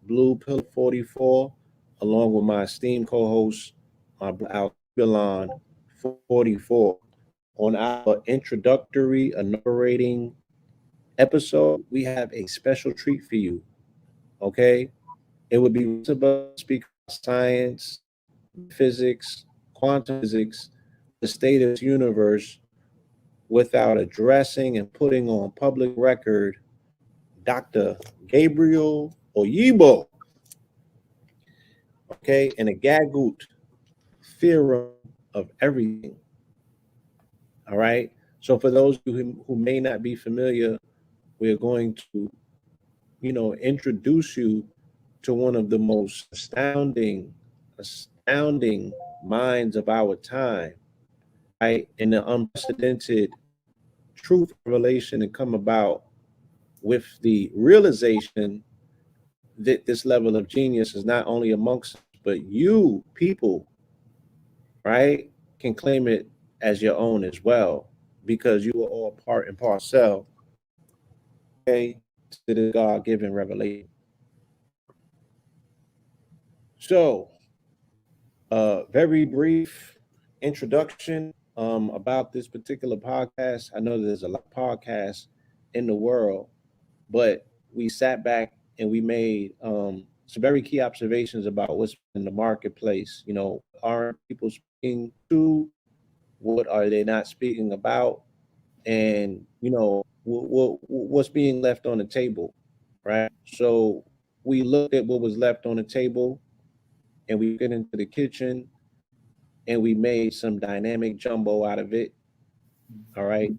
Blue Pill 44, along with my esteemed co-host, Gabriel 44. On our introductory, inaugurating episode, we have a special treat for you. Okay, it would be remiss of us to speak about science, physics, quantum physics, the state of this universe without addressing and putting on public record Dr. Gabriel Oyibo, okay, and a GAGUT theorem of everything. All right. So for those who may not be familiar, we're going to, introduce you to one of the most astounding minds of our time, right? And the unprecedented truth revelation and come about with the realization that this level of genius is not only amongst us, but you people, right, can claim it as your own as well, because you are all part and parcel, okay, to the God-given revelation. So, very brief introduction about this particular podcast. I know there's a lot of podcasts in the world, but we sat back and we made some very key observations about what's in the marketplace. Aren't people speaking to? What are they not speaking about? And what's being left on the table, right? So we looked at what was left on the table, and we get into the kitchen, and we made some dynamic jumbo out of it. All right.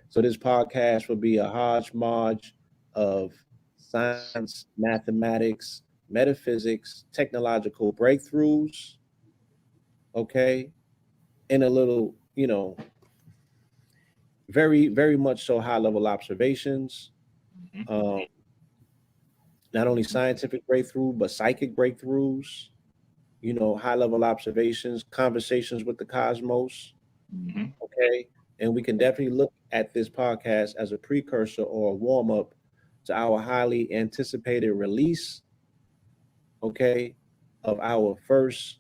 So this podcast will be a hodgepodge of science, mathematics, metaphysics, technological breakthroughs, okay, and a little, very, very much so high level observations. Um, not only scientific breakthrough, but psychic breakthroughs, high level observations, conversations with the cosmos. Okay. And we can definitely look at this podcast as a precursor or a warm up to our highly anticipated release, okay, of our first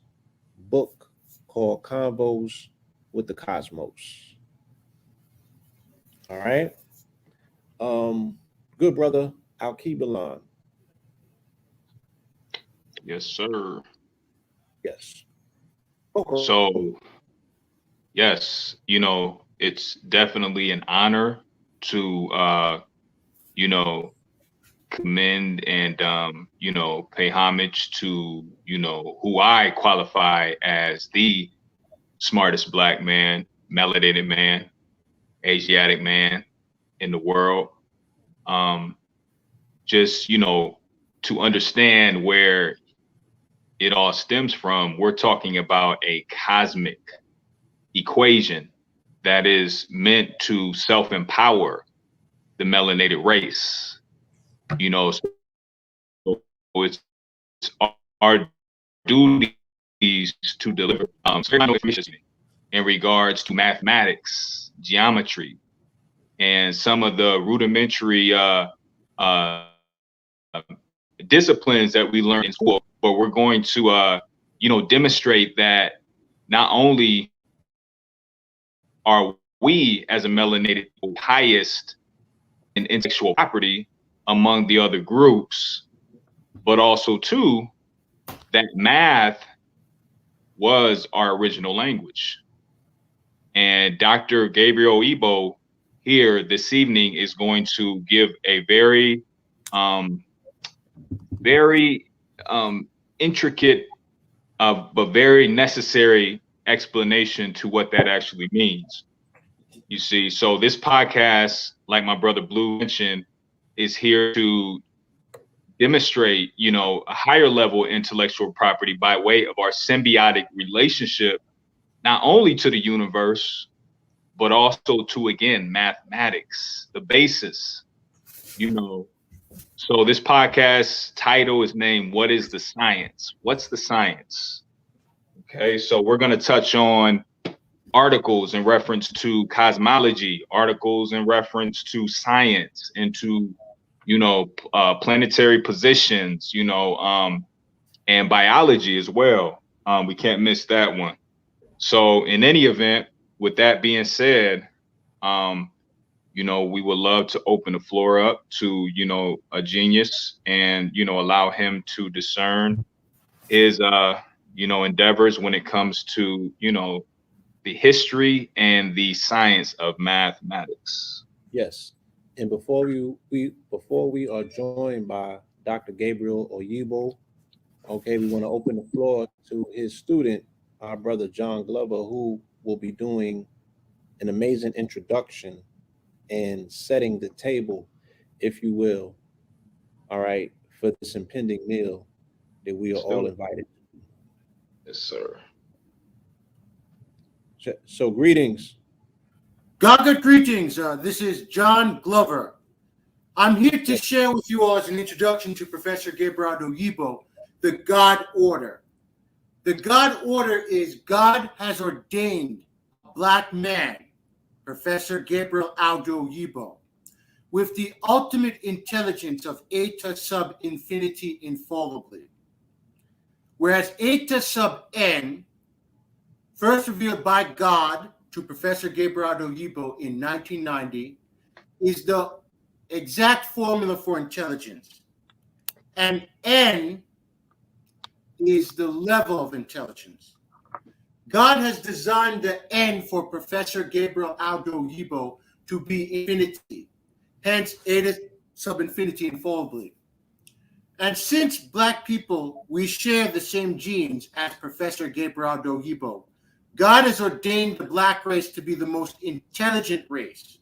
book called Convos with the Cosmos. All right. Good brother, Alkebalon. Yes, sir. Yes. So, yes, it's definitely an honor to, commend and, pay homage to, who I qualify as the smartest Black man, melanated man, Asiatic man in the world. Just, to understand where it all stems from, we're talking about a cosmic equation that is meant to self-empower the melanated race. So it's our duties to deliver information in regards to mathematics, geometry, and some of the rudimentary disciplines that we learn in school. But we're going to, demonstrate that not only are we as a melanated highest in intellectual property among the other groups, but also too, that math was our original language. And Dr. Gabriel Oyibo here this evening is going to give a very, very intricate, but very necessary explanation to what that actually means. You see, so this podcast, like my brother Blue mentioned, is here to demonstrate, a higher level intellectual property by way of our symbiotic relationship, not only to the universe, but also to, again, mathematics, the basis, So this podcast title is named, What is the Science? What's the science? Okay, so we're going to touch on articles in reference to cosmology, articles in reference to science and to planetary positions, and biology as well. We can't miss that one. So in any event, with that being said, we would love to open the floor up to, a genius and, allow him to discern his, endeavors when it comes to, the history and the science of mathematics. Yes. And before we are joined by Dr. Gabriel Oyibo, okay, we want to open the floor to his student, our brother John Glover, who will be doing an amazing introduction and setting the table, if you will, all right, for this impending meal that we are all invited. Yes, sir. So greetings. GAGUT greetings. This is John Glover. I'm here to share with you all as an introduction to Professor Gabriel Audu Oyibo, the God order. The God order is God has ordained a black man, Professor Gabriel Audu Oyibo, with the ultimate intelligence of eta sub infinity infallibly. Whereas eta sub n, first revealed by God to Professor Gabriel Audu Oyibo in 1990, is the exact formula for intelligence. And n is the level of intelligence. God has designed the n for Professor Gabriel Audu Oyibo to be infinity, hence eta sub infinity infallibly. And since black people, we share the same genes as Professor Gabriel Audu Oyibo, God has ordained the black race to be the most intelligent race,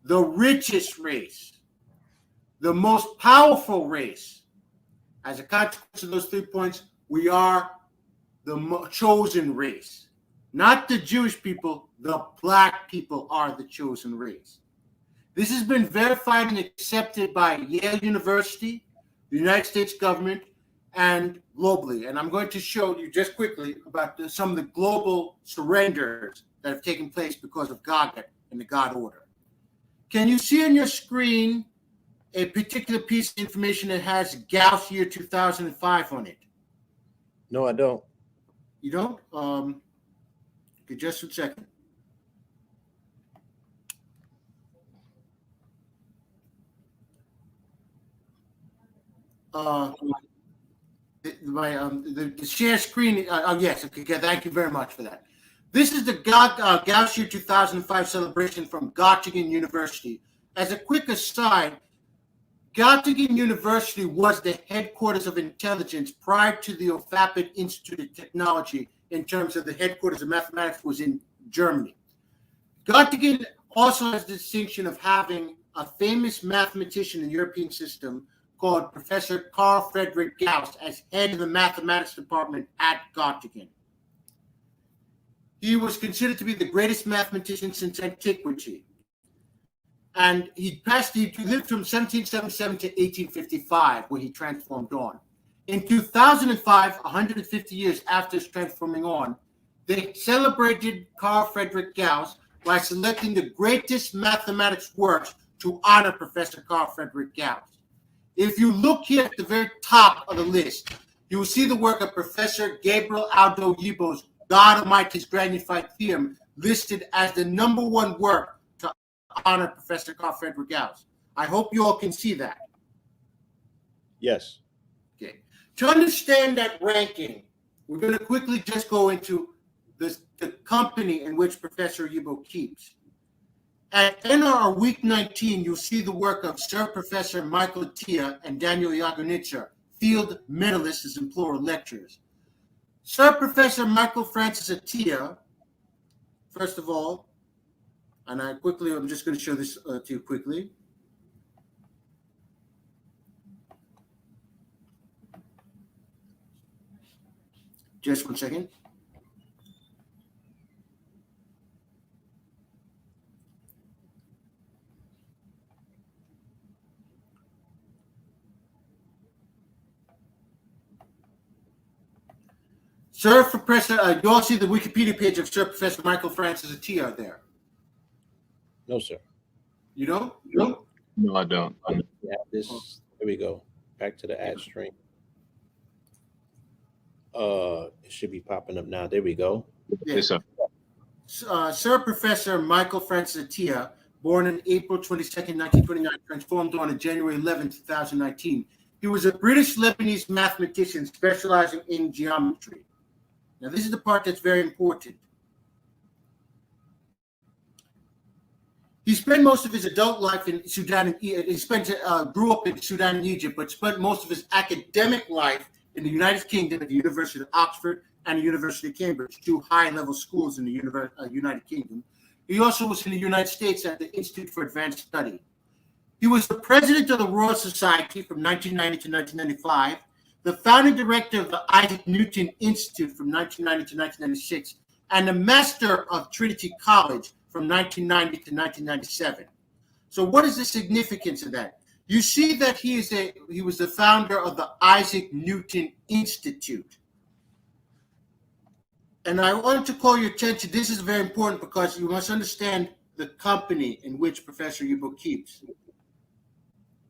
the richest race, the most powerful race. As a consequence of those 3 points, we are the chosen race. Not the Jewish people, the black people are the chosen race. This has been verified and accepted by Yale University, the United States government, and globally. And I'm going to show you just quickly about some of the global surrenders that have taken place because of GAGUT and the God order. Can you see on your screen a particular piece of information that has Gauss year 2005 on it? No, I don't. You don't? Okay, just a second. The share screen. Yes. Okay. Thank you very much for that. This is the Gauss year 2005 celebration from Göttingen University. As a quick aside, Göttingen University was the headquarters of intelligence prior to the Alphabet Institute of Technology. In terms of the headquarters of mathematics, was in Germany. Göttingen also has the distinction of having a famous mathematician in the European system called Professor Carl Friedrich Gauss as head of the mathematics department at Göttingen. He was considered to be the greatest mathematician since antiquity. And he lived from 1777 to 1855, where he transformed on. In 2005, 150 years after his transforming on, they celebrated Carl Friedrich Gauss by selecting the greatest mathematics works to honor Professor Carl Friedrich Gauss. If you look here at the very top of the list, you will see the work of Professor Gabriel Audu Oyibo's God Almighty's Grand Unified Theorem listed as the #1 work to honor Professor Carl Friedrich Gauss. I hope you all can see that. Yes. Okay. To understand that ranking, we're going to quickly just go into the company in which Professor Oyibo keeps. At NRR Week 19, you'll see the work of Sir Professor Michael Atiyah and Daniel Yagunitzer, field medalists in plural lectures. Sir Professor Michael Francis Atiyah, first of all, and I'm just going to show this to you quickly. Just 1 second. Sir Professor, you all see the Wikipedia page of Sir Professor Michael Francis Atiyah there? No, sir. You don't? No, I don't. Yeah, this. Here we go. Back to the ad stream. It should be popping up now. There we go. Yeah. Yes, sir. Sir Professor Michael Francis Atiyah, born on April 22nd, 1929, transformed on January 11, 2019. He was a British Lebanese mathematician specializing in geometry. Now, this is the part that's very important. He spent most of his adult life in Sudan. Grew up in Sudan and Egypt, but spent most of his academic life in the United Kingdom at the University of Oxford and the University of Cambridge, two high-level schools in the United Kingdom. He also was in the United States at the Institute for Advanced Study. He was the president of the Royal Society from 1990 to 1995, the founding director of the Isaac Newton Institute from 1990 to 1996, and the master of Trinity College from 1990 to 1997. So what is the significance of that? You see that he was the founder of the Isaac Newton Institute. And I want to call your attention, this is very important because you must understand the company in which Professor Oyibo keeps.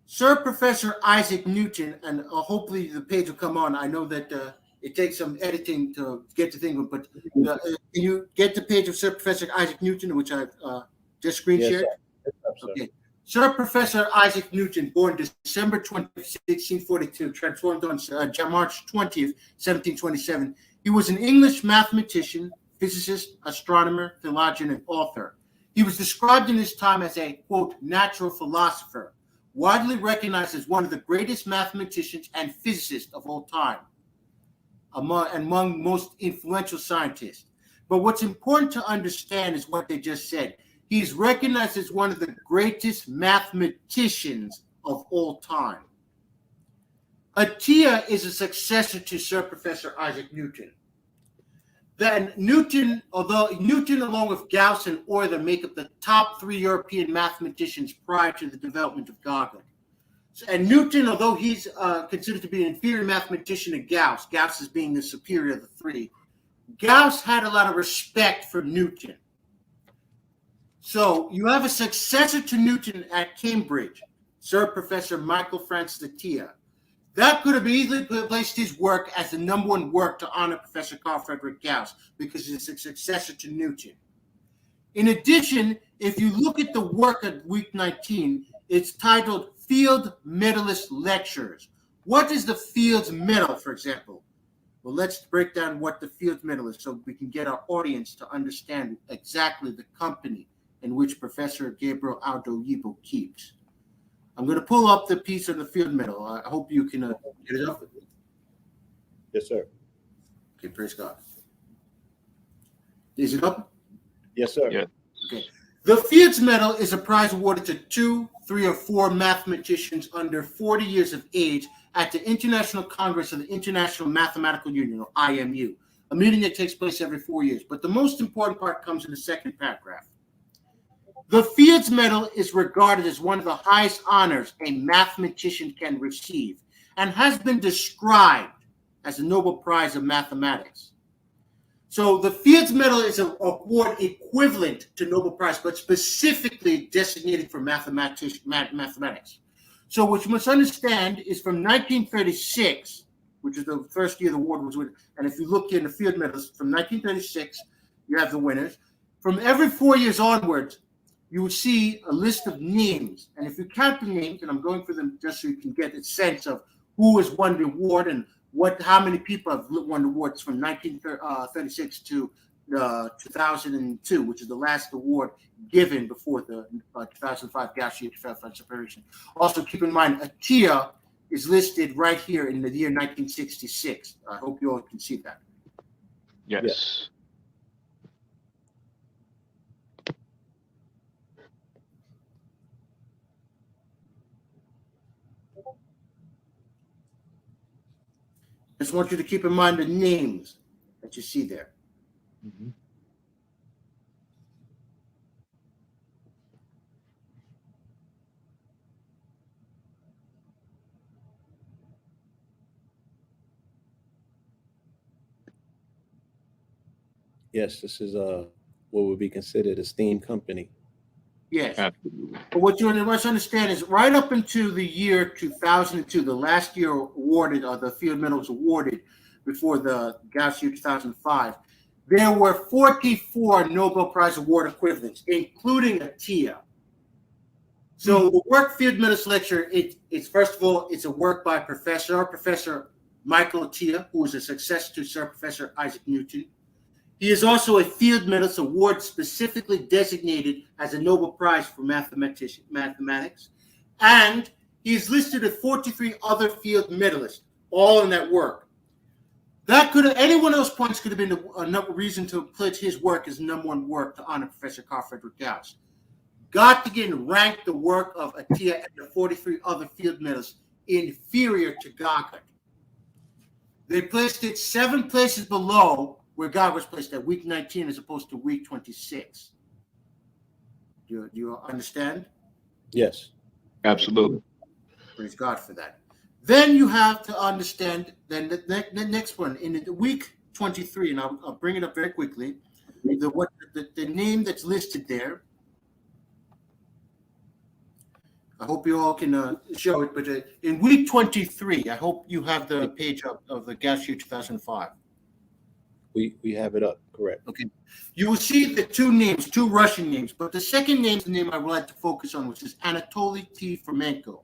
Sir Professor Isaac Newton, and hopefully the page will come on. I know that it takes some editing to get the thing, but can you get the page of Sir Professor Isaac Newton, which I've just screen shared? Yes, sir. Okay. Sir Professor Isaac Newton, born December 20, 1642, transformed on March 20th, 1727. He was an English mathematician, physicist, astronomer, theologian, and author. He was described in his time as a, quote, natural philosopher, widely recognized as one of the greatest mathematicians and physicists of all time, among most influential scientists. But what's important to understand is what they just said. He's recognized as one of the greatest mathematicians of all time. Atiyah is a successor to Sir Professor Isaac Newton. Then Newton, along with Gauss and Euler, make up the top three European mathematicians prior to the development of GAGUT. And Newton, although he's considered to be an inferior mathematician to Gauss as being the superior of the three, Gauss had a lot of respect for Newton. So you have a successor to Newton at Cambridge, Sir Professor Michael Francis Atiyah. That could have easily placed his work as the number one work to honor Professor Carl Friedrich Gauss because it's a successor to Newton. In addition, if you look at the work at week 19, it's titled Field Medalist Lectures. What is the Fields Medal, for example? Well, let's break down what the Fields Medal is so we can get our audience to understand exactly the company in which Professor Gabriel Audu Oyibo keeps. I'm going to pull up the piece on the Field Medal. I hope you can get it up. Yes, sir. Okay, praise God. Is it up? Yes, sir. Yeah. Okay. The Fields Medal is a prize awarded to 2, 3, or 4 mathematicians under 40 years of age at the International Congress of the International Mathematical Union, or IMU, a meeting that takes place every 4 years. But the most important part comes in the second paragraph. The Fields Medal is regarded as one of the highest honors a mathematician can receive and has been described as the Nobel Prize of Mathematics. So the Fields Medal is an award equivalent to Nobel Prize, but specifically designated for mathematics. So what you must understand is from 1936, which is the first year the award was won, and if you look in the Field Medals, from 1936, you have the winners. From every 4 years onwards, you will see a list of names. And if you count the names, and I'm going through them just so you can get a sense of who has won the award and how many people have won the awards from 1936 to 2002, which is the last award given before the 2005 Gaussian separation. Also, keep in mind, Atiyah is listed right here in the year 1966. I hope you all can see that. Yes. I just want you to keep in mind the names that you see there. Mm-hmm. Yes, this is what would be considered a STEAM company. Yes. Absolutely. But what you must understand is right up into the year 2002, the last year awarded, or the field medals awarded before the Gaussian 2005, there were 44 Nobel Prize Award equivalents, including a TIA. So the work field medals lecture, it's first of all, it's a work by Professor Michael Atiyah, who is a successor to Sir Professor Isaac Newton. He is also a field medalist award specifically designated as a Nobel Prize for mathematics. And he is listed at 43 other field medalists, all in that work. That could have, any one of those points could have been a reason to put his work as number one work to honor Professor Carl Friedrich Gauss. Göttingen ranked the work of Atiyah and the 43 other field medalists inferior to GAGUT. They placed it 7 places below where GAGUT was placed at week 19 as opposed to week 26. Do you understand? Yes. Absolutely. Praise God for that. Then you have to understand then the next one in the week 23, and I'll bring it up very quickly. The name that's listed there. I hope you all can show it, but in week 23, I hope you have the page of the Gaussian 2005. We have it up, correct. Okay. You will see the two Russian names, but the second name is the name I would like to focus on, which is Anatoly T. Fomenko.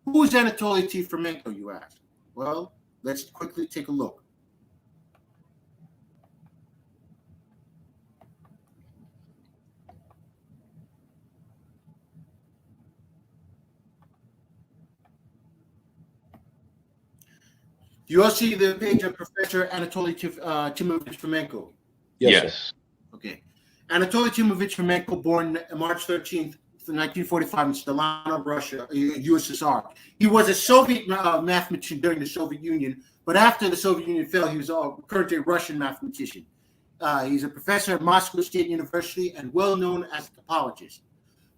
Who is Anatoly T. Fomenko, you ask? Well, let's quickly take a look. You all see the page of Professor Anatoly Timovich Fomenko? Yes. Okay. Anatoly Timovich Fomenko, born March 13th, 1945 in Stalino, Russia, USSR. He was a Soviet mathematician during the Soviet Union, but after the Soviet Union fell, he was currently a Russian mathematician. He's a professor at Moscow State University and well known as a topologist.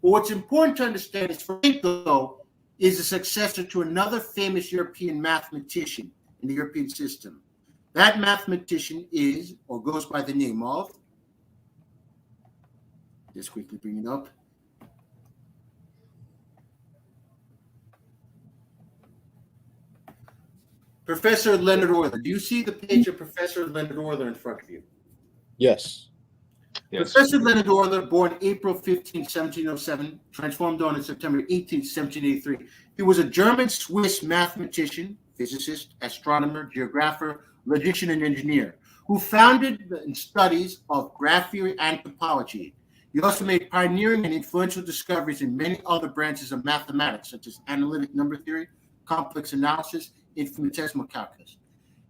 But what's important to understand is Fomenko is a successor to another famous European mathematician in the European system. That mathematician is, or goes by the name of, just quickly bring it up. Professor Leonard Euler. Do you see the page of Professor Leonard Euler in front of you? Yes. Yes. Professor Leonard Euler, born April 15, 1707, transformed on September 18, 1783. He was a German-Swiss mathematician, physicist, astronomer, geographer, logician, and engineer who founded the studies of graph theory and topology. He also made pioneering and influential discoveries in many other branches of mathematics, such as analytic number theory, complex analysis, infinitesimal calculus.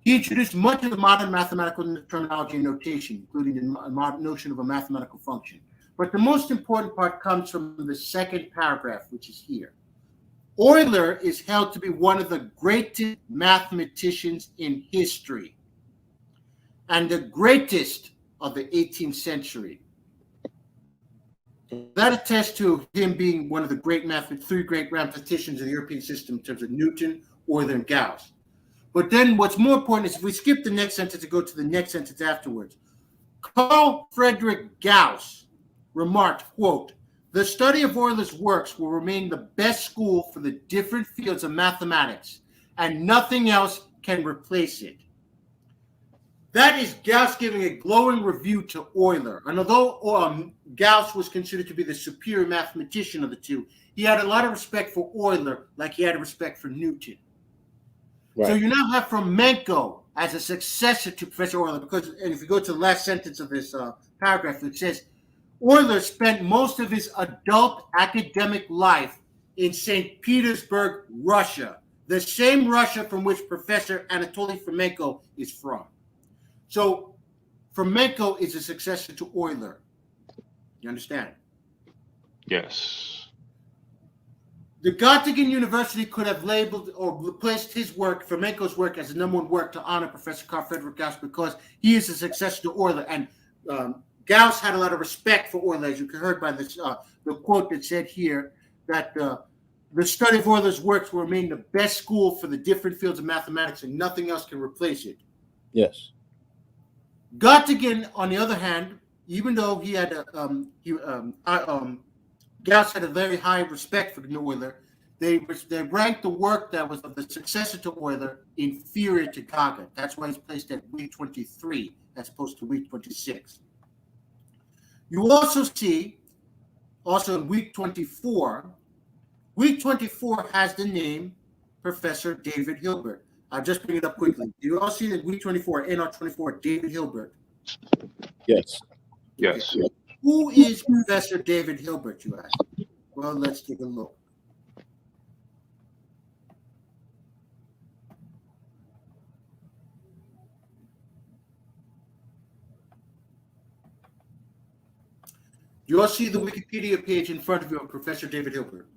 He introduced much of the modern mathematical terminology and notation, including the modern notion of a mathematical function. But the most important part comes from the second paragraph, which is here. Euler is held to be one of the greatest mathematicians in history and the greatest of the 18th century. That attests to him being one of the three great mathematicians in the European system in terms of Newton, Euler, and Gauss. But then what's more important is if we skip the next sentence and go to the next sentence afterwards. Carl Friedrich Gauss remarked, quote, "The study of Euler's works will remain the best school for the different fields of mathematics, and nothing else can replace it." That is Gauss giving a glowing review to Euler. And although Gauss was considered to be the superior mathematician of the two, he had a lot of respect for Euler, like he had a respect for Newton. Right. So you now have Fomenko as a successor to Professor Euler, and if you go to the last sentence of this paragraph, it says, Euler spent most of his adult academic life in St. Petersburg, Russia, the same Russia from which Professor Anatoly Fomenko is from. So Fomenko is a successor to Euler. You understand? Yes. The Göttingen University could have labeled or placed his work, Fomenko's work, as the number one work to honor Professor Carl Friedrich Gauss because he is a successor to Euler. And Gauss had a lot of respect for Euler, as you heard by this, the quote that said here that the study of Euler's works will remain the best school for the different fields of mathematics and nothing else can replace it. Yes. Göttingen, on the other hand, even though he had Gauss had a very high respect for Euler. They ranked the work that was of the successor to Euler inferior to GAGUT. That's why it's placed at week 23 as opposed to week 26. You also see, also in week 24 has the name Professor David Hilbert. I'll just bring it up quickly. You all see that week 24, NR24, David Hilbert. Yes. Yes. Who is Professor David Hilbert, you ask? Well, let's take a look. You all see the Wikipedia page in front of you of Professor David Hilbert?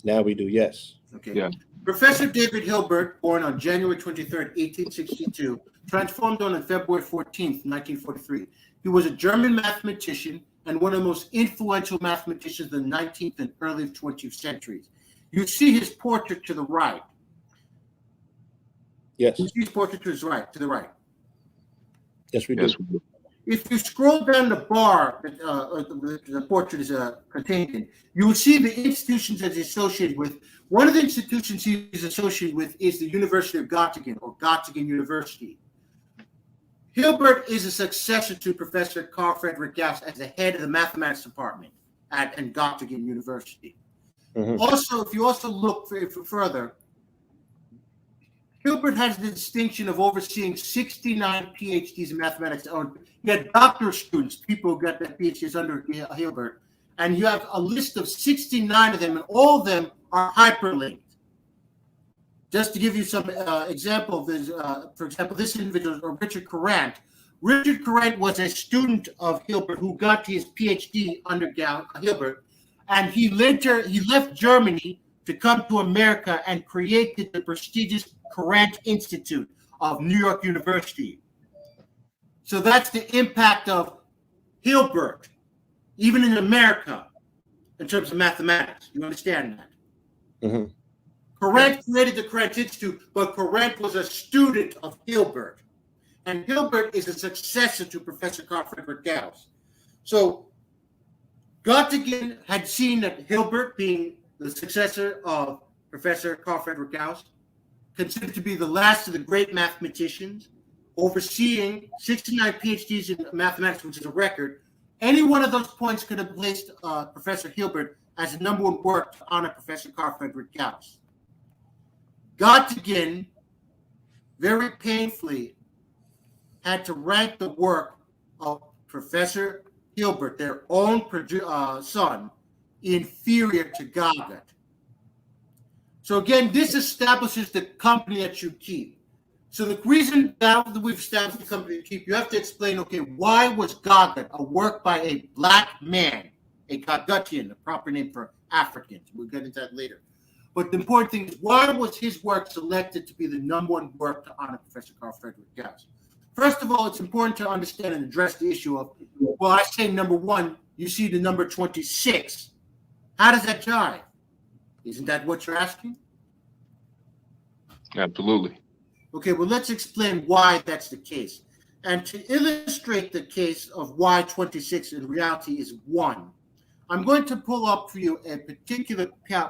Now we do, yes. Okay. Yeah. Professor David Hilbert, born on January 23rd, 1862, transformed on February 14th, 1943. He was a German mathematician and one of the most influential mathematicians of the 19th and early 20th centuries. You see his portrait to the right. Yes. You see his portrait to the right. Yes, we do. Yes, we do. If you scroll down the bar that the portrait is contained in, you will see the institutions that he's associated with. One of the institutions he's associated with is the University of Göttingen, or Göttingen University. Hilbert is a successor to Professor Carl Friedrich Gauss as the head of the mathematics department at Göttingen University. Mhm. Also, if you also look further, Hilbert has the distinction of overseeing 69 PhDs in mathematics. You had doctoral students, people who got their PhDs under Hilbert, and you have a list of 69 of them, and all of them are hyperlinked. Just to give you some example, for example, this individual, Richard Courant. Richard Courant was a student of Hilbert who got his PhD under Hilbert, and he left Germany to come to America and created the prestigious Courant Institute of New York University. So that's the impact of Hilbert, even in America, in terms of mathematics. You understand that? Mhm. Courant created the Courant Institute, but Courant was a student of Hilbert. And Hilbert is a successor to Professor Carl Friedrich Gauss. So Göttingen had seen that Hilbert, being the successor of Professor Carl Friedrich Gauss, considered to be the last of the great mathematicians, overseeing 69 PhDs in mathematics, which is a record. Any one of those points could have placed Professor Hilbert as the number one work to honor Professor Carl Friedrich Gauss. Göttingen, very painfully, had to rank the work of Professor Hilbert, their own son, inferior to GAGUT. So again, this establishes the company that you keep. So the reason that we've established the company you keep, you have to explain, okay, why was GAGUT a work by a black man, a Gagutian, the proper name for Africans? We'll get into that later. But the important thing is, why was his work selected to be the number one work to honor Professor Carl Friedrich Gauss? First of all, it's important to understand and address the issue of, well, I say number one, you see the number 26. How does that jive? Isn't that what you're asking? Absolutely. Okay, well, let's explain why that's the case. And to illustrate the case of why 26 in reality is 1, I'm going to pull up for you a particular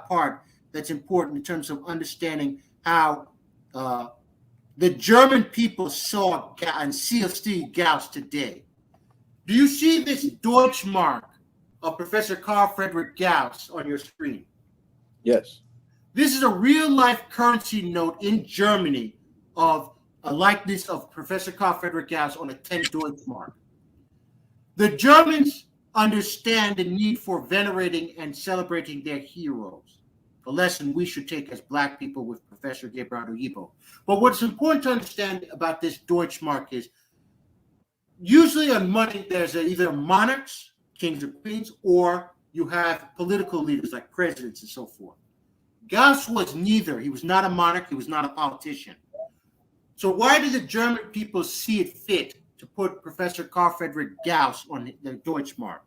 part that's important in terms of understanding how the German people saw and see Gauss today. Do you see this Deutschmark of Professor Carl Friedrich Gauss on your screen? Yes. This is a real-life currency note in Germany of a likeness of Professor Carl Friedrich Gauss on a 10 Deutschmark. The Germans understand the need for venerating and celebrating their heroes, a lesson we should take as Black people with Professor Gabriel Audu Oyibo. But what's important to understand about this Deutschmark is usually on money there's either monarchs, kings or queens, or you have political leaders like presidents and so forth. Gauss was neither. He was not a monarch. He was not a politician. So why did the German people see it fit to put Professor Carl Friedrich Gauss on the Deutschmark?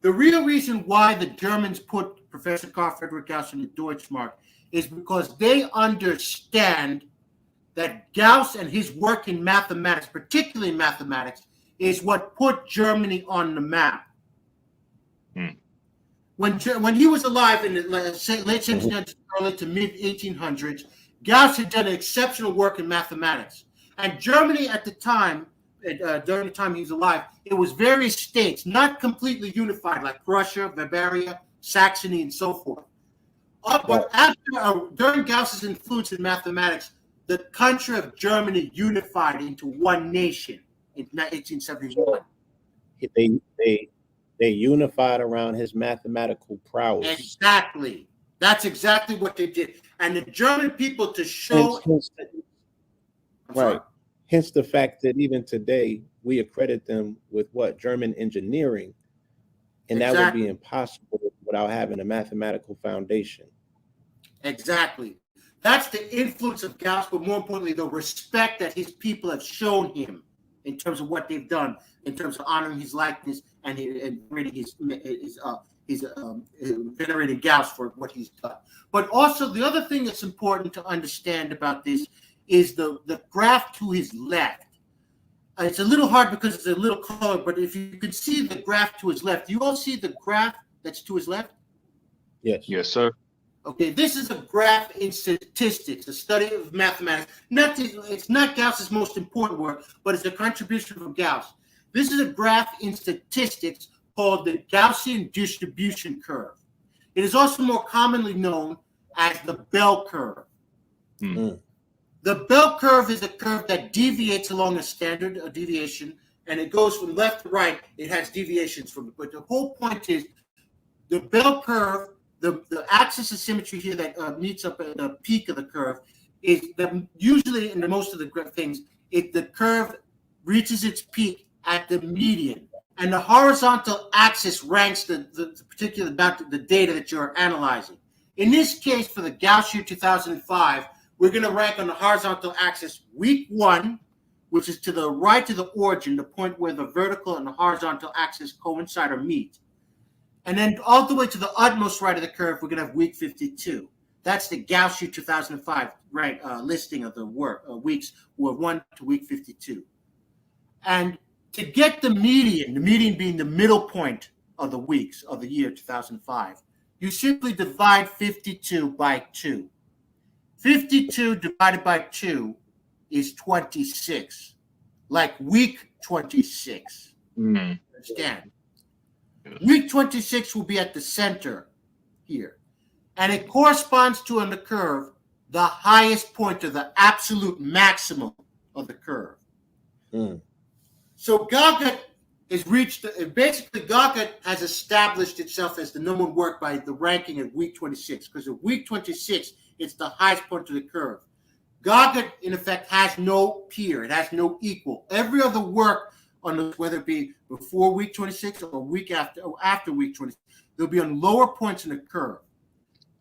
The real reason why the Germans put Professor Carl Friedrich Gauss on the Deutschmark is because they understand that Gauss and his work in mathematics, particularly in mathematics, is what put Germany on the map. when he was alive in the late 1700s, early to mid 1800s, Gauss had done exceptional work in mathematics. And Germany at the time, during the time he was alive, it was various states, not completely unified, like Prussia, Bavaria, Saxony, and so forth. But during Gauss's influence in mathematics, the country of Germany unified into one nation in 1871. They unified around his mathematical prowess. Exactly. That's exactly what they did. And the German people, to show... Right. Hence the fact that even today, we accredit them with what? German engineering. And that would be impossible without having a mathematical foundation. Exactly. That's the influence of Gauss, but more importantly, the respect that his people have shown him in terms of what they've done, in terms of honoring his likeness and venerating Gauss for what he's done. But also, the other thing that's important to understand about this is the graph to his left. It's a little hard because it's a little colored, but if you can see the graph to his left, you all see the graph that's to his left? Yes. Yes, sir. Okay, this is a graph in statistics, a study of mathematics. It's not Gauss's most important work, but it's a contribution from Gauss. This is a graph in statistics called the Gaussian distribution curve. It is also more commonly known as the bell curve. Mm. The bell curve is a curve that deviates along a standard deviation, and it goes from left to right. It has deviations from it. But the whole point is the bell curve, the axis of symmetry here that meets up at the peak of the curve, is that usually in most of the things, the curve reaches its peak at the median. And the horizontal axis ranks the particular the data that you're analyzing. In this case, for the Gauss year 2005, we're going to rank on the horizontal axis week 1, which is to the right of the origin, the point where the vertical and the horizontal axis coincide or meet. And then all the way to the utmost right of the curve, we're going to have week 52. That's the Gauss year 2005 listing of the weeks, 1 to week 52. And to get the median being the middle point of the weeks of the year 2005, you simply divide 52 by 2. 52 divided by 2 is 26, like week 26. Mm. Understand? Week 26 will be at the center here, and it corresponds to, on the curve, the highest point of the absolute maximum of the curve. Mm. So GAGUT is reached, basically GAGUT has established itself as the number one work by the ranking at week 26, because at week 26, it's the highest point of the curve. GAGUT, in effect, has no peer. It has no equal. Every other work, whether it be before week 26 or week after, or after week 26, they'll be on lower points in the curve.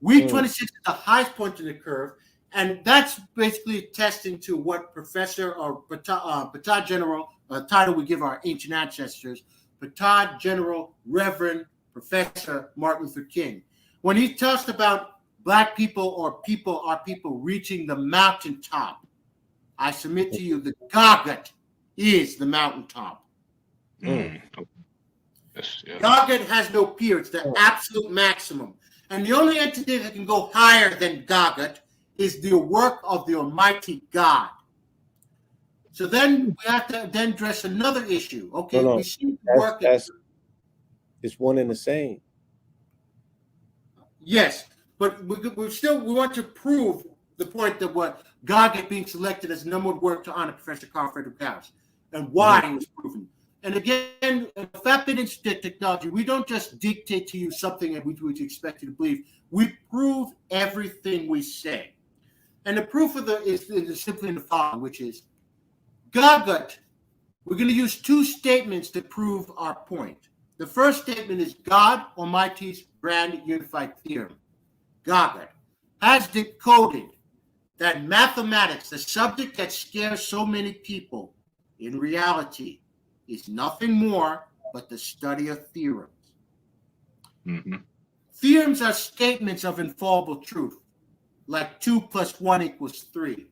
Week 26 is the highest point in the curve, and that's basically attesting to what Professor or Batad General, title we give our ancient ancestors, Batad General Reverend Professor Martin Luther King. When he talks about Black people our people reaching the mountaintop, I submit to you that GAGUT is the mountaintop. Mm. Yes, yeah. GAGUT has no peer. It's the absolute maximum. And the only entity that can go higher than GAGUT is the work of the Almighty God. So then we have to then address another issue. Okay, we see work. It's one and the same. Yes, but we want to prove the point that what GAGUT being selected as number one work to honor Professor Carl Frederick Gauss and why it was proven. And again, FAPID Institute Technology, we don't just dictate to you something that we expect you to believe. We prove everything we say. And the proof of is simply in the following, which is GAGUT. We're going to use two statements to prove our point. The first statement is God Almighty's Grand Unified Theorem. GAGUT has decoded that mathematics, the subject that scares so many people, in reality is nothing more but the study of theorems. Mm-hmm. Theorems are statements of infallible truth, like 2 + 1 = 3.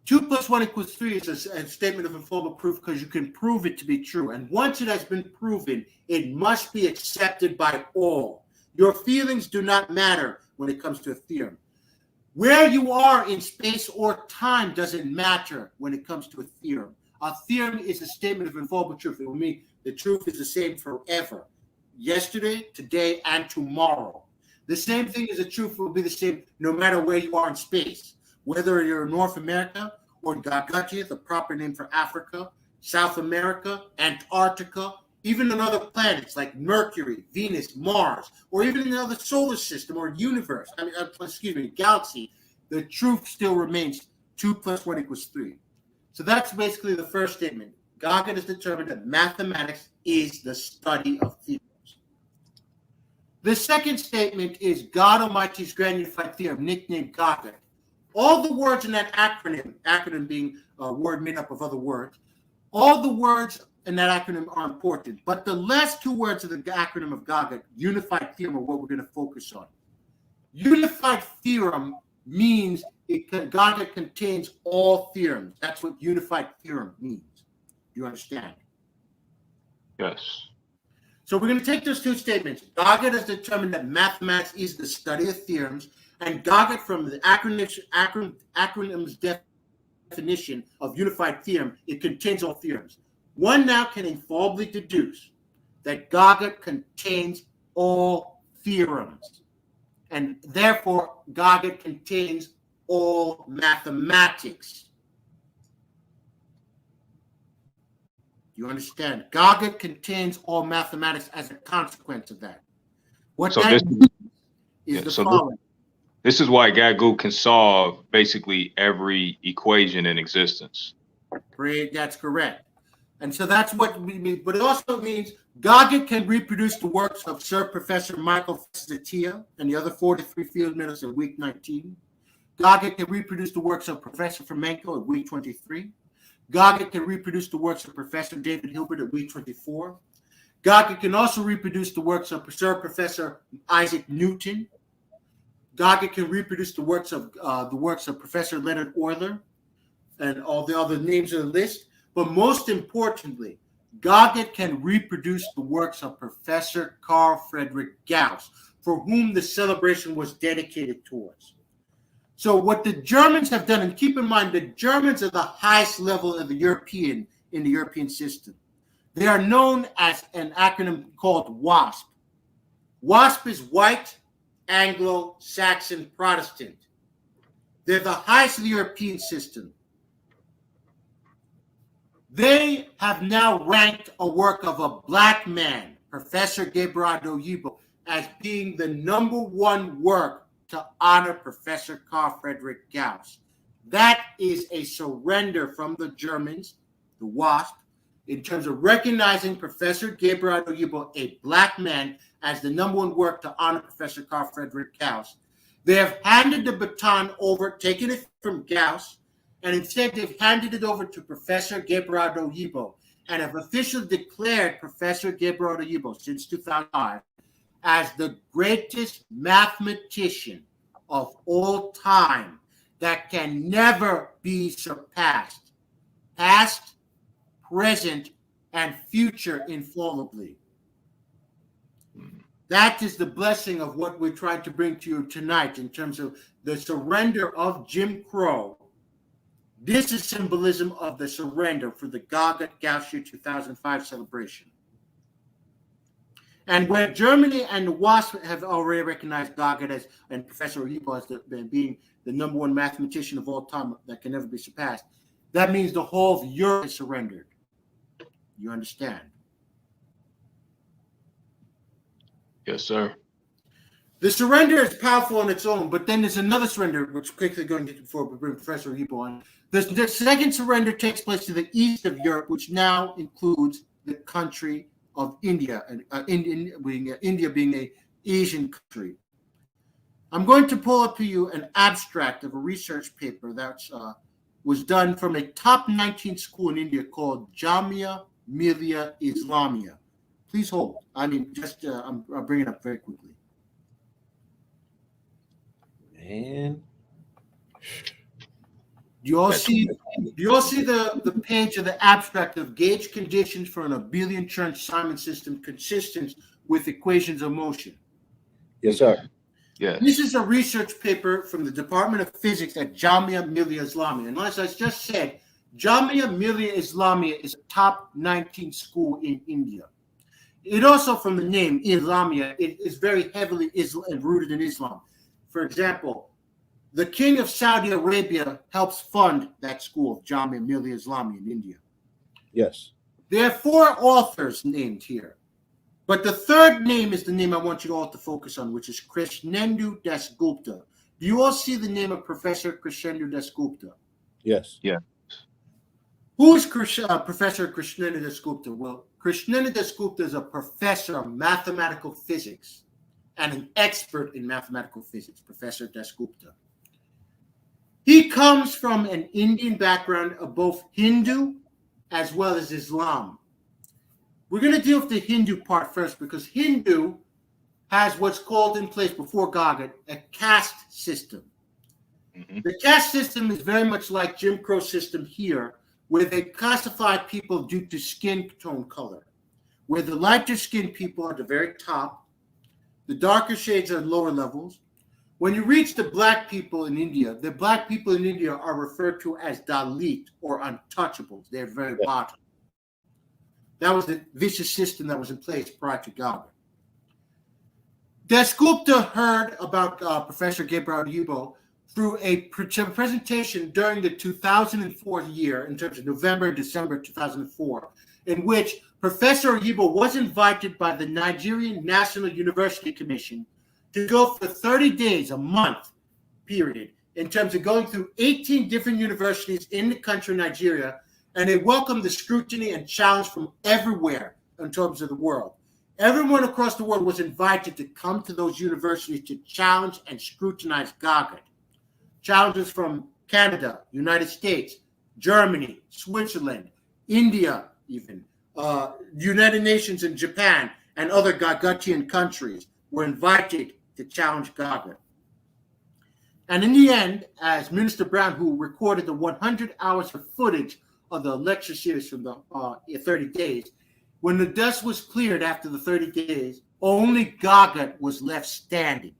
2 + 1 = 3 is a statement of infallible proof because you can prove it to be true. And once it has been proven, it must be accepted by all. Your feelings do not matter when it comes to a theorem. Where you are in space or time doesn't matter when it comes to a theorem. A theorem is a statement of infallible truth. It will mean the truth is the same forever. Yesterday, today, and tomorrow. The same thing as the truth will be the same no matter where you are in space. Whether you're in North America or GAGUT, the proper name for Africa, South America, Antarctica, even on other planets like Mercury, Venus, Mars, or even in another solar system or universe, galaxy, the truth still remains 2 + 1 = 3. So that's basically the first statement. GAGUT has determined that mathematics is the study of theorems. The second statement is God Almighty's Grand Unified Theorem, nicknamed GAGUT. All the words in that acronym being a word made up of other words, all the words in that acronym are important, but the last 2 words of the acronym of GAGUT, Unified Theorem, are what we're going to focus on. Unified Theorem means GAGUT contains all theorems. That's what Unified Theorem means. Do you understand? Yes. So we're going to take those 2 statements. GAGUT has determined that mathematics is the study of theorems, and GAGUT, from the acronym's definition of unified theorem, it contains all theorems. One now can infallibly deduce that GAGUT contains all theorems, and therefore GAGUT contains all mathematics. You understand? GAGUT contains all mathematics as a consequence of that. What So that this- means is yeah, the so following. This is why GAGUT can solve basically every equation in existence. Great, that's correct. And so that's what we mean. But it also means GAGUT can reproduce the works of Sir Professor Michael Zatia and the other 43 field medals at week 19. GAGUT can reproduce the works of Professor Fomenko at week 23. GAGUT can reproduce the works of Professor David Hilbert at week 24. GAGUT can also reproduce the works of Sir Professor Isaac Newton. GAGUT can reproduce the works of Professor Leonard Euler and all the other names of the list. But most importantly, GAGUT can reproduce the works of Professor Carl Friedrich Gauss, for whom the celebration was dedicated towards. So what the Germans have done, and keep in mind, the Germans are the highest level of the European in the European system. They are known as an acronym called WASP. WASP is White Anglo-Saxon Protestant. They're the highest of the European system. They have now ranked a work of a black man, Professor Gabriel Audu Oyibo, as being the #1 work to honor Professor Carl Friedrich Gauss. That is a surrender from the Germans, the WASP, in terms of recognizing Professor Gabriel Audu Oyibo, a black man, as the #1 work to honor Professor Carl Friedrich Gauss. They have handed the baton over, taken it from Gauss, and instead they've handed it over to Professor Gabriel Audu Oyibo, and have officially declared Professor Gabriel Audu Oyibo since 2005 as the greatest mathematician of all time that can never be surpassed, past, present, and future infallibly. That is the blessing of what we're trying to bring to you tonight in terms of the surrender of Jim Crow. This is symbolism of the surrender for the GAGUT Gaussian 2005 celebration. And where Germany and the WASP have already recognized GAGUT as, and Professor Oribo as being the #1 mathematician of all time that can never be surpassed, that means the whole of Europe is surrendered. You understand? Yes, sir. The surrender is powerful on its own, but then there's another surrender, which quickly going to get before we bring Professor Oribo on. The second surrender takes place to the east of Europe, which now includes the country of India, and India being an Asian country. I'm going to pull up to you an abstract of a research paper that was done from a top 19 school in India called Jamia Millia Islamia. Please hold. I'll bring it up very quickly. Man. Do you all see the page of the abstract of gauge conditions for an abelian Chern-Simons system consistent with equations of motion? Yes, sir. Yeah. This is a research paper from the Department of Physics at Jamia Millia Islamia. And as I just said, Jamia Millia Islamia is a top 19 school in India. It also, from the name Islamia, it is very heavily rooted in Islam. For example, the king of Saudi Arabia helps fund that school, Jamia Millia Islamia in India. Yes. There are 4 authors named here. But the third name is the name I want you all to focus on, which is Krishnendu Dasgupta. Do you all see the name of Professor Krishnendu Dasgupta? Yes. Yeah. Who is Professor Krishnendu Dasgupta? Well, Krishnendu Dasgupta is a professor of mathematical physics and an expert in mathematical physics, Professor Dasgupta. He comes from an Indian background of both Hindu as well as Islam. We're going to deal with the Hindu part first because Hindu has what's called in place before GAGUT a caste system. Mm-hmm. The caste system is very much like Jim Crow system here, where they classify people due to skin tone color, where the lighter skinned people are at the very top, the darker shades are lower levels. When you reach the black people in India, the black people in India are referred to as Dalit or untouchables. They're very bottom. That was the vicious system that was in place prior to GAGUT. Dasgupta heard about Professor Gabriel Audu Oyibo through a presentation during the 2004 year, in terms of November and December 2004, in which Professor Oribo was invited by the Nigerian National University Commission to go for 30 days, a month period, in terms of going through 18 different universities in the country of Nigeria, and they welcomed the scrutiny and challenge from everywhere in terms of the world. Everyone across the world was invited to come to those universities to challenge and scrutinize GAGUT. Challenges from Canada, United States, Germany, Switzerland, India even, United Nations and Japan, and other GAGUTian countries were invited to challenge GAGUT. And in the end, as Minister Brown, who recorded the 100 hours of footage of the lecture series from the 30 days, when the dust was cleared after the 30 days, only GAGUT was left standing.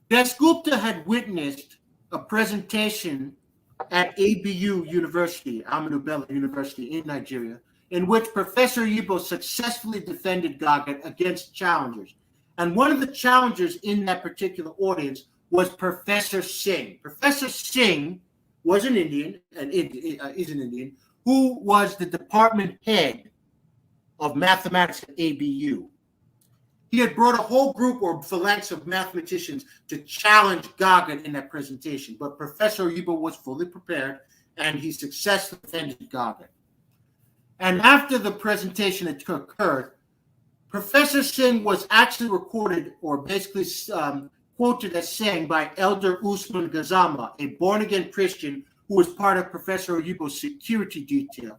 Dasgupta had witnessed a presentation at ABU University, Ahmadu Bello University in Nigeria, in which Professor Oyibo successfully defended GAGUT against challengers. And one of the challengers in that particular audience was Professor Singh. Professor Singh was an Indian, and is an Indian, who was the department head of mathematics at ABU. He had brought a whole group or phalanx of mathematicians to challenge GAGUT in that presentation, but Professor Oyibo was fully prepared, and he successfully defended GAGUT. And after the presentation had occurred, Professor Singh was actually recorded, or basically quoted as saying, by Elder Usman Gazama, a born-again Christian who was part of Professor Oyibo's security detail.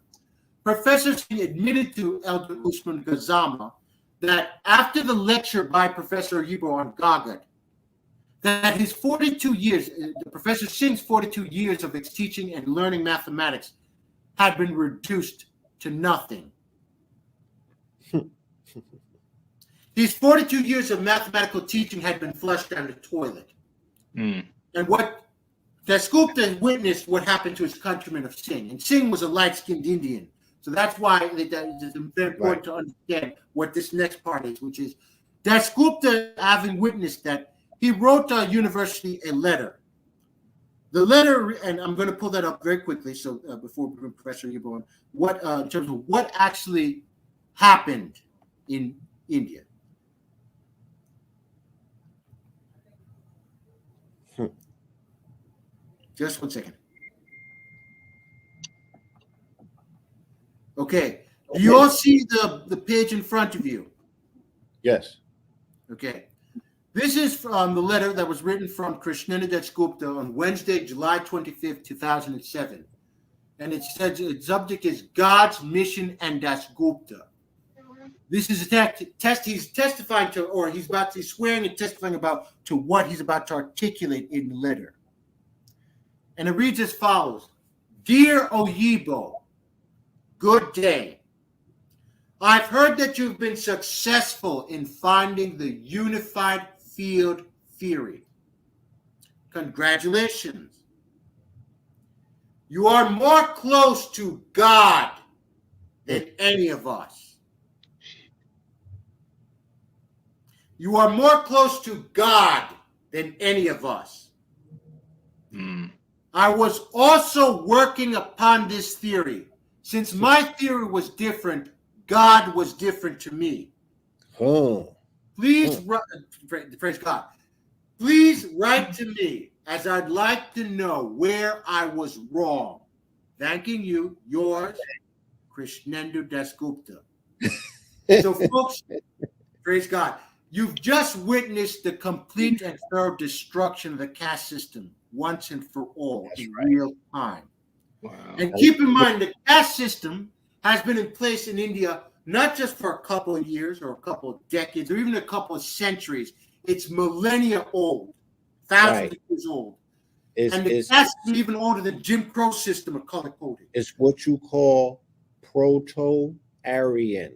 Professor Singh admitted to Elder Usman Gazama that after the lecture by Professor Oyibo on GAGUT, that his 42 years, Professor Singh's 42 years of teaching and learning mathematics had been reduced to nothing. These 42 years of mathematical teaching had been flushed down the toilet. Mm. And what Dasgupta witnessed what happened to his countrymen of Singh. And Singh was a light-skinned Indian. So that's why it's very important to understand what this next part is, which is Dasgupta, having witnessed that, he wrote to university a letter. The letter, and I'm going to pull that up very quickly, so before we bring Professor Oyibo on, what in terms of what actually happened in India. Just 1 second. Okay. Do you all see the page in front of you? Yes. Okay. This is from the letter that was written from Krishnendu Dasgupta on Wednesday, July 25th, 2007. And it says its subject is God's Mission and Dasgupta. This is a test he's testifying to, or he's swearing and testifying about to what he's about to articulate in the letter. And it reads as follows. Dear Oyibo, good day. I've heard that you've been successful in finding the unified field theory. Congratulations. You are more close to God than any of us. You are more close to God than any of us. I was also working upon this theory. Since my theory was different, God was different to me. Please, praise God. Please write to me, as I'd like to know where I was wrong. Thanking you, yours, Krishnendu Dasgupta. So, folks, praise God. You've just witnessed the complete and thorough destruction of the caste system once and for all in real time. Wow. And keep in mind, the caste system has been in place in India not just for a couple of years or a couple of decades or even a couple of centuries. It's millennia old, thousands of years old. And the caste is even older than Jim Crow system of color coding. It's what you call proto-Aryan.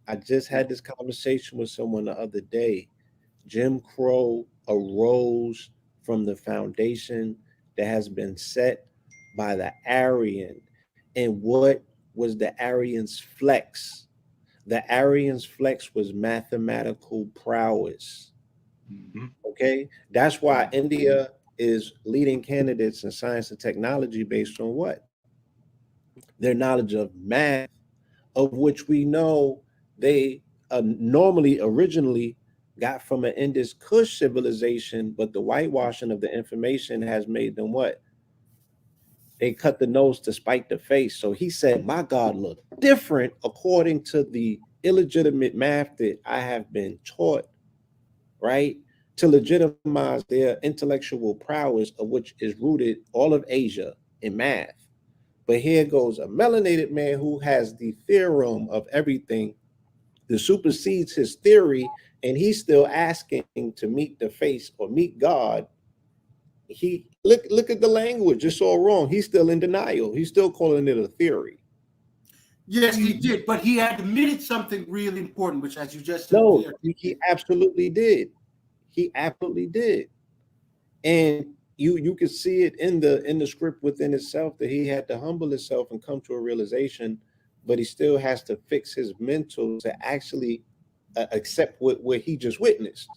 I just had this conversation with someone the other day. Jim Crow arose from the foundation that has been set by the Aryan. And what was the Aryan's flex? The Aryan's flex was mathematical prowess. Okay, that's why India is leading candidates in science and technology based on what? Their knowledge of math, of which we know they originally got from an Indus Kush civilization, but the whitewashing of the information has made them what? They cut the nose to spite the face. So he said, my God looked different according to the illegitimate math that I have been taught, right? To legitimize their intellectual prowess, of which is rooted all of Asia in math. But here goes a melanated man who has the theorem of everything that supersedes his theory, and he's still asking to meet the face or meet God. He look at the language, it's all wrong. He's still in denial. He's still calling it a theory. Yes, he did, but he admitted something really important, which, as you just said, he absolutely did. He absolutely did. And you could see it in the script within itself that he had to humble himself and come to a realization, but he still has to fix his mental to actually accept what he just witnessed.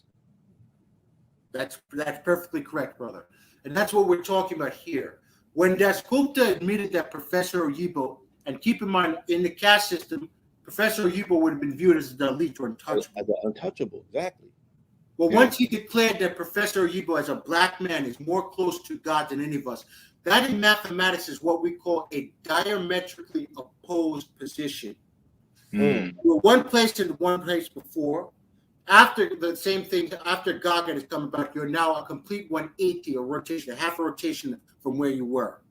That's perfectly correct, brother. And that's what we're talking about here. When Dasgupta admitted that Professor Oyibo, and keep in mind, in the caste system, Professor Oyibo would have been viewed as the elite or untouchable. As untouchable, exactly. Well, once he declared that Professor Oyibo as a black man is more close to God than any of us, that in mathematics is what we call a diametrically opposed position. We're one place and one place before. After the same thing, after GAGUT has come about, you're now a complete 180 or rotation, a half a rotation from where you were.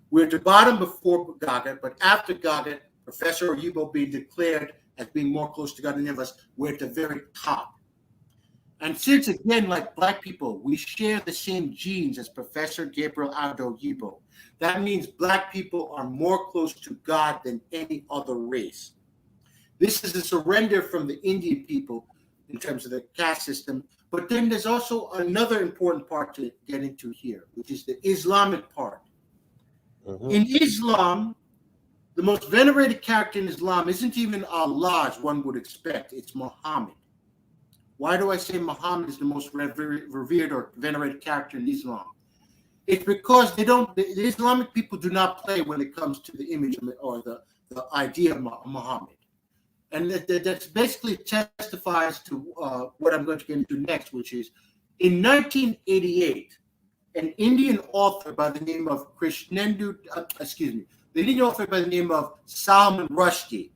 We're at the bottom before GAGUT, but after GAGUT, Professor Oribo being declared as being more close to God than any of us, we're at the very top. And since, again, like black people, we share the same genes as Professor Gabriel Audu Oyibo, that means black people are more close to God than any other race. This is a surrender from the Indian people in terms of the caste system. But then there's also another important part to get into here, which is the Islamic part. In Islam, the most venerated character in Islam isn't even Allah, as one would expect. It's Muhammad. Why do I say Muhammad is the most revered or venerated character in Islam? It's because the Islamic people do not play when it comes to the image or the idea of Muhammad. And that basically testifies to what I'm going to get into next, which is in 1988, an Indian author by the name of the Indian author by the name of Salman Rushdie,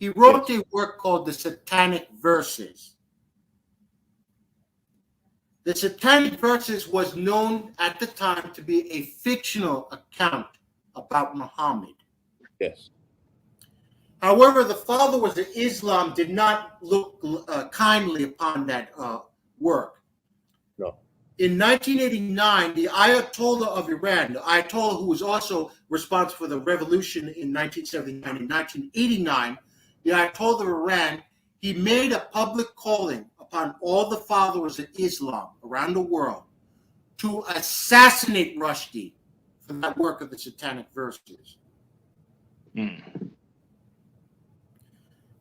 he wrote a work called The Satanic Verses. The Satanic Verses was known at the time to be a fictional account about Muhammad. Yes. However, the followers of Islam did not look kindly upon that work. No. In 1989, the Ayatollah of Iran, the Ayatollah who was also responsible for the revolution in 1979 and 1989, the Ayatollah of Iran, he made a public calling upon all the followers of Islam around the world to assassinate Rushdie for that work of the Satanic Verses.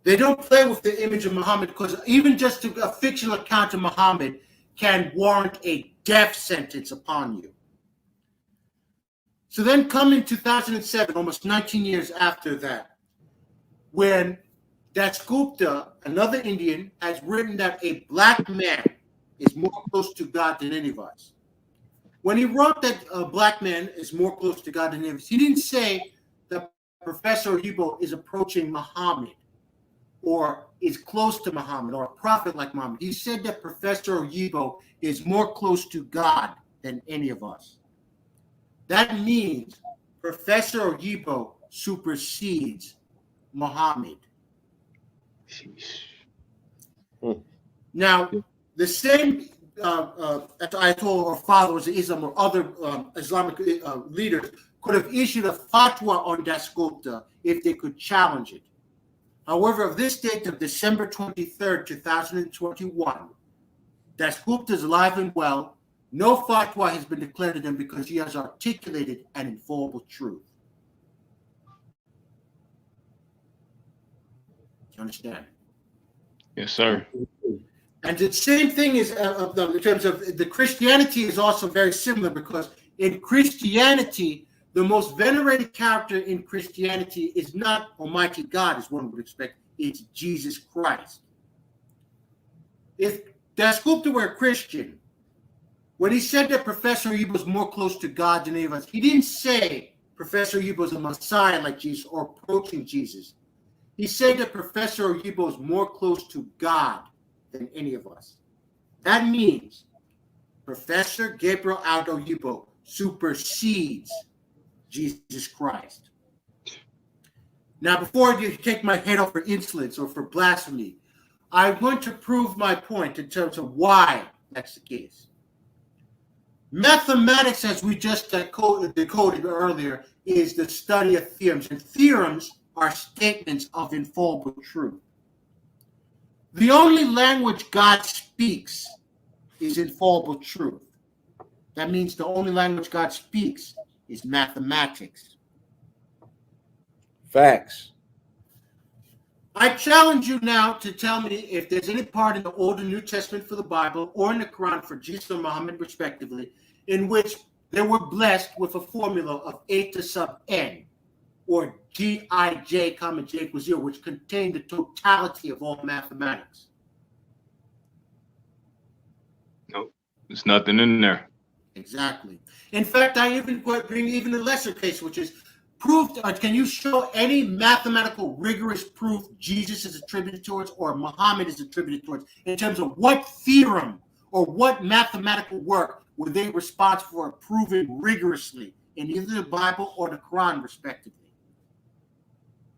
They don't play with the image of Muhammad, because even just a fictional account of Muhammad can warrant a death sentence upon you. So then come in 2007, almost 19 years after that, when Dasgupta, another Indian, has written that a black man is more close to God than any of us. When he wrote that a black man is more close to God than any of us, he didn't say that Professor Oribo is approaching Muhammad or is close to Muhammad or a prophet like Muhammad. He said that Professor Oribo is more close to God than any of us. That means Professor Oribo supersedes Muhammad. Now, the same Ayatollah or followers of Islam or other Islamic leaders could have issued a fatwa on Dasgupta if they could challenge it. However, of this date of December 23rd, 2021, Dasgupta is alive and well. No fatwa has been declared to him because he has articulated an infallible truth. Do you understand? Yes, sir. And the same thing is in terms of the Christianity is also very similar, because in Christianity, the most venerated character in Christianity is not Almighty God, as one would expect. It's Jesus Christ. If Dasgupta were a Christian, when he said that Professor Oribo was more close to God than any of us, he didn't say Professor Oribo is a Messiah like Jesus or approaching Jesus. He said that Professor Oribo is more close to God than any of us. That means Professor Gabriel Audu Oyibo supersedes Jesus Christ. Now, before you take my head off for insolence or for blasphemy, I want to prove my point in terms of why that's the case. Mathematics, as we just decoded earlier, is the study of theorems, and theorems are statements of infallible truth. The only language God speaks is infallible truth. That means the only language God speaks is mathematics. Facts. I challenge you now to tell me if there's any part in the Old and New Testament for the Bible or in the Quran for Jesus or Muhammad, respectively, in which they were blessed with a formula of A to sub n, or Gij, comma j equals 0, which contained the totality of all mathematics. Nope, there's nothing in there. Exactly. In fact, I even bring even a lesser case, which is proved. Can you show any mathematical rigorous proof Jesus is attributed towards or Muhammad is attributed towards in terms of what theorem or what mathematical work were they responsible for proving rigorously in either the Bible or the Quran, respectively?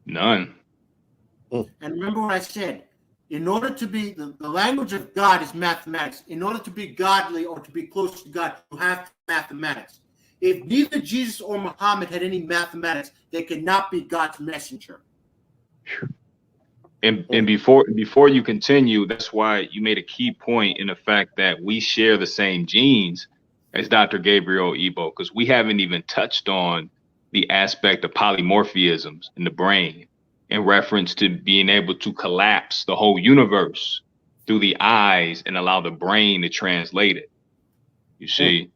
None. And remember what I said. In order to be, the language of God is mathematics. In order to be godly or to be close to God, you have mathematics. If neither Jesus or Muhammad had any mathematics, they cannot be God's messenger. And before you continue, that's why you made a key point in the fact that we share the same genes as Dr. Gabriel Audu, because we haven't even touched on the aspect of polymorphisms in the brain in reference to being able to collapse the whole universe through the eyes and allow the brain to translate it. You see,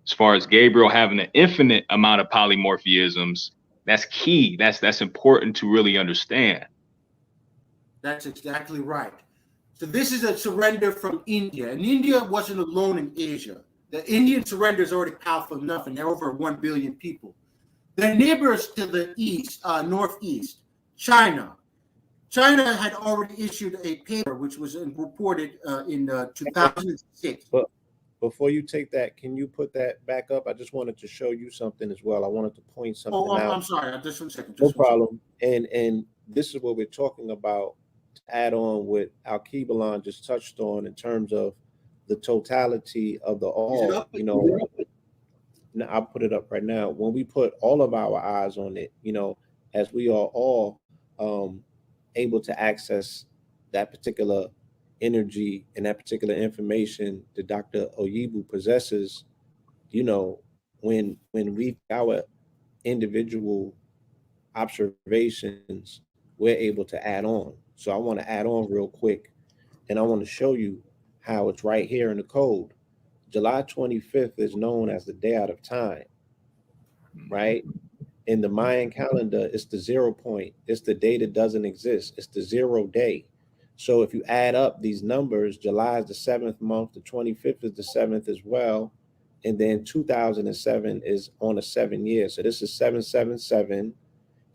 as far as Gabriel having an infinite amount of polymorphisms, that's key. That's important to really understand. That's exactly right. So this is a surrender from India, and India wasn't alone in Asia. The Indian surrender is already powerful enough, and there are over 1 billion people. Their neighbors to the east, northeast, China. China had already issued a paper which was reported in 2006. But before you take that, can you put that back up? I just wanted to show you something as well. I wanted to point something out. I'm sorry. Just 1 second. No problem. And this is what we're talking about to add on what Al-Kibalan just touched on in terms of the totality of the all. You know, now I'll put it up right now. When we put all of our eyes on it, you know, as we are all able to access that particular energy and that particular information that Dr. Oyibo possesses, you know, when we our individual observations, we're able to add on. So I want to add on real quick, and I want to show you how it's right here in the code. July 25th is known as the day out of time, right? In the Mayan calendar, it's the 0 point. It's the day that doesn't exist. It's the 0 day. So if you add up these numbers, July is the 7th month, the 25th is the 7th as well. And then 2007 is on a 7 year. So this is 777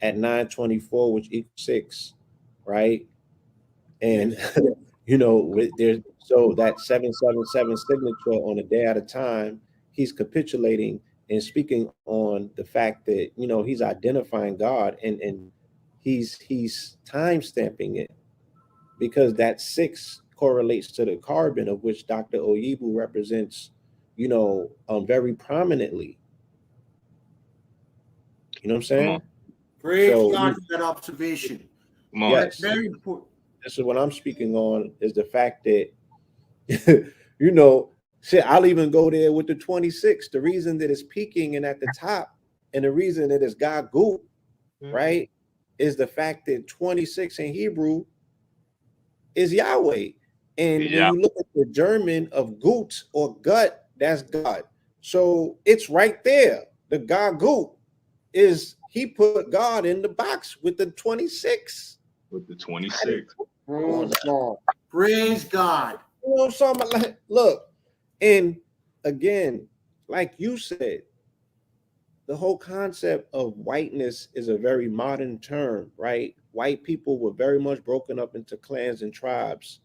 at 924, which equals 6, right? And you know, there's so that 777 signature on a day at a time, he's capitulating and speaking on the fact that, you know, he's identifying God, and he's time stamping it, because that 6 correlates to the carbon, of which Dr. Oyibo represents, you know, very prominently. You know what I'm saying? Praise So, God for that observation. Yes. That's very important. This is what I'm speaking on, is the fact that, you know, shit, I'll even go there with the 26. The reason that it's peaking and at the top, and the reason that it's GAGUT, right, is the fact that 26 in Hebrew is Yahweh. And when you look at the German of Gut or gut, that's God. So it's right there. The GAGUT is, he put God in the box with the 26. With the 26. Praise God. Praise God. You know what I'm talking about? Like, look, and again, like you said, the whole concept of whiteness is a very modern term, right? White people were very much broken up into clans and tribes.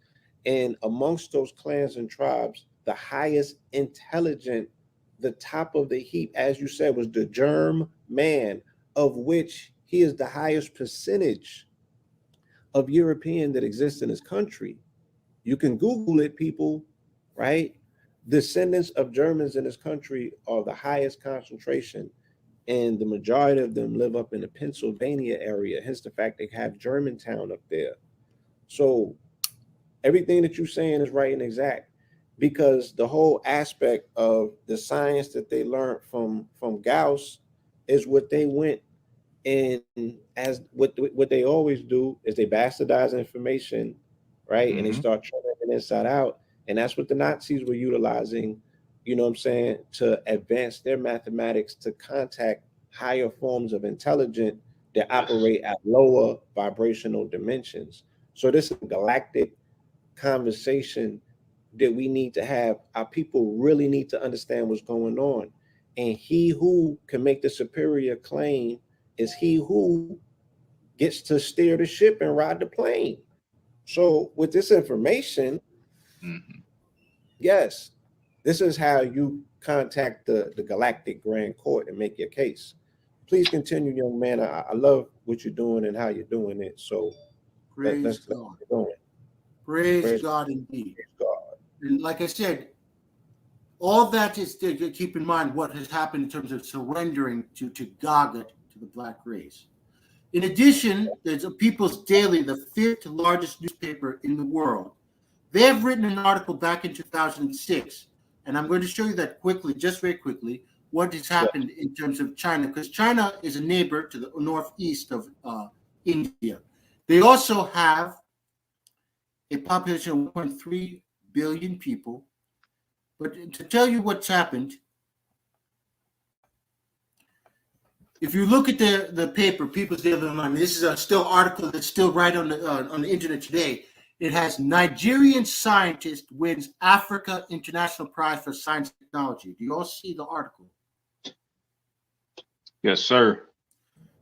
And amongst those clans and tribes, the highest intelligent, the top of the heap, as you said, was the germ man, of which he is the highest percentage of European that exists in his country. You can Google it, people, right? Descendants of Germans in this country are the highest concentration, and the majority of them live up in the Pennsylvania area, hence the fact they have Germantown up there. So everything that you're saying is right and exact, because the whole aspect of the science that they learned from Gauss is what they went, and as what they always do is they bastardize information, right? And they start turning it inside out. And that's what the Nazis were utilizing, you know what I'm saying, to advance their mathematics to contact higher forms of intelligence that operate at lower vibrational dimensions. So this is a galactic conversation that we need to have. Our people really need to understand what's going on. And he who can make the superior claim is he who gets to steer the ship and ride the plane. So with this information, yes, this is how you contact the Galactic Grand Court and make your case. Please continue, young man. I love what you're doing and how you're doing it. So let's keep going. Praise God indeed. Praise God. And like I said, all that is to keep in mind what has happened in terms of surrendering to GAGUT, to the black race. In addition, there's a People's Daily, the 5th largest newspaper in the world. They have written an article back in 2006, and I'm going to show you that quickly, just very quickly, what has happened in terms of China, because China is a neighbor to the northeast of India. They also have a population of 1.3 billion people. But to tell you what's happened, if you look at the paper, People's Daily Online, this is a still article that's still right on the internet today. It has Nigerian scientist wins Africa International Prize for Science and Technology. Do you all see the article? Yes, sir.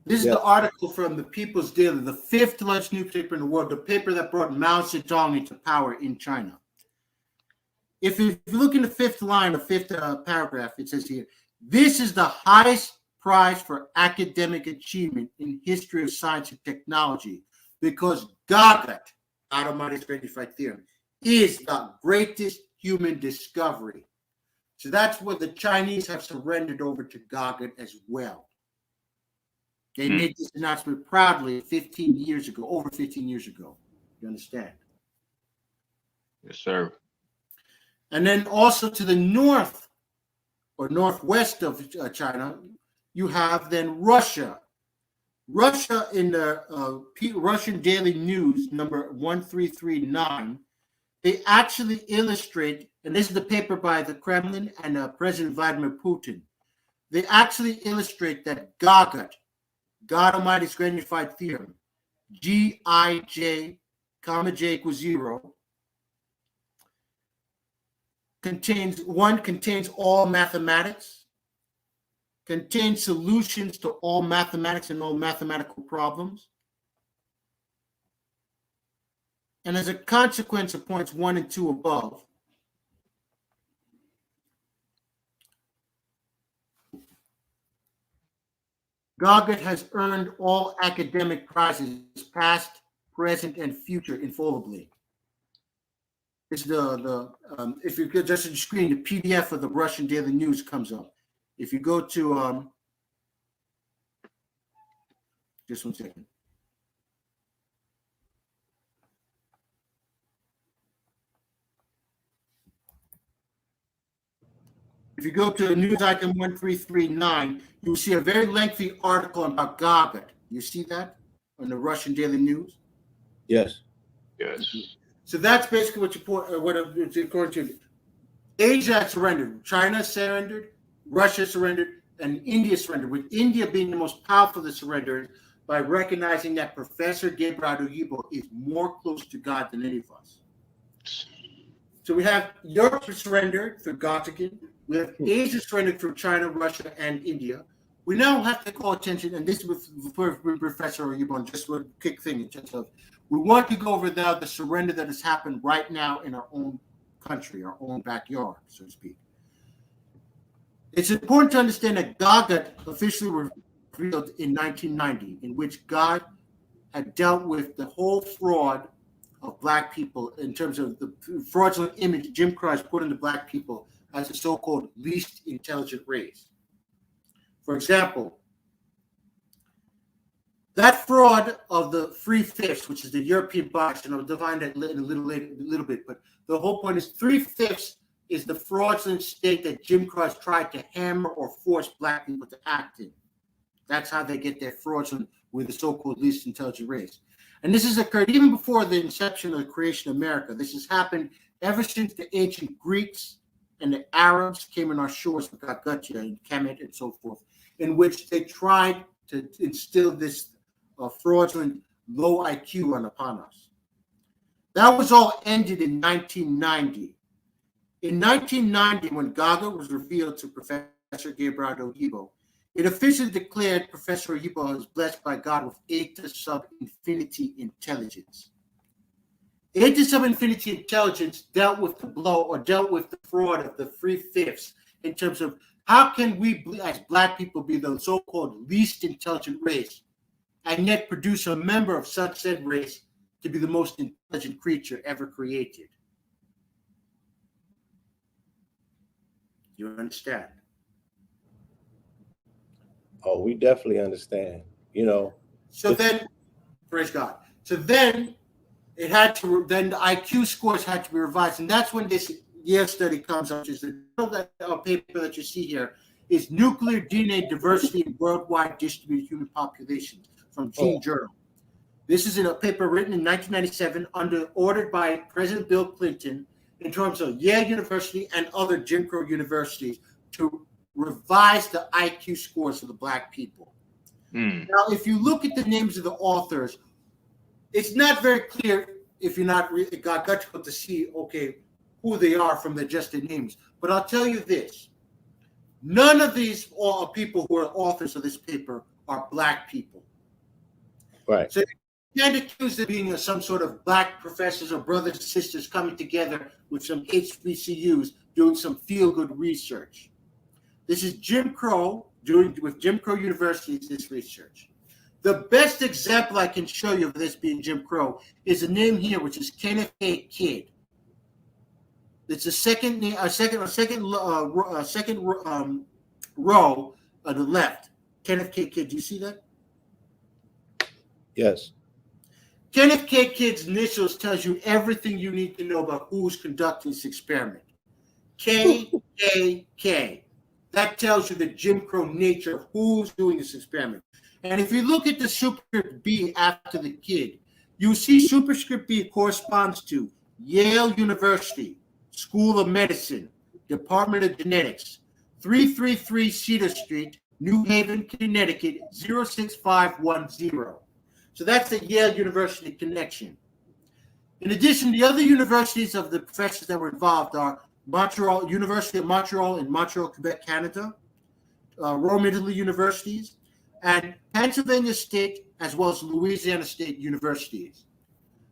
This is the article from the People's Daily, the 5th largest newspaper in the world, the paper that brought Mao Zedong into power in China. If you look in the 5th line, the 5th paragraph, it says here, this is the highest prize for academic achievement in history of science and technology, because GAGUT, ALMIGHTY'S GRAND UNIFIED THEOREM, is the greatest human discovery. So that's what the Chinese have surrendered over to GAGUT as well. They made this announcement proudly 15 years ago, over 15 years ago. You understand? Yes, sir. And then also to the north or northwest of China, you have then Russia. Russia in the Russian Daily News number 1339, they actually illustrate, and this is the paper by the Kremlin and President Vladimir Putin. They actually illustrate that GAGUT, God Almighty's Grand Unified Theorem, Gij, comma J equals 0, contains all mathematics, contains solutions to all mathematics and all mathematical problems, and as a consequence of points 1 and 2 above, GAGUT has earned all academic prizes, past, present, and future, infallibly. It's if you could just on the screen, the PDF of the Russian Daily News comes up. If you go to just 1 second. If you go to news item 1339, you will see a very lengthy article about GAGUT. You see that on the Russian Daily News? Yes. Yes. So that's basically what it's according to. Asia surrendered, China surrendered, Russia surrendered, and India surrendered, with India being the most powerful that surrendered by recognizing that Professor Gabriel Audu Oyibo is more close to God than any of us. So we have Europe surrendered through Gaussian. We have Asia surrendered through China, Russia, and India. We now have to call attention, and this is with Professor Oyibo, just a quick thing in terms of, we want to go over now the surrender that has happened right now in our own country, our own backyard, so to speak. It's important to understand that GAGUT officially revealed in 1990, in which God had dealt with the whole fraud of Black people in terms of the fraudulent image Jim Crow has put into Black people as the so-called least intelligent race. For example, that fraud of the 3/5, which is the European box, and I'll define that in a little bit, but the whole point is 3/5 is the fraudulent state that Jim Crow has tried to hammer or force Black people to act in. That's how they get their fraudulent with the so-called least intelligent race. And this has occurred even before the inception of the creation of America. This has happened ever since the ancient Greeks and the Arabs came on our shores with GAGUT and Kemet and so forth, in which they tried to instill this fraudulent low IQ upon us. That was all ended in 1990. In 1990, when GAGUT was revealed to Professor Gabriel Audu Oyibo, it officially declared Professor Oyibo was blessed by God with eta sub infinity intelligence. Eta sub infinity intelligence dealt with the blow or dealt with the fraud of the 3/5 in terms of how can we, as Black people, be the so-called least intelligent race and yet produce a member of such said race to be the most intelligent creature ever created. You understand? Oh, we definitely understand. So then, praise God. So then it had to. Then the IQ scores had to be revised, and that's when this Yale study comes up. Which is the paper that you see here is Nuclear DNA Diversity in Worldwide Distributed Human Populations from Gene Journal. This is in a paper written in 1997, ordered by President Bill Clinton, in terms of Yale University and other Jim Crow universities to revise the IQ scores of the Black people. Now, if you look at the names of the authors, it's not very clear if you're not got to see, okay, who they are from just the names. But I'll tell you this. None of these people who are authors of this paper are Black people. Right. So you can't accuse them of being some sort of Black professors or brothers and sisters coming together with some HBCUs doing some feel-good research. This is Jim Crow doing with Jim Crow University's this research. The best example I can show you of this being Jim Crow is a name here, which is Kenneth K. Kidd. It's a second row on the left. Kenneth K. Kidd. Do you see that? Yes. Kenneth K. Kidd's initials tells you everything you need to know about who's conducting this experiment. KKK. That tells you the Jim Crow nature of who's doing this experiment. And if you look at the superscript B after the kid, you see superscript B corresponds to Yale University, School of Medicine, Department of Genetics, 333 Cedar Street, New Haven, Connecticut, 06510. So that's the Yale University connection. In addition, the other universities of the professors that were involved are Montreal, University of Montreal in Montreal, Quebec, Canada, Rome, Italy universities, and Pennsylvania State, as well as Louisiana State universities.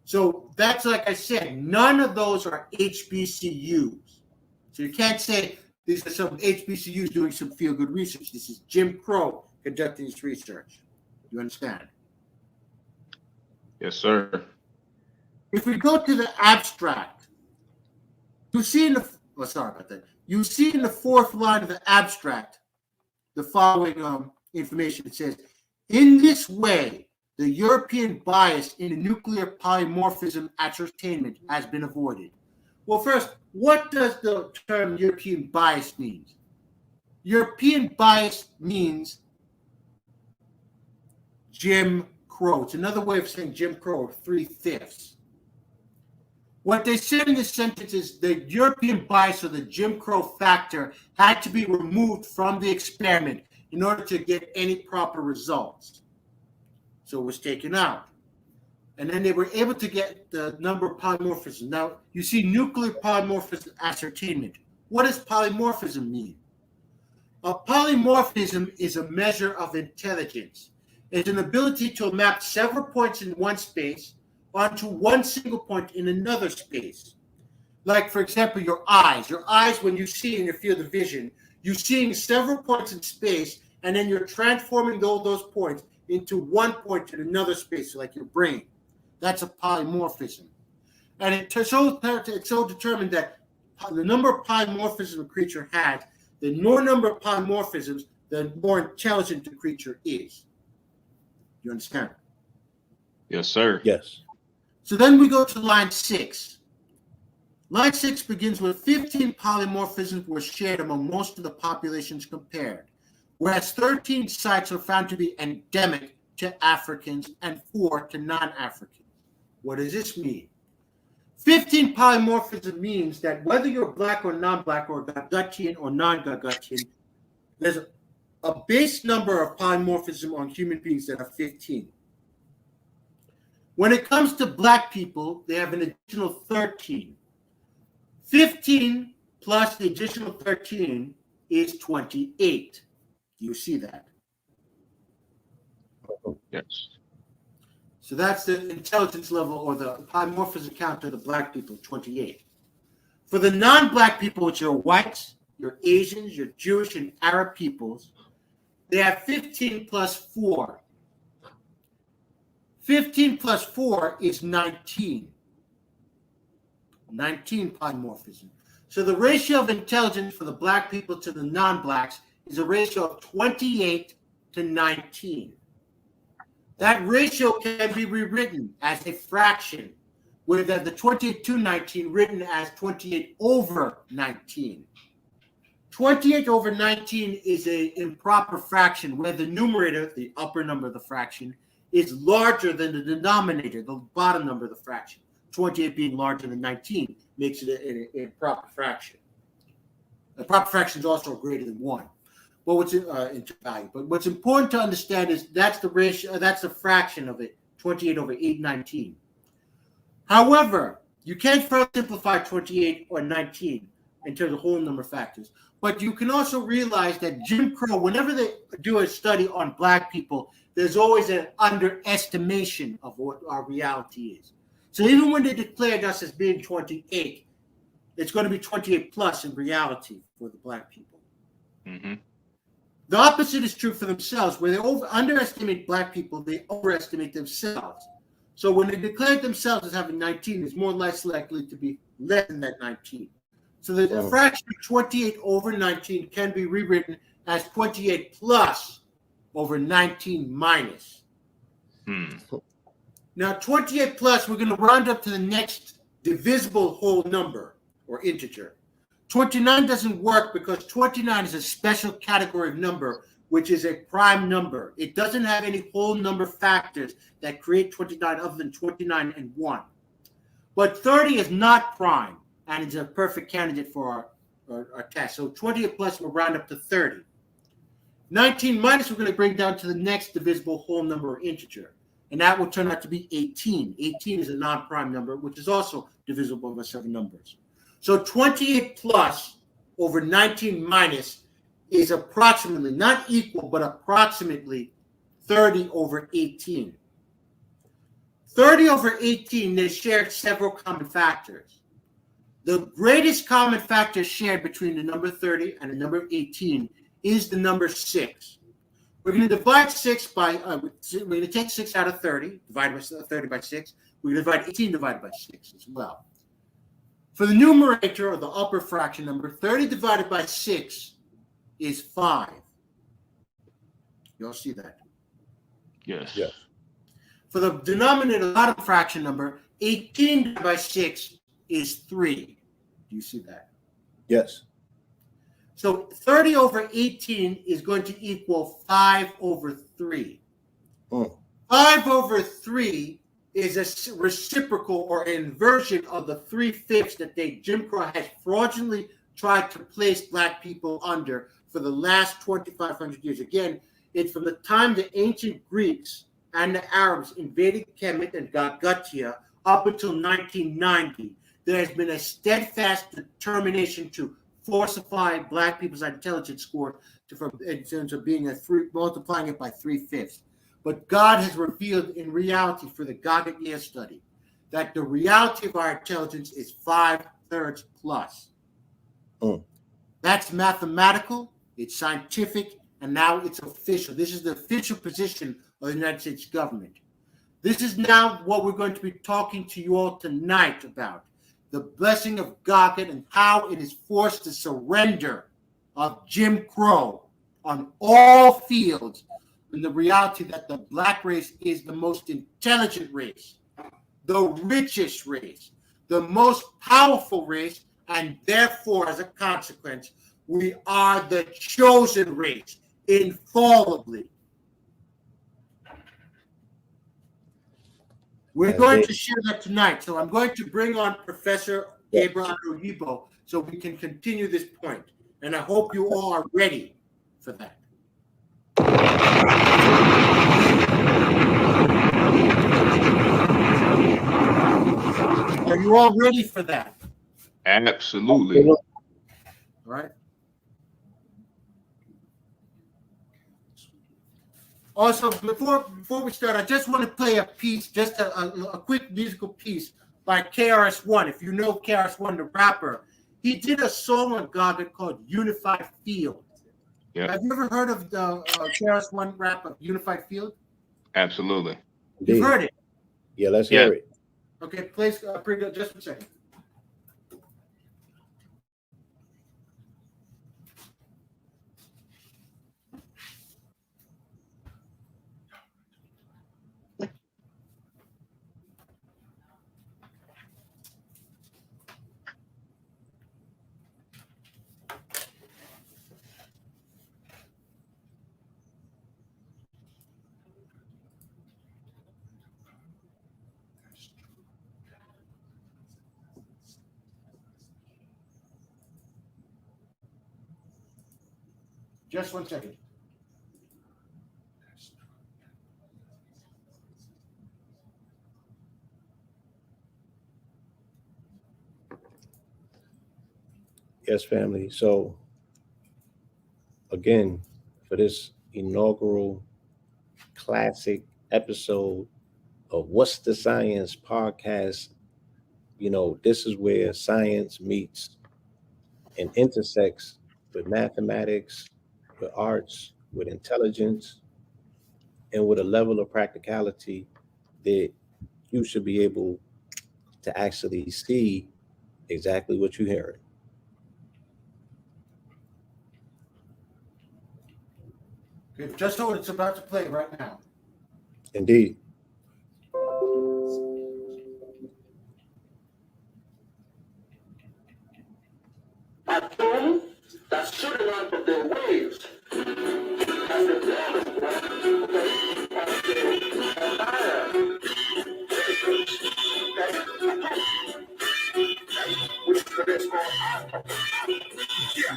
So that's, like I said, none of those are HBCUs. So you can't say these are some HBCUs doing some feel-good research. This is Jim Crow conducting this research. You understand? Yes, sir. If we go to the abstract, you see in the You see in the fourth line of the abstract the following information. It says, in this way, the European bias in the nuclear polymorphism ascertainment has been avoided. Well, first, what does the term European bias mean? European bias means Jim Crow. It's another way of saying Jim Crow, or 3/5. What they said in this sentence is the European bias, or the Jim Crow factor, had to be removed from the experiment in order to get any proper results. So it was taken out. And then they were able to get the number of polymorphisms. Now, you see nuclear polymorphism ascertainment. What does polymorphism mean? A polymorphism is a measure of intelligence. It's an ability to map several points in one space onto one single point in another space. Like, for example, your eyes. Your eyes, when you see in your field of vision, you're seeing several points in space, and then you're transforming those points into one point in another space, like your brain. That's a polymorphism. And it's so determined that the number of polymorphisms a creature has, the more number of polymorphisms, the more intelligent the creature is. You understand? Yes, sir. Yes. So then we go to line 6. Line 6 begins with 15 polymorphisms were shared among most of the populations compared, whereas 13 sites are found to be endemic to Africans and 4 to non-Africans. What does this mean? 15 polymorphism means that whether you're black or non-black, or Gagutian or non-Gagutian, there's a base number of polymorphism on human beings that are 15. When it comes to black people, they have an additional 13. 15 plus the additional 13 is 28. You see that? Yes. So that's the intelligence level, or the polymorphism count of the black people, 28. For the non-black people, which are whites, your Asians, your Jewish and Arab peoples, they have 15 plus 4. 15 plus 4 is 19. 19 polymorphism. So the ratio of intelligence for the black people to the non-blacks is a ratio of 28 to 19. That ratio can be rewritten as a fraction, with the 28 to 19 written as 28 over 19. 28 over 19 is an improper fraction where the numerator, the upper number of the fraction, is larger than the denominator, the bottom number of the fraction. 28 being larger than 19 makes it an improper fraction. A proper fraction is also greater than 1. Well, what's into value? But what's important to understand is that's the ratio, that's the fraction of it, 28 over 819. However, you can't further simplify 28 or 19 in terms of whole number factors. But you can also realize that Jim Crow, whenever they do a study on black people, there's always an underestimation of what our reality is. So even when they declared us as being 28, it's going to be 28 plus in reality for the black people. Mm-hmm. The opposite is true for themselves. Where they underestimate black people, they overestimate themselves. So when they declare themselves as having 19, it's more or less likely to be less than that 19. So the fraction of 28 over 19 can be rewritten as 28 plus over 19 minus. Now 28 plus, we're going to round up to the next divisible whole number or integer. 29 doesn't work because 29 is a special category of number, which is a prime number. It doesn't have any whole number factors that create 29 other than 29 and 1. But 30 is not prime, and it's a perfect candidate for our test. So 28 plus will round up to 30. 19 minus we're going to bring down to the next divisible whole number or integer, and that will turn out to be 18. 18 is a non-prime number, which is also divisible by 7 numbers. So 28 plus over 19 minus is approximately, not equal, but approximately 30 over 18. 30 over 18, they shared several common factors. The greatest common factor shared between the number 30 and the number 18 is the number 6. We're going to divide 6 by, we're going to take 6 out of 30, divide by 30 by 6. We're going to divide 18 divided by 6 as well. For the numerator, or the upper fraction number, 30 divided by 6 is 5. You all see that? Yes. Yes. For the denominator, the bottom fraction number, 18 divided by 6 is 3. Do you see that? Yes. So 30 over 18 is going to equal 5 over 3. 5 over 3 is a reciprocal or inversion of the 3/5 that Jim Crow has fraudulently tried to place black people under for the last 2,500 years. Again, it's from the time the ancient Greeks and the Arabs invaded Kemet and GAGUT up until 1990. There has been a steadfast determination to falsify black people's intelligence score in terms of being multiplying it by 3/5. But God has revealed in reality for the GAGUT study that the reality of our intelligence is 5/3 plus. That's mathematical, it's scientific, and now it's official. This is the official position of the United States government. This is now what we're going to be talking to you all tonight about. The blessing of GAGUT and how it is forced the surrender of Jim Crow on all fields, and the reality that the black race is the most intelligent race, the richest race, the most powerful race, and therefore, as a consequence, we are the chosen race, infallibly. We're going to share that tonight. So I'm going to bring on Professor Gabriel Audu Oyibo so we can continue this point. And I hope you all are ready for that. Are you all ready for that? Absolutely. All right. Also, before we start, I just want to play a piece, just a quick musical piece by KRS-One. If you know KRS-One, the rapper, he did a song on GAGUT called Unified Field. Yeah. Have you ever heard of the KRS-One rap of Unified Field? Absolutely. You've heard it? Yeah, let's hear it. Okay, please bring it just a second. Just 1 second. Yes, family. So, again, for this inaugural classic episode of What's the Science podcast, this is where science meets and intersects with mathematics, with arts, with intelligence, and with a level of practicality that you should be able to actually see exactly what you're hearing. Okay, just so it's about to play right now. Indeed. of their ways. As the theorems, which is the best called yeah.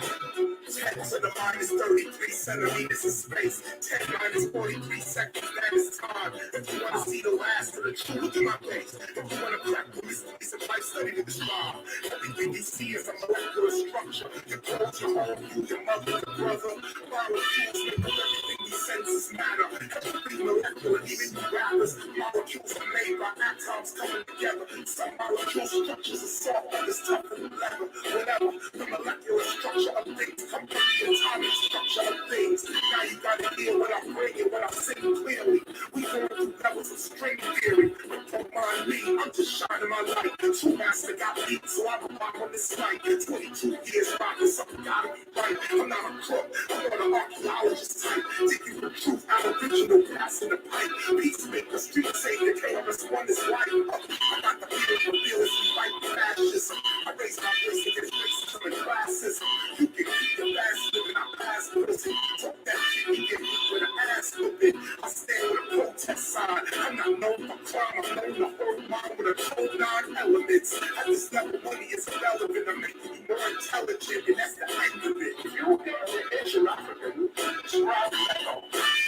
10 to the minus 33 centimeters of space. 10 minus 43 seconds, that is time. If you want to see the last of the truth, look at my face. If you want to crack the mysteries of life, study to describe. Everything you see is a molecular structure. Your clothes, your home, you, your mother, your brother. Molecules make up everything these senses matter. Everything molecular, even you rappers. Molecules are made by atoms coming together. Some molecule structures are soft, others tougher than leather. Whatever, the molecular structure of things come from the atomic structure of things. Now you gotta hear what I'm bringing, what I'm saying clearly. We going through levels of string theory. But don't mind me, I'm just shining my light. Two master got beat, so I rock on this night. 22 years rocking, something gotta be right. I'm not a crook, I'm not an archaeologist type. Digging the truth out of original gas in the pipe. Peacemaker, street savior, KRS-One is right. I got the feeling for feelings we fight fascism. I raise my voice against racism and classism. You can keep the last living, I pass prison. Talk that shit, you get hit with an ass whipping. I stand with a protest sign. I'm not known for crime, I'm known to hold mine with a total non-elements. At this level, money is irrelevant. I'm making you more intelligent, and that's the end of it. You get the Asian African, scribe echo.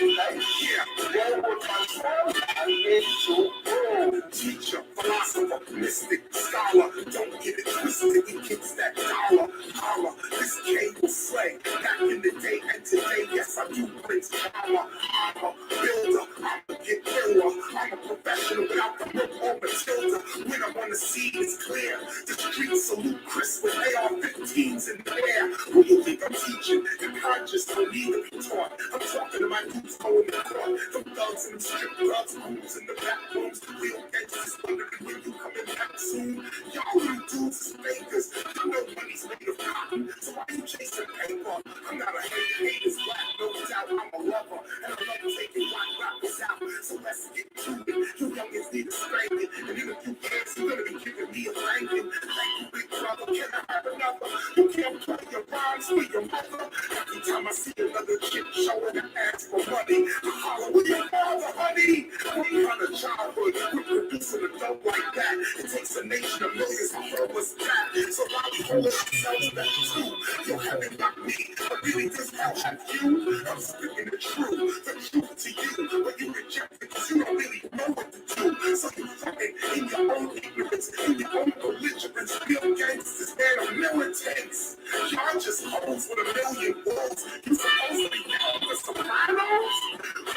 Yeah, there was my soul, I made you grow. Teacher, philosopher, mystic, scholar, don't get it twisted, he kicks that dollar. Holla, this game will slay. Back in the day and today, yes, I do bring drama. I'm a builder, I'm a get killer. I'm a professional without the hook or Matilda. When I want to see it's clear. The streets salute Chris with AR-15s in the air. Who you think I'm teaching? The conscious don't need to be taught. I'm talking to my dudes going to court. Them thugs and them strip clubs, rooms in the back rooms. Real gangsters wondering when you coming back soon. Y'all little dudes is fakers. You know money's made of cotton, so why you chasing paper? I'm not a hater, haters black, no doubt. I'm a lover, and I love taking black rappers out. So let's get to it. You youngins need a spanking, and in a few years you're gonna be giving me a thanking. Thank you, big brother. Can I have another? You can't play your rhymes with your mother. Every time I see another chick showing an ass for money, I holler, with your father, honey. We run a childhood, we're producing a dope like that. It takes a nation of millions to hold us back. So why we hold ourselves back too? You're having not me, but really this hell have you. I'm speaking the truth to you, but you reject it because you don't really know what to do. So you fucking in your own ignorance, in your own belligerence, real gangsters, man, are militants. Y'all just hoes with a million wolves. You supposed to be down with Sopranos?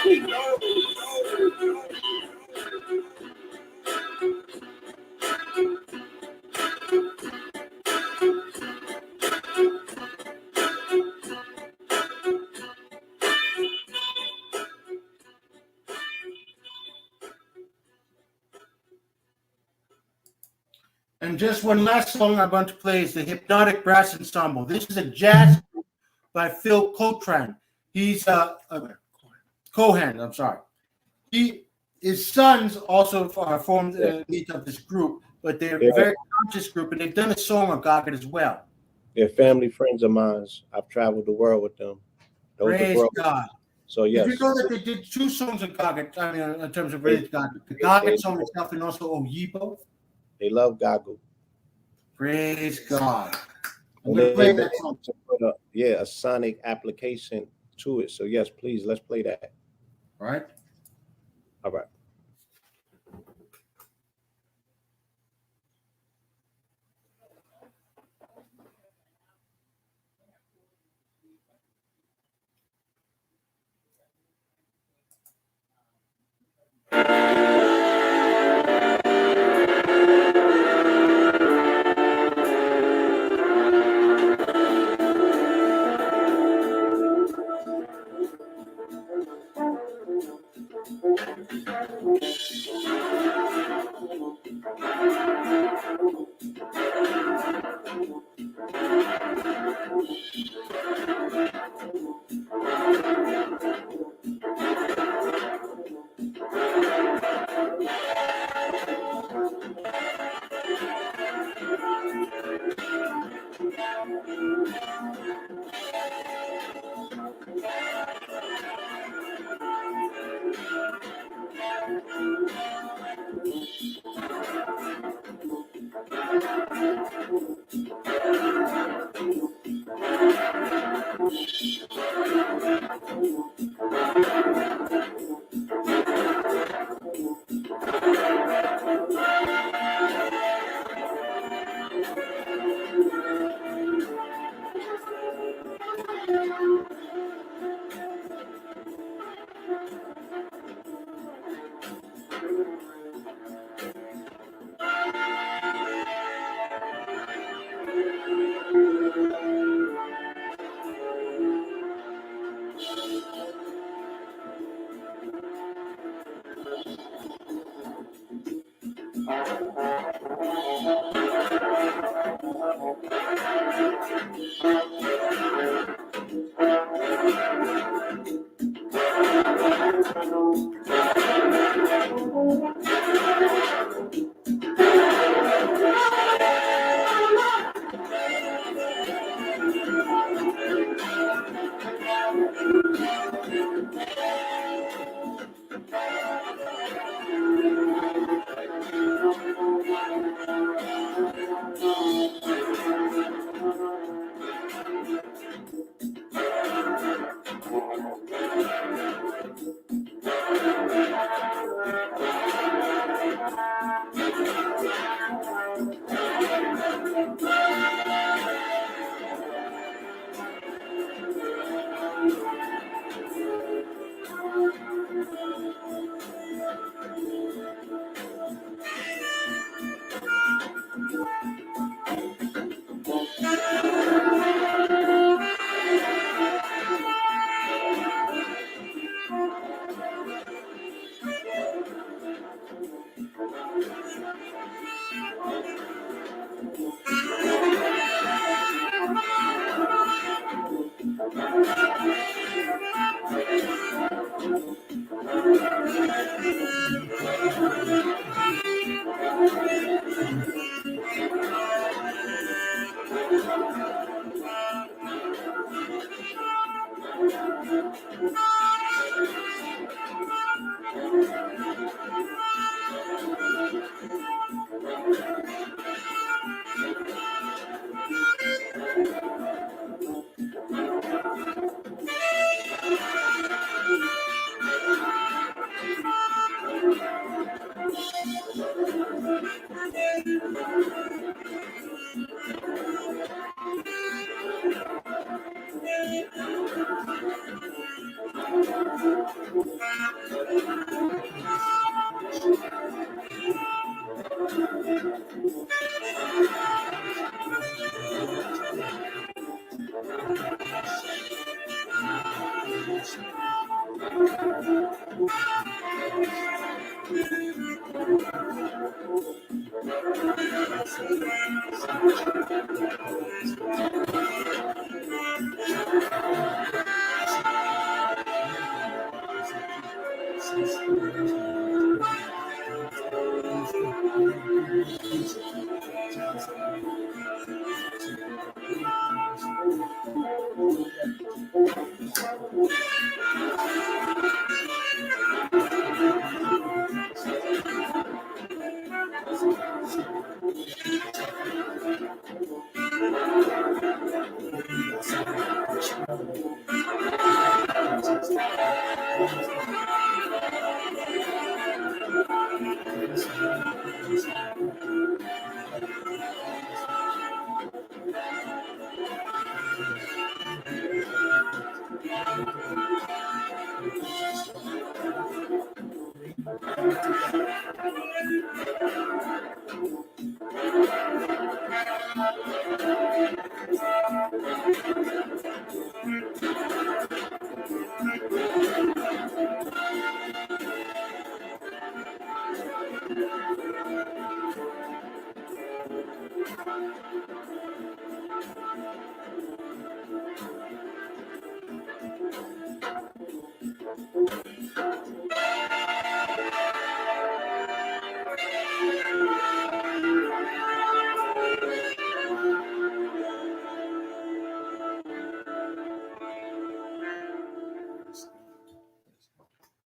No. And just one last song I'm going to play is the Hypnotic Brass Ensemble. This is a jazz group by Phil Coltrane. He's Cohen, I'm sorry. His sons also formed the lead of this group, but they're a very conscious group, and they've done a song on GAGUT as well. They're family friends of mine. I've traveled the world with them. Praise God. So yes. Did you know that they did two songs on GAGUT, I mean, in terms of Raised GAGUT? The GAGUT song itself and also Oyibo. They love GAGUT. Praise God. And they put a sonic application to it. So yes, please, let's play that. All right. All right.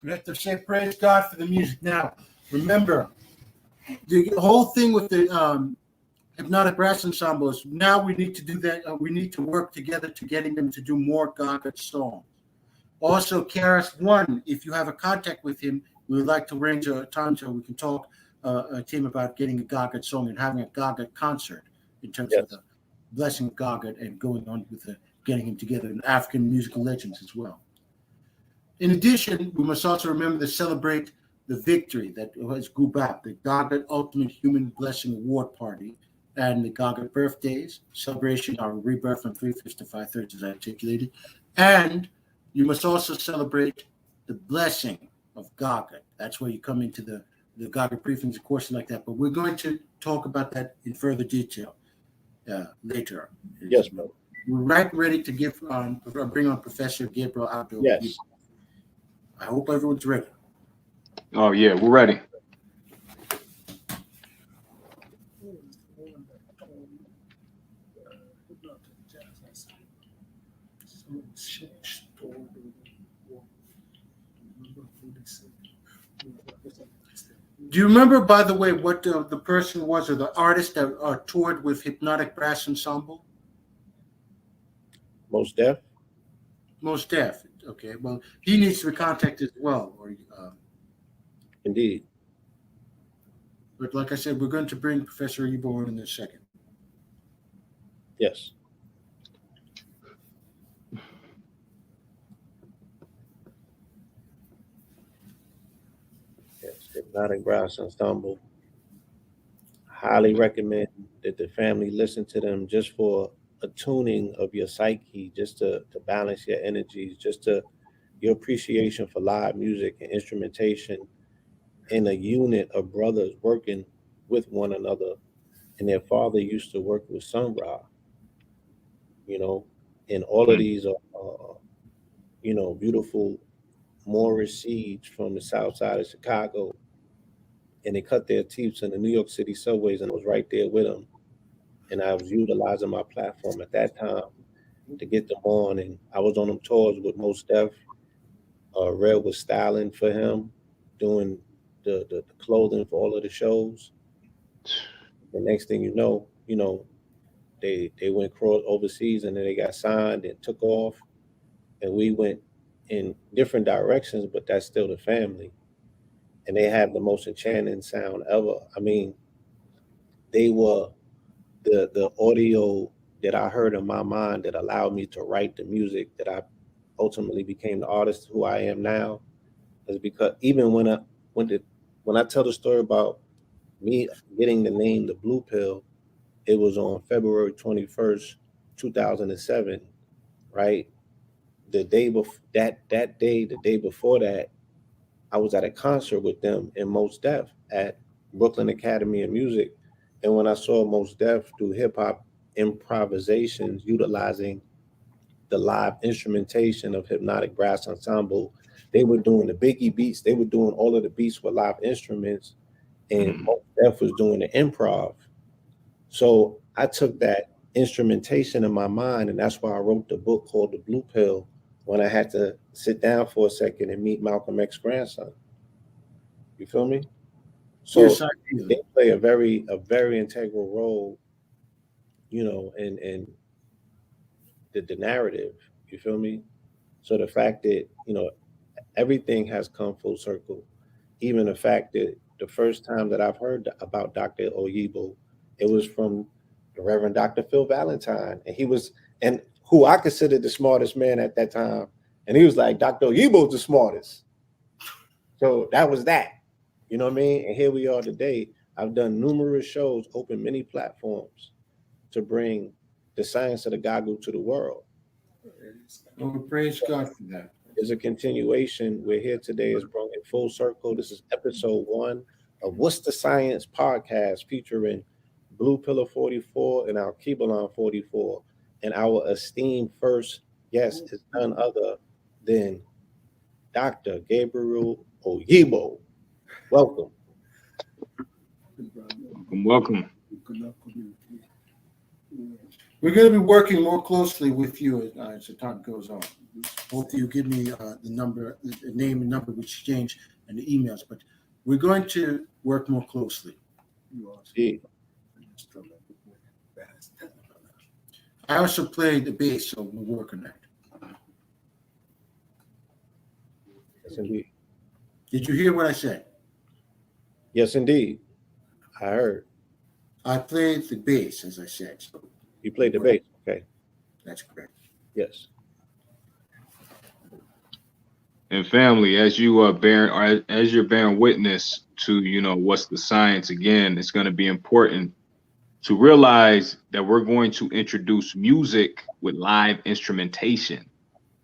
We have to say praise God for the music. Now, remember, the whole thing with the hypnotic brass ensembles. Now we need to do that. We need to work together to getting them to do more GAGUT songs. Also, KRS-One, if you have a contact with him, we would like to arrange a time so we can talk to him about getting a GAGUT song and having a GAGUT concert in terms of the blessing of GAGUT and going on with getting him together and African musical legends as well. In addition, we must also remember to celebrate the victory that was GUBAP, the GAGUT Ultimate Human Blessing Award Party, and the GAGUT birthdays, celebration our rebirth from 3/5 to 5/3, as I articulated. And you must also celebrate the blessing of GAGUT. That's where you come into the GAGUT briefings, of course, like that. But we're going to talk about that in further detail later. Yes, bro. We're right ready to bring on Professor Gabriel Audu Oyibo. Yes. I hope everyone's ready. Oh yeah, we're ready. Do you remember, by the way, what the person was or the artist that toured with Hypnotic Brass Ensemble? Most Def. Most Def. Okay, well, he needs to be contacted as well. Indeed. But like I said, we're going to bring Professor Oribo in a second. Yes. Yes, Hypnotic Brass Ensemble. Highly recommend that the family listen to them just for a tuning of your psyche, just to balance your energies, just to your appreciation for live music and instrumentation in a unit of brothers working with one another. And their father used to work with Sun Ra, and all of these are beautiful Morris seeds from the south side of Chicago. And they cut their teeth in the New York City subways, and I was right there with them. And I was utilizing my platform at that time to get them on. And I was on them tours with Most Def. Red was styling for him, doing the clothing for all of the shows. The next thing you know, they went cross overseas, and then they got signed and took off. And we went in different directions, but that's still the family. And they have the most enchanting sound ever. I mean, they were the audio that I heard in my mind that allowed me to write the music that I ultimately became the artist who I am now, is because even when I tell the story about me getting the name The Blue Pill, it was on February 21st, 2007, right? The day before the day before that, I was at a concert with them in Most Def at Brooklyn Academy of Music. And when I saw Most Def do hip hop improvisations utilizing the live instrumentation of Hypnotic Brass Ensemble, they were doing the Biggie beats. They were doing all of the beats with live instruments, and Most Def was doing the improv. So I took that instrumentation in my mind, and that's why I wrote the book called The Blue Pill, when I had to sit down for a second and meet Malcolm X's grandson. You feel me? So Yes, I do. they play a very integral role, in the narrative. You feel me? So the fact that, everything has come full circle, even the fact that the first time that I've heard about Dr. Oyibo, it was from the Reverend Dr. Phil Valentine, and who I considered the smartest man at that time. And he was like, Dr. Oyibo's the smartest. So that was that. You know what I mean? And here we are today. I've done numerous shows, opened many platforms to bring the science of the GAGUT to the world. Well, praise God for that. It's a continuation. We're here today. It's brought it full circle. This is episode 1 of What's the Science podcast, featuring Blue Pillar 44 and our Kibalon 44. And our esteemed first guest is none other than Dr. Gabriel Oyibo. Welcome. Welcome. We're going to be working more closely with you as the time goes on. Both of you give me the number, the name and number we exchange, and the emails, but we're going to work more closely. Gee. I also play the bass, so we'll work on that. Yes, indeed. Did you hear what I said? Yes, indeed. I heard. I played the bass, as I said. So You played the bass. Okay. that's correct. Yes. And family, as you as you're bearing witness to, you know, what's the science, again, it's going to be important to realize that we're going to introduce music with live instrumentation.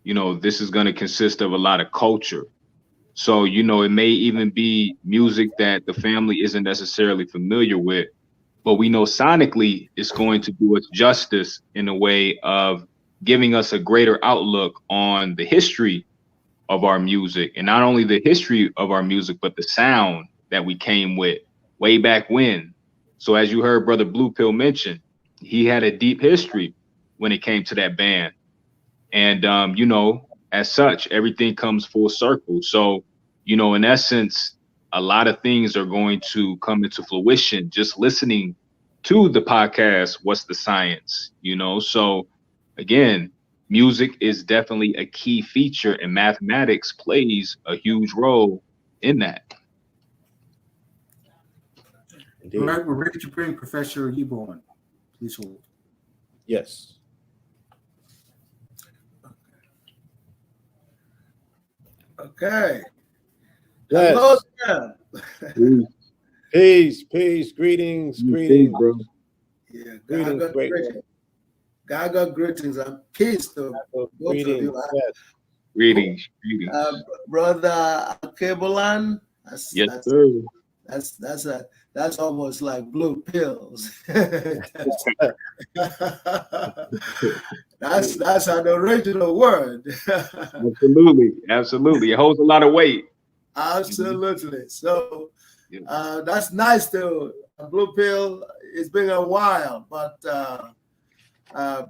You know, this is going to consist of a lot of culture. So, you know, it may even be music that the family isn't necessarily familiar with, but we know sonically it's going to do us justice in a way of giving us a greater outlook on the history of our music, and not only the history of our music, but the sound that we came with way back when. So as you heard Brother Blue Pill mention, he had a deep history when it came to that band. And, you know, as such, everything comes full circle. So, you know, in essence, a lot of things are going to come into fruition just listening to the podcast, What's the Science? You know, so again, music is definitely a key feature, and mathematics plays a huge role in that. Indeed. All right, we're ready to bring Professor Oyibo on. Please hold. Yes. Okay. Yes. Hello, sir. Peace, peace, greetings, greetings. bro. Yeah, Greetings, GAGUT great greetings. GAGUT greetings and peace to both of Greetings. you. Yes. Greetings, greetings. Brother Alkebulan, Yes, sir. that's almost like blue pills. that's an original word. Absolutely, absolutely. It holds a lot of weight. Absolutely. So Yeah. that's nice to blue pill. It's been a while, but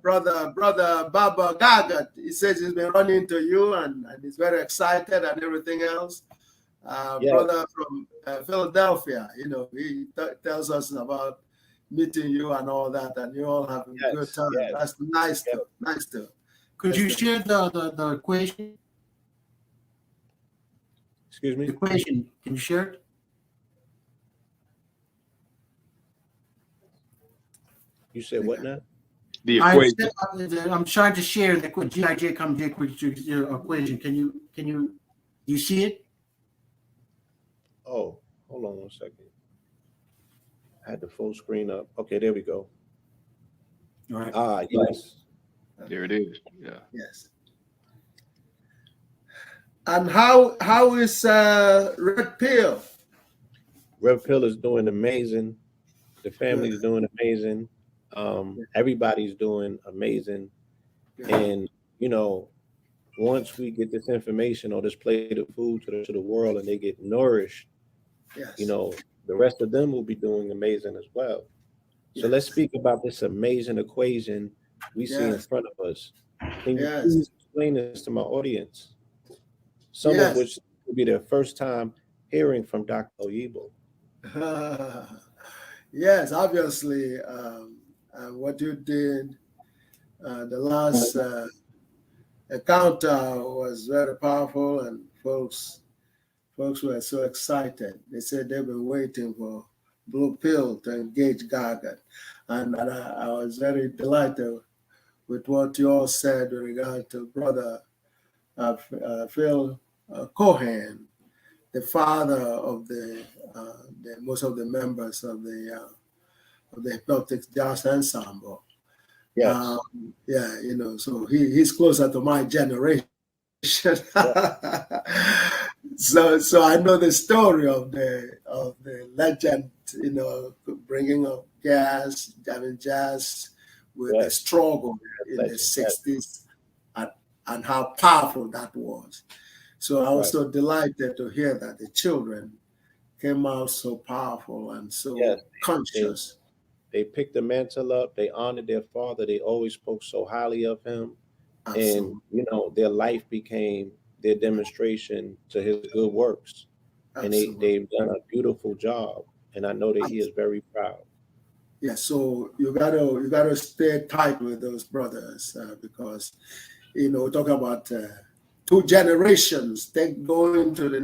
brother Baba GAGUT, he says he's been running to you and he's very excited and everything else. Yes. Brother from Philadelphia, you know, he tells us about meeting you and all that, and you all having a good time. Yes. That's nice Yes. too. Nice too. Could you share the equation? Excuse me? The equation, can you share it? You said what now? The equation. I'm trying to share the GIJ come J equation. Can you see it? Oh, hold on 1 second. I had the full screen up. Okay, there we go. All right. Ah, yes. There it is. Yeah. Yes. And how is Red Pill? Red Pill is doing amazing. The family's doing amazing. Everybody's doing amazing. And, you know, once we get this information or this plate of food to the world and they get nourished, Yes. you know, the rest of them will be doing amazing as well. So let's speak about this amazing equation we see in front of us. Can you please explain this to my audience? Some of which will be their first time hearing from Dr. Oyibo. Yes, obviously, what you did, the last encounter was very powerful, and folks were so excited. They said they've been waiting for Blue Pill to engage GAGUT, and I was very delighted with what you all said with regard to Brother Phil Cohen, the father of the most of the members of the Hypnotic Jazz Ensemble. Yes. Yeah, you know, so he's closer to my generation. So I know the story of the legend, you know, bringing up jazz, jamming jazz with the struggle in the 60s and how powerful that was. So I was so delighted to hear that the children came out so powerful and so conscious. They picked the mantle up. They honored their father. They always spoke so highly of him. Absolutely. And, you know, their life became their demonstration to his good works. Absolutely. And they've done a beautiful job. And I know that he is very proud. Yeah, so you gotta stay tight with those brothers because talking about 2 generations, they go into the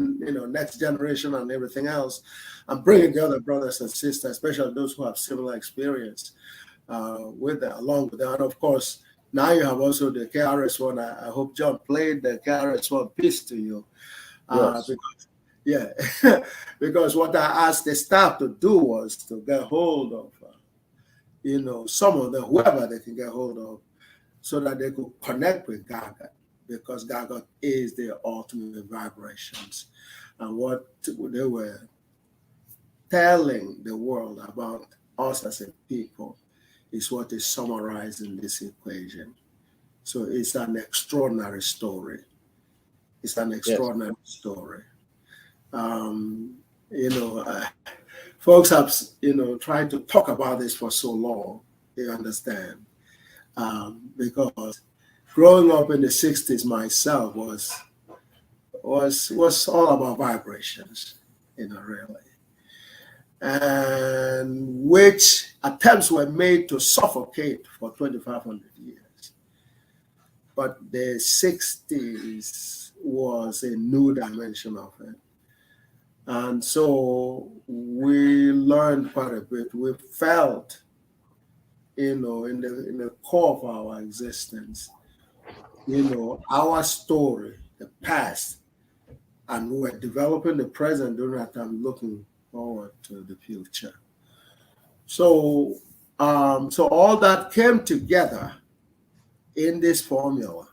next generation and everything else, and bringing the other brothers and sisters, especially those who have similar experience with that, along with that. And of course, now you have also the KRS-One. I hope John played the KRS-One piece to you. Yes. Because what I asked the staff to do was to get hold of, some of them, whoever they can get hold of, so that they could connect with GAGUT, because GAGUT is the ultimate vibrations. And what they were telling the world about us as a people is what is summarized in this equation. So it's an extraordinary story. It's an extraordinary story. Folks have, tried to talk about this for so long, you understand. Because growing up in the 60s myself was all about vibrations, really. And which attempts were made to suffocate for 2,500 years. But the 60s was a new dimension of it. And so we learned quite a bit. We felt, in the core of our existence, our story, the past, and we were developing the present during that time, looking forward to the future. So, so all that came together in this formula.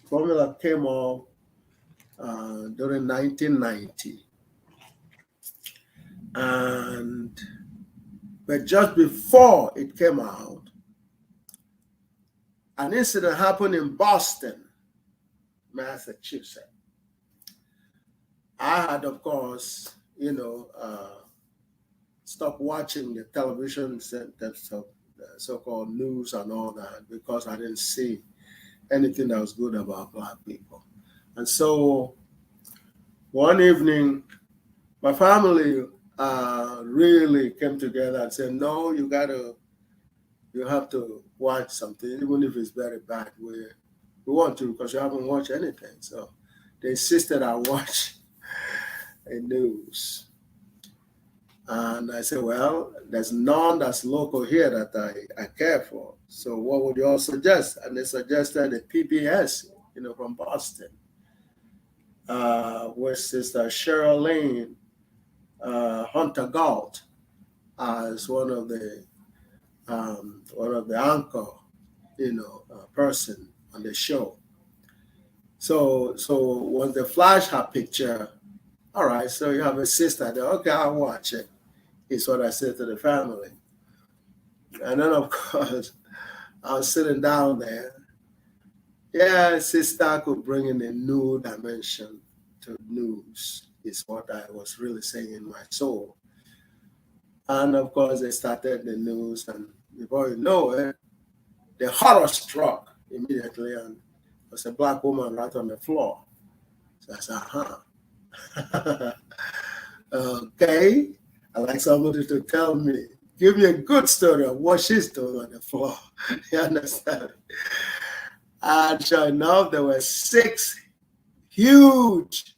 Formula came up during 1990. But just before it came out, an incident happened in Boston, Massachusetts. I had, of course, stopped watching the television, the so-called news and all that, because I didn't see anything that was good about Black people. And so one evening, my family really came together and said, no, you have to watch something, even if it's very bad. We want to, because you haven't watched anything. So they insisted I watch a news. And I said, well, there's none that's local here that I care for. So what would you all suggest? And they suggested a PBS, from Boston, where Sister Cheryl Hunter Galt as one of the anchor, person on the show. So once the flash her picture, all right, so you have a sister there. Okay, I'll watch it, is what I said to the family. And then, of course, I was sitting down there. Yeah, sister could bring in a new dimension to news, is what I was really saying in my soul. And of course, they started the news, and before you know it, the horror struck immediately, and there was a Black woman right on the floor. So I said, okay, I'd like somebody to tell me, give me a good story of what she's doing on the floor. You understand? And sure enough, there were 6 huge,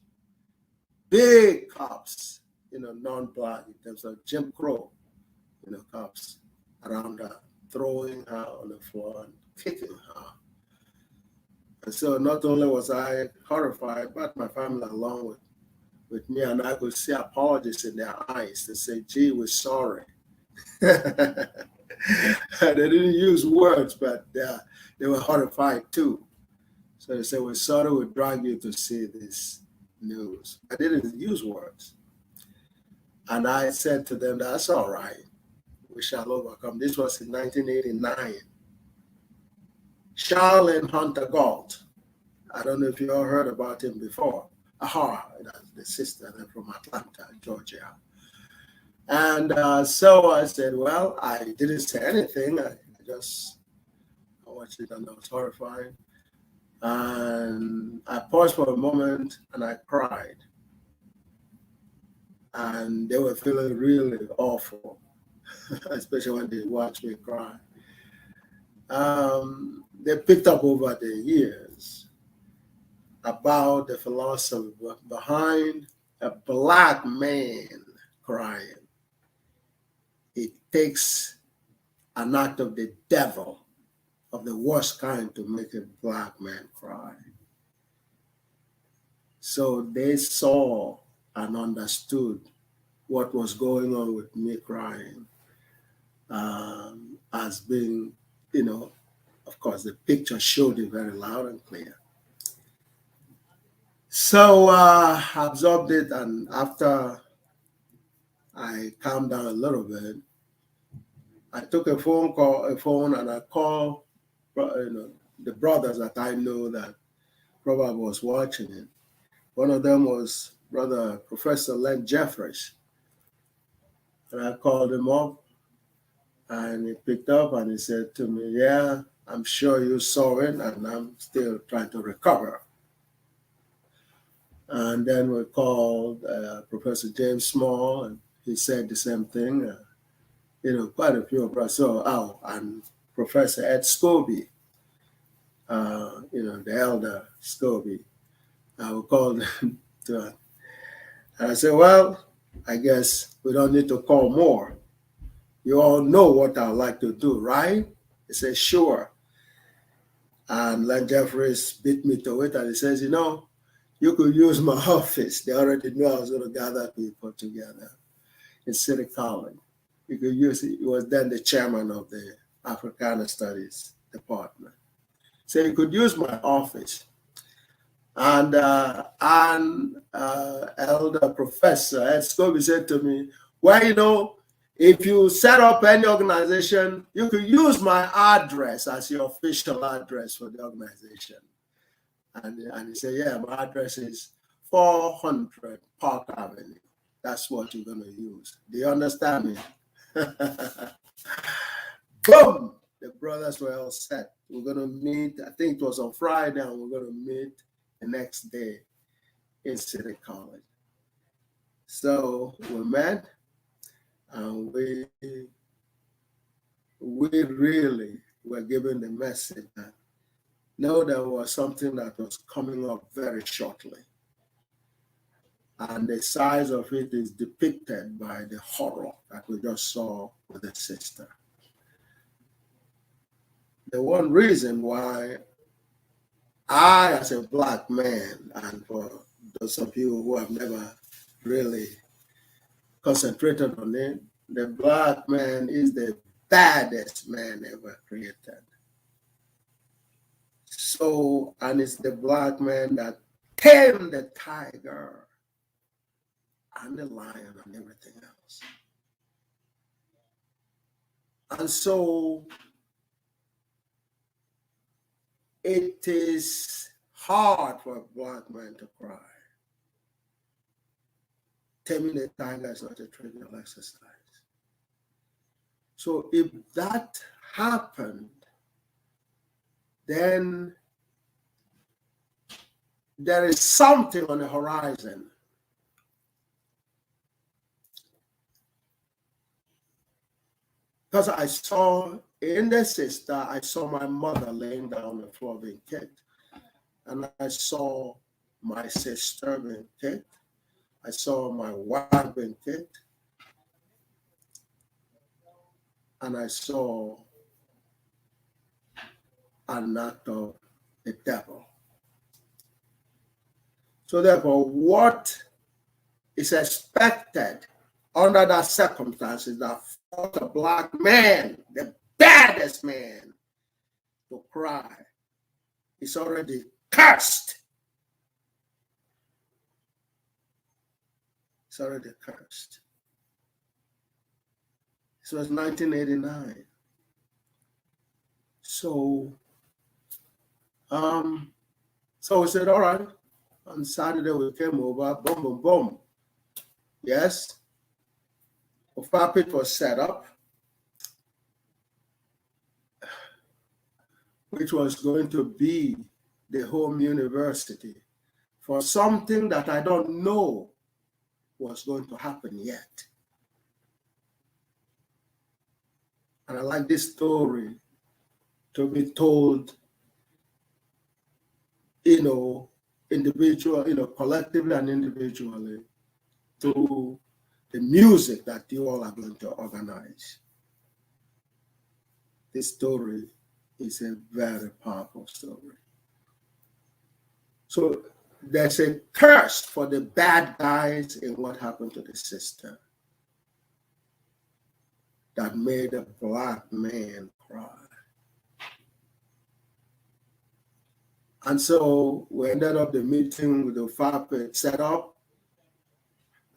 big cops, non-Black, in terms of Jim Crow, cops around her, throwing her on the floor and kicking her. And so not only was I horrified, but my family along with me, and I could see apologies in their eyes to say, gee, we're sorry. They didn't use words, but they were horrified too. So they said, we're sorry we dragged you to see this news. I didn't use words. And I said to them, that's all right. We shall overcome. This was in 1989. Charlene Hunter Galt. I don't know if you all heard about him before. The sister from Atlanta, Georgia. And so I said, well, I didn't say anything. I watched it and I was horrified. And I paused for a moment and I cried. And they were feeling really awful. especially when they watch me cry. They picked up over the years about the philosophy behind a black man crying. It takes an act of the devil of the worst kind to make a black man cry. So they saw and understood what was going on with me crying as being, of course, the picture showed it very loud and clear. So I absorbed it, and after I calmed down a little bit, I took a phone, and I called, the brothers that I know that probably was watching it. One of them was Brother Professor Len Jeffries. And I called him up, and he picked up and he said to me, yeah, I'm sure you saw it, and I'm still trying to recover. And then we called Professor James Small, and he said the same thing. Quite a few of us. So, and Professor Ed Scobie, the elder Scobie. I called him to, and I said, well, I guess we don't need to call more. You all know what I like to do, right? He said, sure. And Len Jeffries beat me to it, and he says, you could use my office. They already knew I was going to gather people together in City College. You could use it. He was then the chairman of the Africana Studies Department. So you could use my office. And elder professor Ed Scobie said to me, well, if you set up any organization, you could use my address as your official address for the organization. And he said, yeah, my address is 400 Park Avenue. That's what you're going to use. Do you understand me? Boom! The brothers were all set. We're going to meet, I think it was on Friday, and we're going to meet the next day in City College. So we met, and we really were given the message that no, there was something that was coming up very shortly. And the size of it is depicted by the horror that we just saw with the sister. The one reason why I, as a black man, and for those of you who have never really concentrated on it, the black man is the baddest man ever created. So, and it's the black man that tamed the tiger and the lion and everything else. And so it is hard for a black man to cry. Taming the tiger is not a trivial exercise. So if that happened, then there is something on the horizon. Because I saw in the sister, I saw my mother laying down on the floor being kicked. And I saw my sister being kicked. I saw my wife being kicked. And I saw an act of the devil. So therefore, what is expected under that circumstance is that for the black man, the baddest man, to cry, is already cursed. It's already cursed. This was 1989. So we said, all right. On Saturday, we came over, boom, boom, boom. Yes. The fire pit was set up, which was going to be the home university for something that I don't know was going to happen yet. And I like this story to be told, collectively and individually through the music that you all are going to organize. This story is a very powerful story. So there's a curse for the bad guys in what happened to the sister that made a black man cry. And so we ended up the meeting with the FAP set up.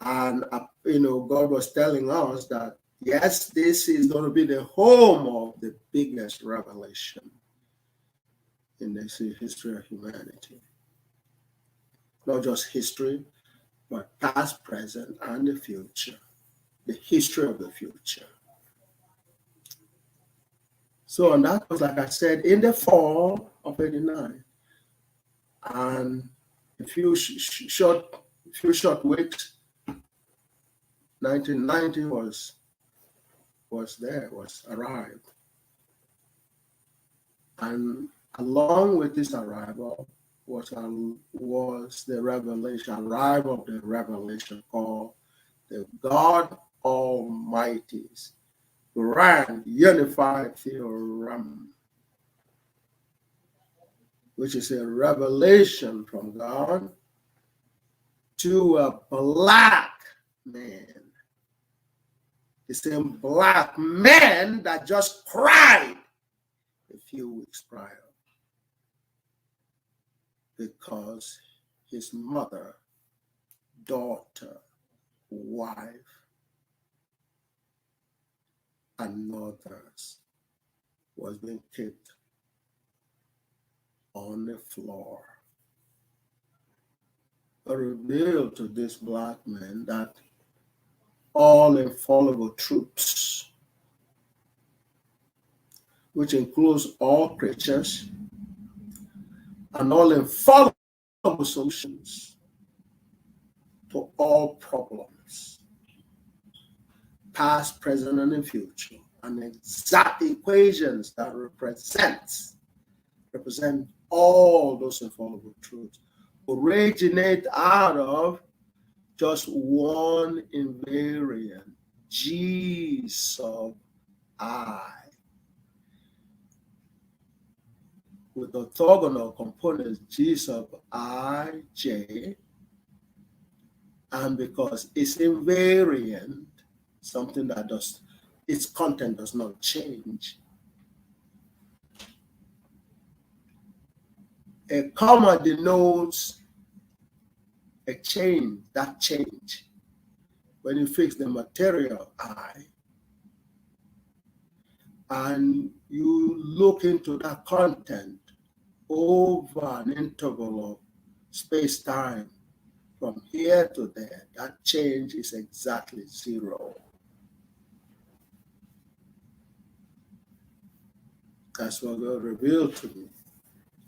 And, God was telling us that, yes, this is going to be the home of the biggest revelation in the history of humanity. Not just history, but past, present, and the future. The history of the future. So, and that was, like I said, in the fall of '89. And a few short weeks, 1990 arrived. And along with this arrival was the arrival of the revelation called the God Almighty's Grand Unified Theorem, which is a revelation from God to a black man. The same black man that just cried a few weeks prior because his mother, daughter, wife, and others was being kicked on the floor. I revealed to this black man that all infallible truths, which includes all creatures and all infallible solutions to all problems, past, present, and in future, and exact equations that represent all those infallible truths, originate out of just one invariant, G sub I, with orthogonal components G sub I, J, and because it's invariant, something that its content does not change. A comma denotes a change, that change. When you fix the material I, and you look into that content over an interval of space-time from here to there, that change is exactly zero. That's what God revealed to me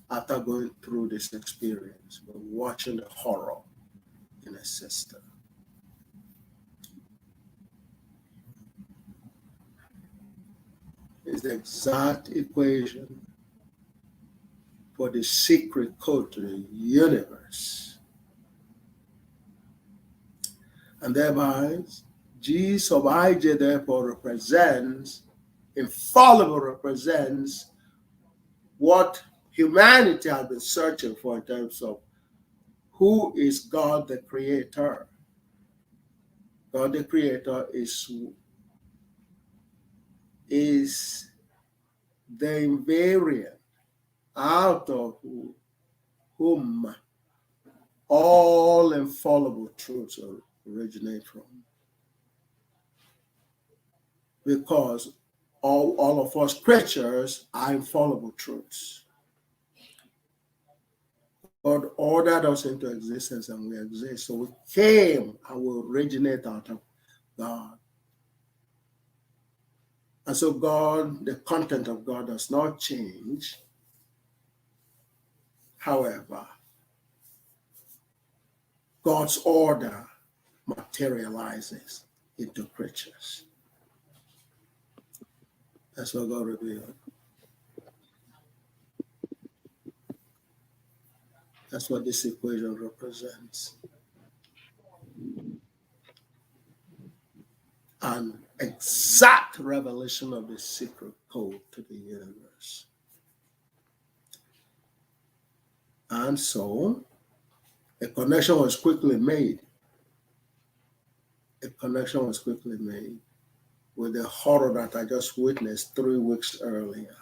after going through this experience, watching the horror in a sister. It's the exact equation for the secret code to the universe. And thereby, G sub ij therefore infallibly represents what humanity has been searching for in terms of who is God the Creator. God the Creator is the invariant out of whom all infallible truths originate from. Because all of us creatures are infallible truths. God ordered us into existence and we exist. So we came and we originate out of God. And so God, the content of God does not change. However, God's order materializes into creatures. That's what God revealed. That's what this equation represents. An exact revelation of the secret code to the universe. And so a connection was quickly made. A connection was quickly made with the horror that I just witnessed 3 weeks earlier.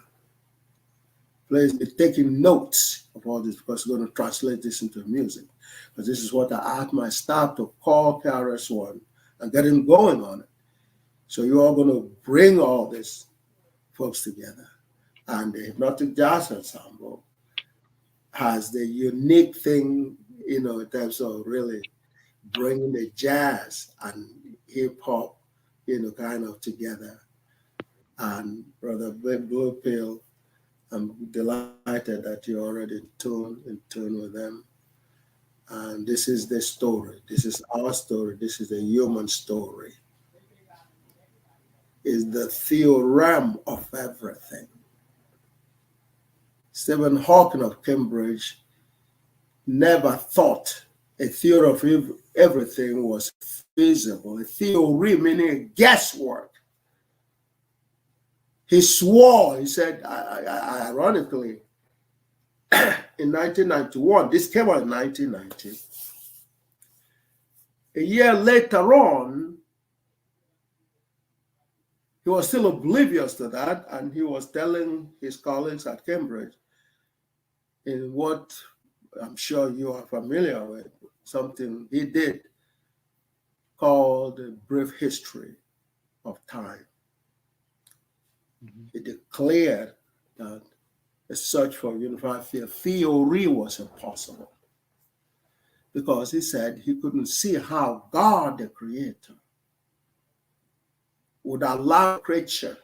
Please be taking notes of all this because we're going to translate this into music. Because this is what I asked my staff to call KRS-One and get him going on it. So you're all going to bring all this folks together. And the Hypnotic Jazz Ensemble has the unique thing, in terms of really bringing the jazz and hip hop, kind of together. And Brother Blue Pill, I'm delighted that you're already in tune with them. And this is the story. This is our story. This is the human story. Is the theorem of everything. Stephen Hawking of Cambridge never thought a theory of everything was feasible. A theory meaning guesswork. He swore, he said, ironically, in 1991, this came out in 1990. A year later on, he was still oblivious to that, and he was telling his colleagues at Cambridge in what I'm sure you are familiar with, something he did called the brief history of time. He declared that a search for unified theory was impossible because he said he couldn't see how God, the creator, would allow a creature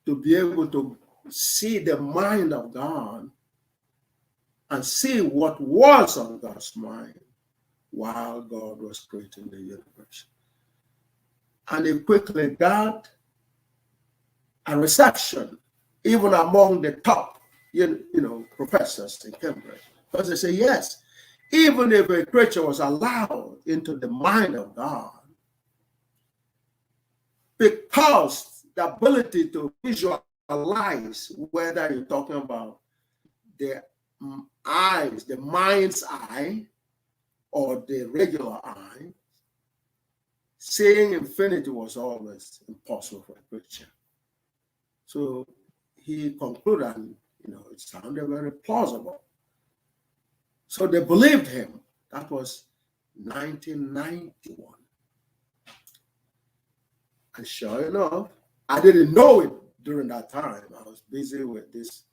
to be able to see the mind of God and see what was on God's mind while God was creating the universe. And he quickly got a reception, even among the top, professors in Cambridge, because they say, yes, even if a creature was allowed into the mind of God, because the ability to visualize, whether you're talking about the eyes, the mind's eye, or the regular eye, seeing infinity was always impossible for a creature. So he concluded, and it sounded very plausible. So they believed him. That was 1991. And sure enough, I didn't know it during that time. I was busy with this,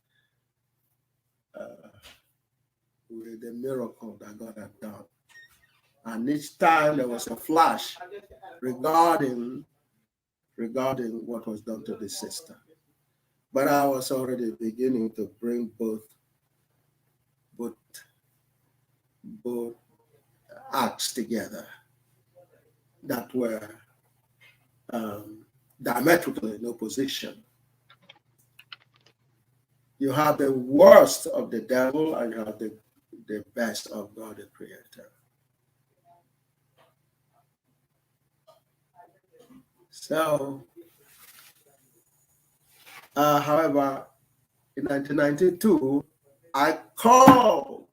with the miracle that God had done. And each time there was a flash regarding what was done to the sister. But I was already beginning to bring both acts together that were diametrically in opposition. You have the worst of the devil and you have the best of God, the creator. So, however, in 1992, I called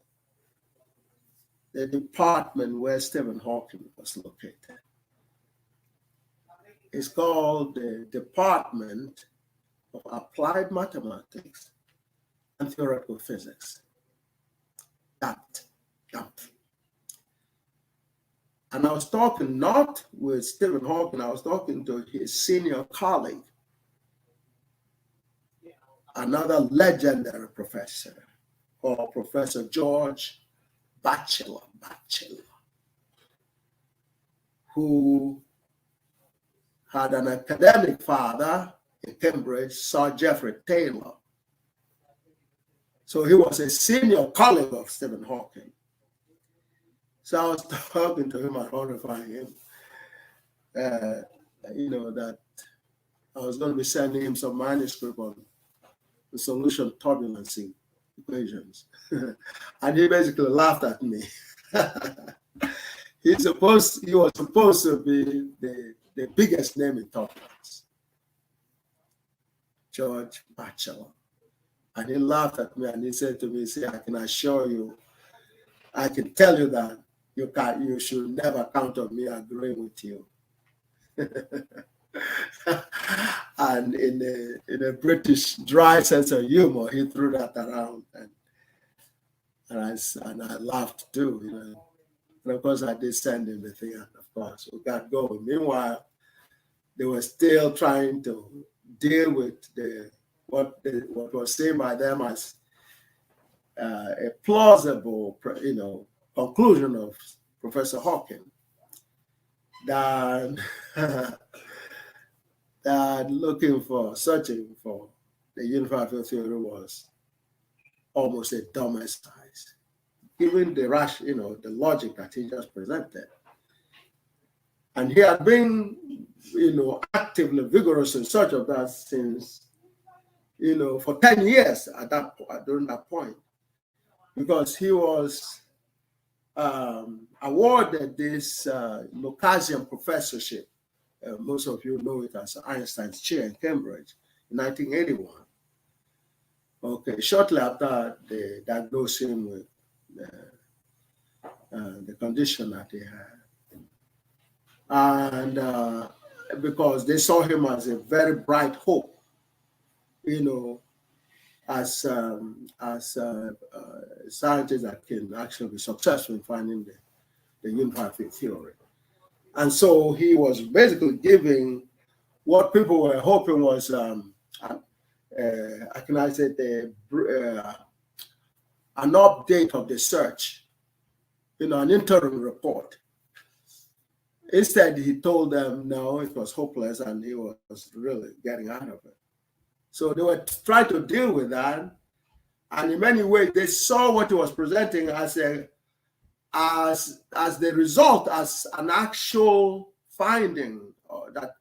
the department where Stephen Hawking was located. It's called the Department of Applied Mathematics and Theoretical Physics. That. And I was talking not with Stephen Hawking, I was talking to his senior colleague, another legendary professor called Professor George Batchelor, who had an academic father in Cambridge, Sir Geoffrey Taylor. So he was a senior colleague of Stephen Hawking. So I was talking to him and horrifying him, that I was going to be sending him some manuscript on the solution of turbulency equations. And he basically laughed at me. He was supposed to be the biggest name in turbulence, George Batchelor. And he laughed at me and he said to me, "See, I can assure you, I can tell you that you should never count on me agreeing with you." And in a British dry sense of humor, he threw that around, and I laughed too, you know. And of course, I did send him the thing, and of course, we got going. Meanwhile, they were still trying to deal with what was seen by them as a plausible, you know, conclusion of Professor Hawking that that searching for the unified field theory was almost a dumb exercise, given the the logic that he just presented. And he had been, you know, actively vigorous in search of that since, you know, for 10 years during that point, because he was awarded this Gaussian professorship. Most of you know it as Einstein's chair in Cambridge in 1981. Okay, shortly after they diagnosed him with the condition that he had. And because they saw him as a very bright hope, you know, as scientists that can actually be successful in finding the unified field theory. And so he was basically giving what people were hoping was, an update of the search, you know, an interim report. Instead, he told them, no, it was hopeless and he was really getting out of it. So they were trying to deal with that. And in many ways, they saw what he was presenting as the result, as an actual finding, that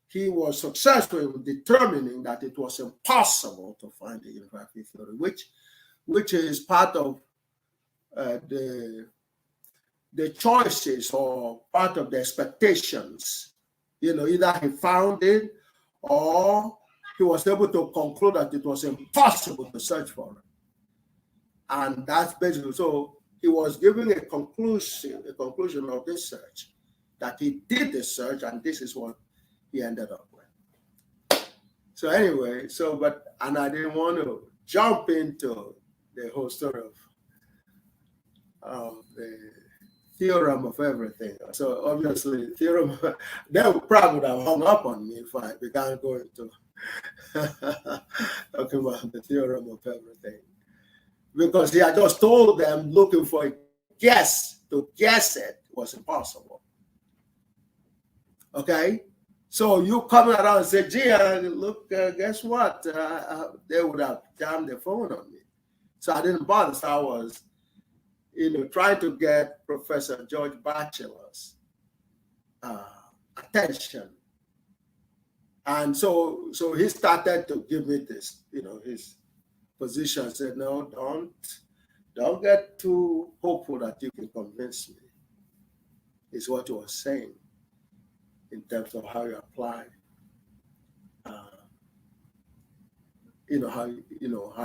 he was successful in determining that it was impossible to find the unified field theory, which is part of the choices or part of the expectations. You know, either he found it or he was able to conclude that it was impossible to search for it. And that's basically, so he was giving a conclusion of this search, that he did the search and this is what he ended up with. So anyway, and I didn't want to jump into the whole story of the theorem of everything. So obviously, theorem, they probably would have hung up on me if I began going to talking about the theorem of everything. Because he had just told them looking for a guess, to guess it was impossible. Okay? So you come around and say, gee, look, guess what? They would have jammed the phone on me. So I didn't bother. So I was, you know, trying to get Professor George Batchelor's attention. And so he started to give me this, you know, his position. Said, no, don't get too hopeful that you can convince me, is what he was saying in terms of how you apply, how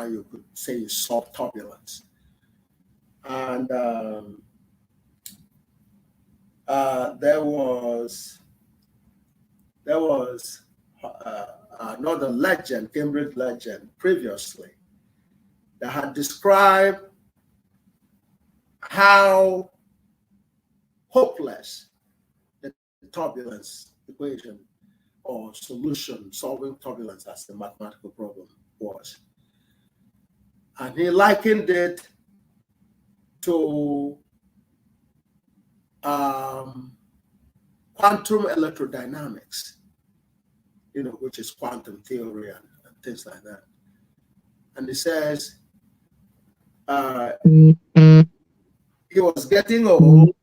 you could say you solve turbulence. And there was another legend, Cambridge legend, previously, that had described how hopeless the turbulence equation or solution, solving turbulence as the mathematical problem was. And he likened it to quantum electrodynamics, you know, which is quantum theory and things like that. And he says he was getting old,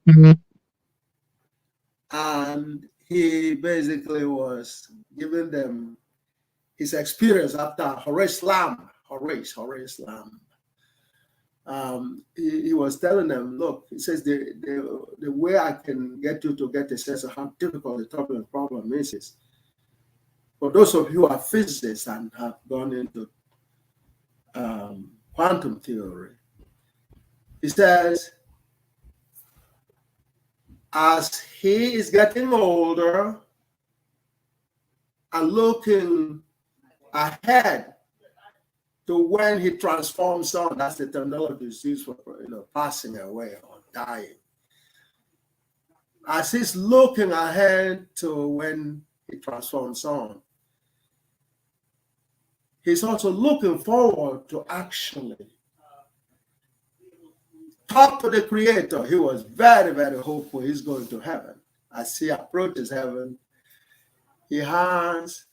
and he basically was giving them his experience after Horace Lamb. He was telling them, look, he says, the way I can get you to get a sense of how difficult the turbulent problem is for those of you who are physicists and have gone into quantum theory. He says, as he is getting older and looking ahead to when he transforms on, that's the terminology used for passing away or dying. As he's looking ahead to when he transforms on, he's also looking forward to actually talk to the Creator. He was very, very hopeful he's going to heaven. As he approaches heaven, he has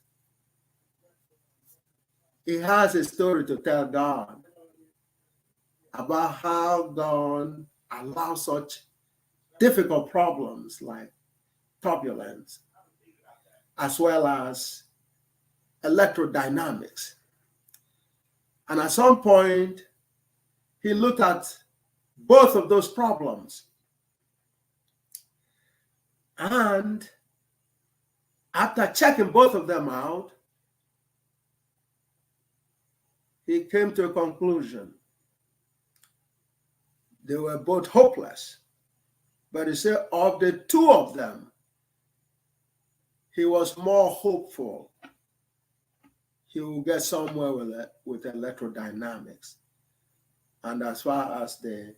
a story to tell God about how God allows such difficult problems like turbulence, as well as electrodynamics. And at some point, he looked at both of those problems. And after checking both of them out, he came to a conclusion. They were both hopeless. But he said of the two of them, he was more hopeful he will get somewhere with electrodynamics. And as far as the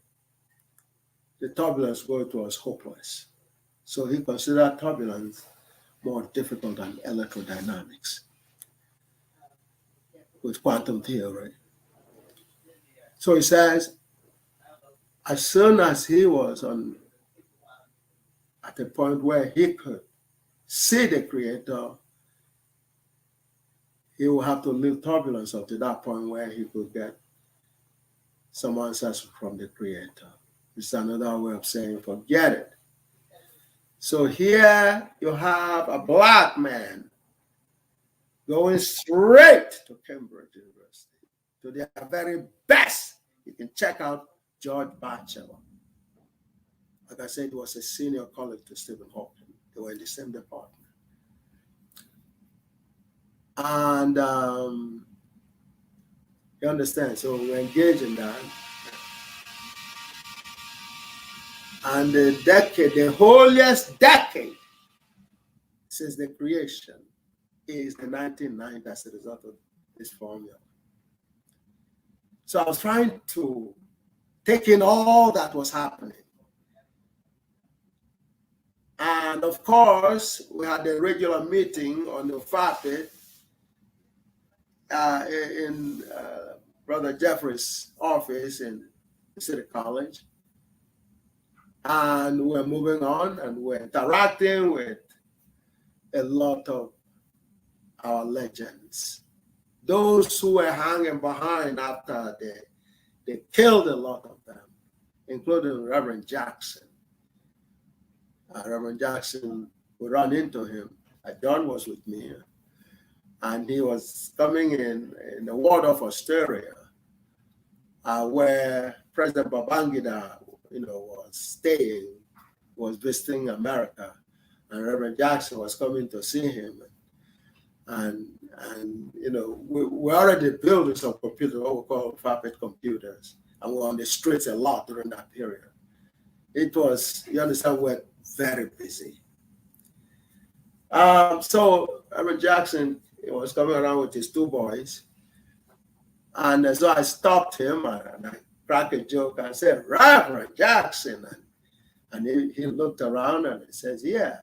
turbulence go, it was hopeless. So he considered turbulence more difficult than electrodynamics with quantum theory. So he says, as soon as he was at a point where he could see the Creator, he will have to leave turbulence up to that point where he could get some answers from the Creator. It's another way of saying forget it. So here you have a black man going straight to Cambridge University, to their very best. You can check out George Batchelor. Like I said, he was a senior colleague to Stephen Hawking. They were in the same department. And you understand, so we engage in that. And the holiest decade since the creation is the 1990s as a result of this formula. So I was trying to take in all that was happening. And of course, we had a regular meeting on the FAPIT in Brother Jeffrey's office in City College. And we're moving on and we're interacting with a lot of our legends. Those who were hanging behind after they killed a lot of them, including Reverend Jackson. Reverend Jackson, we ran into him. John was with me, and he was coming in the ward of Australia, where President Babangida, was staying, was visiting America, and Reverend Jackson was coming to see him, and we already building some computers, what we call FAPIT computers, and we were on the streets a lot during that period. It was, you understand, we're very busy. So Reverend Jackson, he was coming around with his two boys, and so I stopped him and I cracked a joke and said, Reverend Jackson, and he looked around and he says, yeah.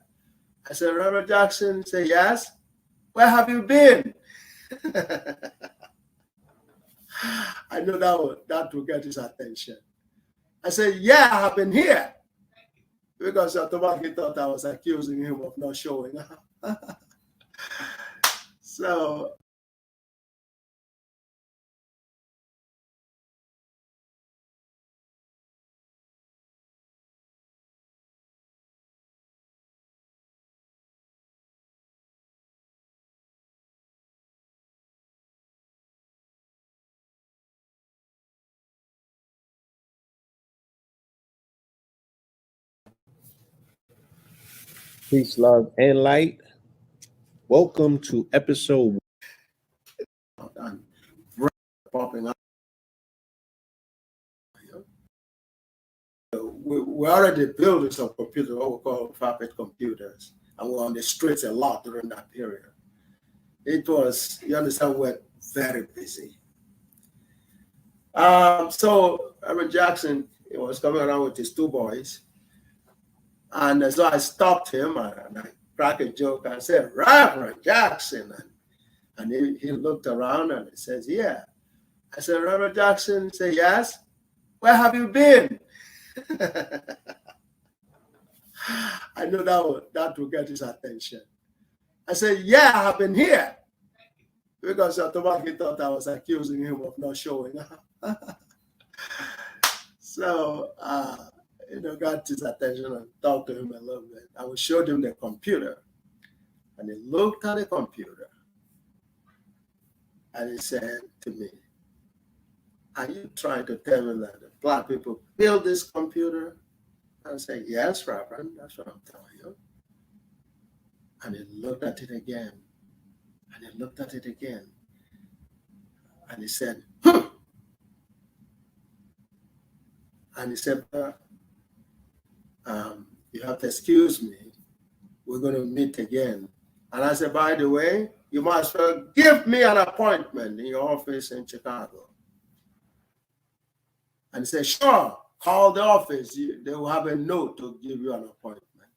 I said, Reverend Jackson? He said, yes. Where have you been? I knew that would get his attention. I said, yeah, I have been here. Because automatically thought I was accusing him of not showing up. So Peace, love, and light. Welcome to episode. And popping up. We already building some computers, what we call fabric computers, and we were on the streets a lot during that period. It was, you understand, we're very busy. So Reverend Jackson, he was coming around with his two boys, and so I stopped him and I cracked a joke and said, "Reverend Jackson," and he looked around and he says, "Yeah." I said, "Reverend Jackson," he said, "Yes. Where have you been?" I know that will get his attention. I said, "Yeah, I have been here," because automatically thought I was accusing him of not showing up. So, got his attention and talked to him a little bit. I showed him the computer, and he looked at the computer, and he said to me, "Are you trying to tell me that the Black people built this computer?" I said, "Yes, Reverend, that's what I'm telling you." And he looked at it again, and he looked at it again, and he said, and he said, "You have to excuse me. We're going to meet again." And I said, "By the way, you might as well give me an appointment in your office in Chicago." And he said, "Sure, call the office. They will have a note to give you an appointment."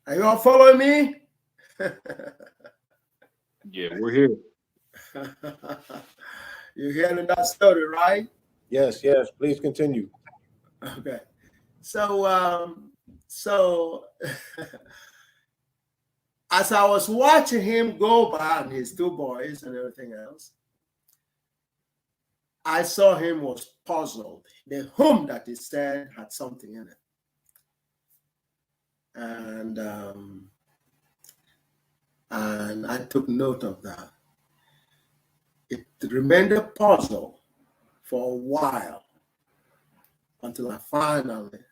Are you all following me? Yeah, we're here. You're hearing that story, right? Yes, please continue. Okay. So as I was watching him go by and his two boys and everything else, I saw him was puzzled. The whom that he said had something in it. And I took note of that. It remained a puzzle for a while until I finally,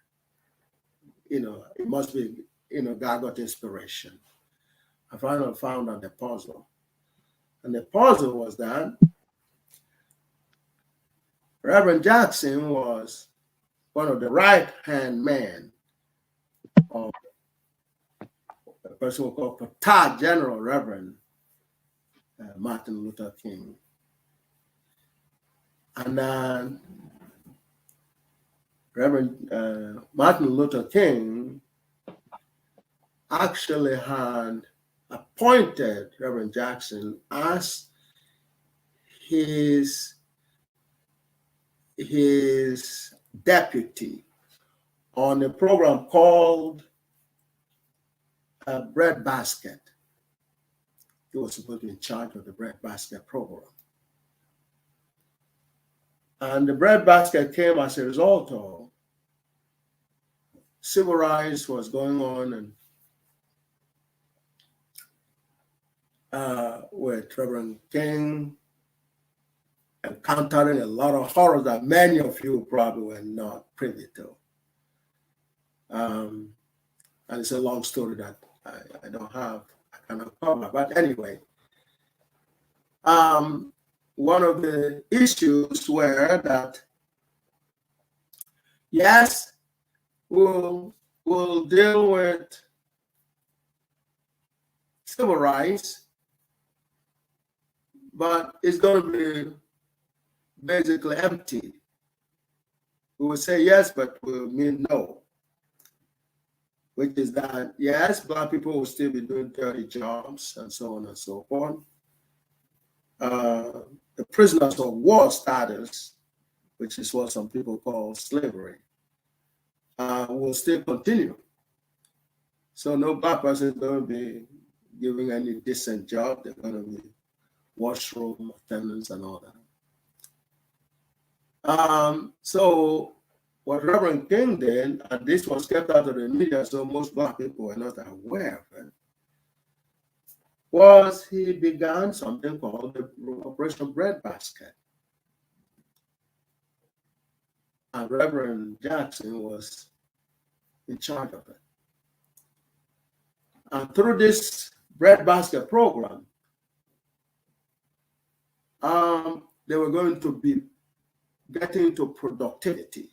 it must be, GAGUT inspiration. I finally found out the puzzle. And the puzzle was that Reverend Jackson was one of the right-hand men of a person called Retired General Reverend Martin Luther King. And Reverend Martin Luther King actually had appointed Reverend Jackson as his deputy on a program called Breadbasket. He was supposed to be in charge of the Breadbasket program. And the Breadbasket came as a result of civil rights was going on, and with Reverend King encountering a lot of horrors that many of you probably were not privy to. And it's a long story that I cannot cover. But anyway, one of the issues were that, yes, we'll deal with civil rights, but it's going to be basically empty. We will say yes, but we'll mean no. Which is that, yes, Black people will still be doing dirty jobs and so on and so forth. The prisoners of war status, which is what some people call slavery, will still continue. So no Black person is going to be giving any decent job. They're going to be washroom attendants and all that. So what Reverend King did, and this was kept out of the media, so most Black people were not aware of it, was he began something called the Operation Breadbasket. And Reverend Jackson was in charge of it. And through this breadbasket program, they were going to be getting into productivity.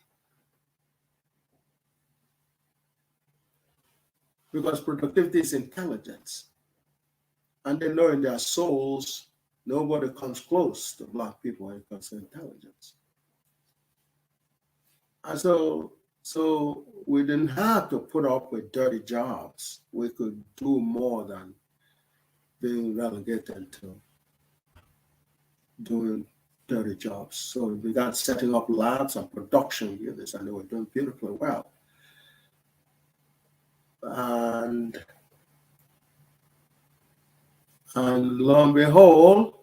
Because productivity is intelligence. And they know in their souls, nobody comes close to Black people when it comes to intelligence. And so we didn't have to put up with dirty jobs. We could do more than being relegated to doing dirty jobs. So we began setting up labs and production units, and they were doing beautifully well. And lo and behold,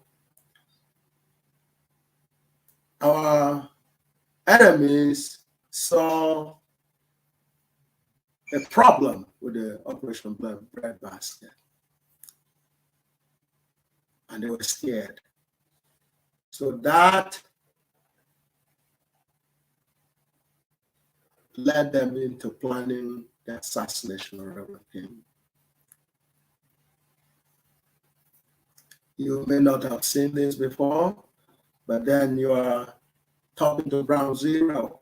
our enemies saw a problem with the Operation Breadbasket, and they were scared. So that led them into planning the assassination of Reverend King. You may not have seen this before, but then you are talking to Ground Zero.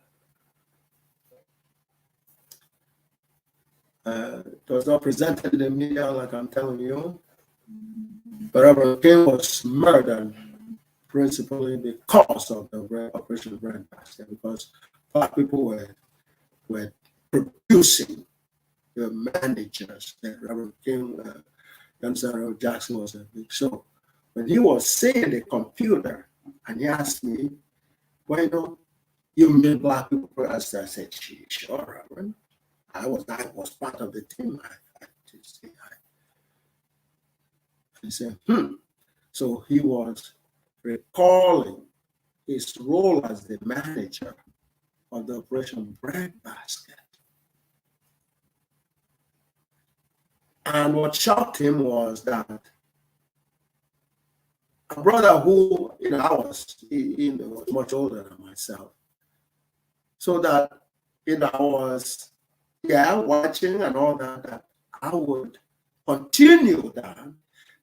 It was not presented in the media like I'm telling you, but Reverend King was murdered principally because of the Operation Breadbasket, because Black people were producing the managers that Reverend King, Reverend Jackson was a big show. When he was seeing the computer, and he asked me, "Why don't you mean Black people?" I said, "Sure, Reverend. I was part of the team." He said, So he was recalling his role as the manager of the Operation Breadbasket. And what shocked him was that a brother who, he was much older than myself. So that, I was, watching and all that I would continue that,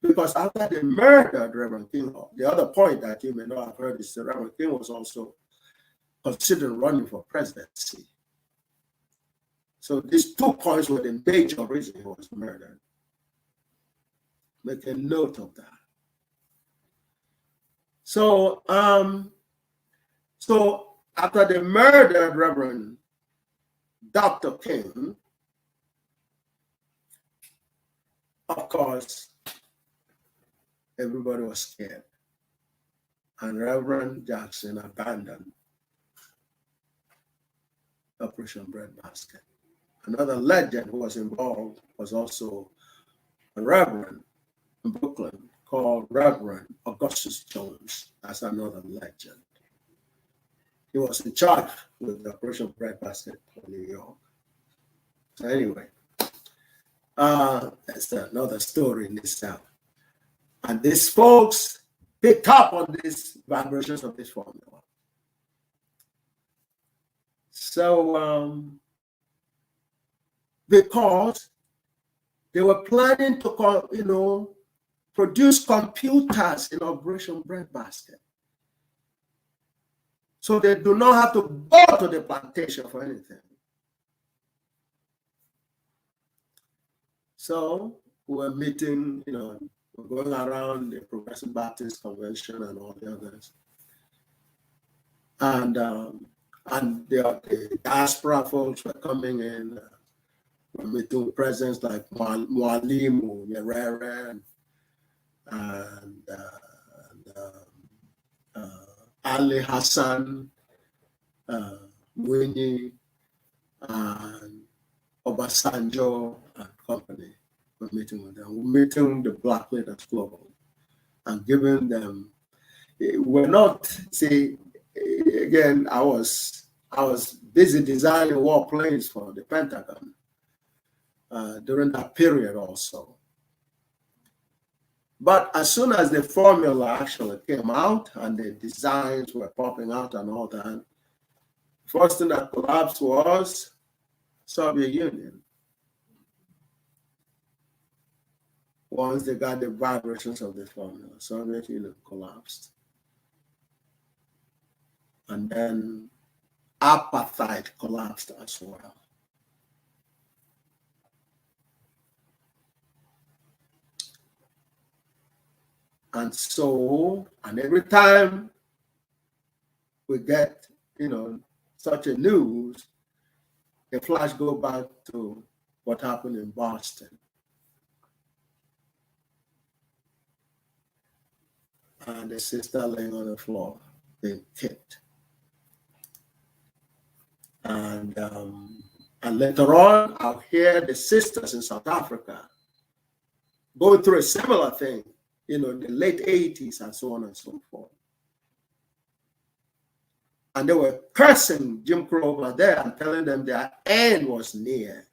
because after they murdered Reverend King, the other point that you may not have heard is that Reverend King was also considered running for presidency. So these 2 points were the major reason he was murdered. Make a note of that. So, after they murdered Reverend Dr. King, of course, everybody was scared. And Reverend Jackson abandoned Operation Breadbasket. Another legend who was involved was also a reverend in Brooklyn called Reverend Augustus Jones. That's another legend. He was in charge with the Operation Breadbasket in New York. So anyway, that's another story in itself. And these folks picked up on these vibrations of this formula. So, because they were planning to, produce computers in Operation Breadbasket, so they do not have to go to the plantation for anything. So we're meeting, we're going around the Progressive Baptist Convention and all the others. And the diaspora folks were coming in. We're meeting presidents like Mwalimu Nyerere and Ali Hassan, Mwinyi, and Obasanjo and company. We're meeting with them. We're meeting the Black leaders global and giving them. We're not, see, again, I was busy designing warplanes for the Pentagon during that period also. But as soon as the formula actually came out and the designs were popping out and all that, first thing that collapsed was Soviet Union. once they got the vibrations of the formula, Soviet Union collapsed. And then apartheid collapsed as well. And so, and every time we get, such a news, the flash go back to what happened in Boston. And the sister laying on the floor, being kicked. And later on, I'll hear the sisters in South Africa going through a similar thing, in the late 80s and so on and so forth. And they were cursing Jim Crow over there and telling them their end was near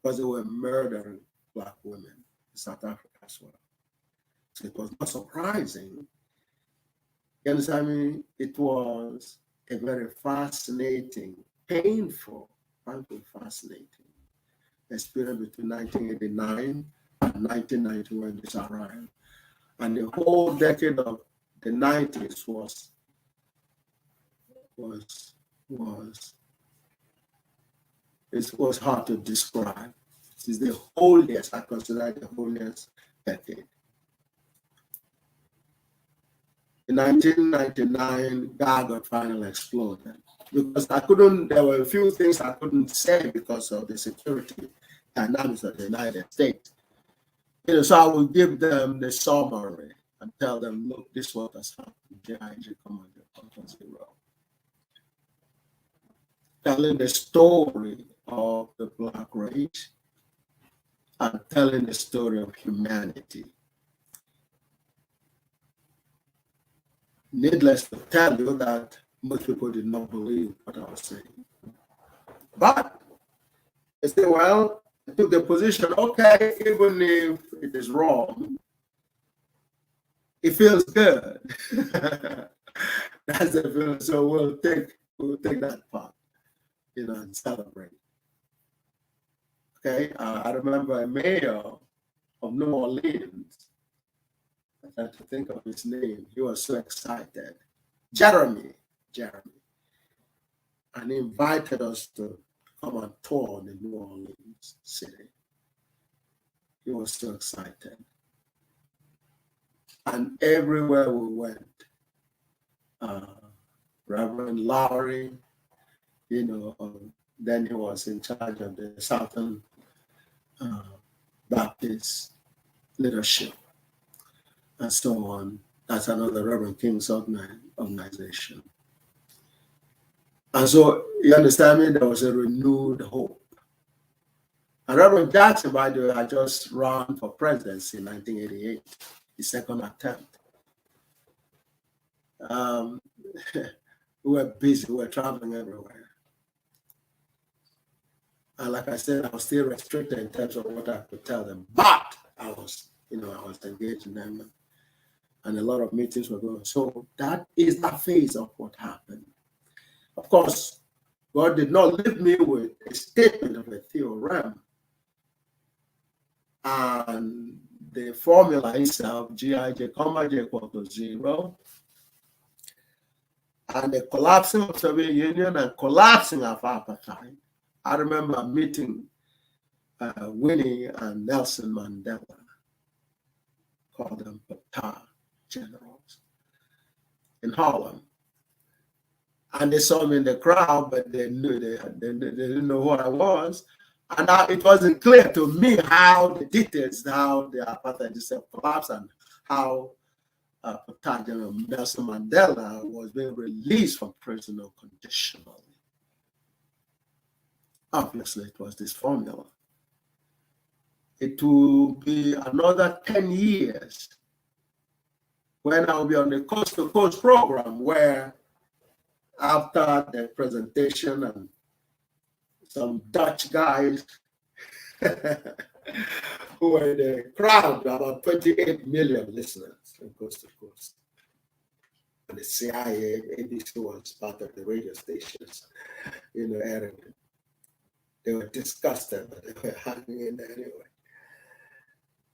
because they were murdering Black women in South Africa as well. So it was not surprising. You understand me? It was a very fascinating, painful, fascinating experience between 1989 and 1990 when this arrived. And the whole decade of the 90s was hard to describe. It is the holiest, I consider it the holiest decade. In 1999, GAGUT finally exploded because there were a few things I couldn't say because of the security dynamics of the United States. So I will give them the summary and tell them, look, this is what has happened. GIG Commander 0. Telling the story of the Black race and telling the story of humanity. Needless to tell you that most people did not believe what I was saying. But they said, well, I took the position, okay, even if it is wrong, it feels good. That's the feeling. So we'll take that part, and celebrate. Okay, I remember a mayor of New Orleans. I had to think of his name. He was so excited. Jeremy. And he invited us to come and tour the New Orleans city. He was so excited. And everywhere we went, Reverend Lowry, then he was in charge of the Southern Baptist leadership, and so on. That's another Reverend King's organization. And so, you understand me, there was a renewed hope. And Reverend Jackson, by the way, had just run for presidency in 1988, his second attempt. We were busy, we were traveling everywhere. And like I said, I was still restricted in terms of what I could tell them. But I was engaged in them. And a lot of meetings were going. So that is the phase of what happened. Of course, God did not leave me with a statement of a theorem. And the formula itself, GIJ, comma J equal to 0. And the collapsing of Soviet Union and collapsing of apartheid. I remember meeting Winnie and Nelson Mandela, called them Fatah generals, in Harlem. And they saw me in the crowd, but they didn't know who I was. And it wasn't clear to me how the details, how the apartheid itself collapsed and how Fatah General Nelson Mandela was being released from prison unconditionally. Obviously, it was this formula. It will be another 10 years when I'll be on the Coast to Coast program, where after the presentation and some Dutch guys who were in the crowd, about 28 million listeners from Coast to Coast. And the CIA, ABC was part of the radio stations in the area. They were disgusted, but they were hanging in there anyway.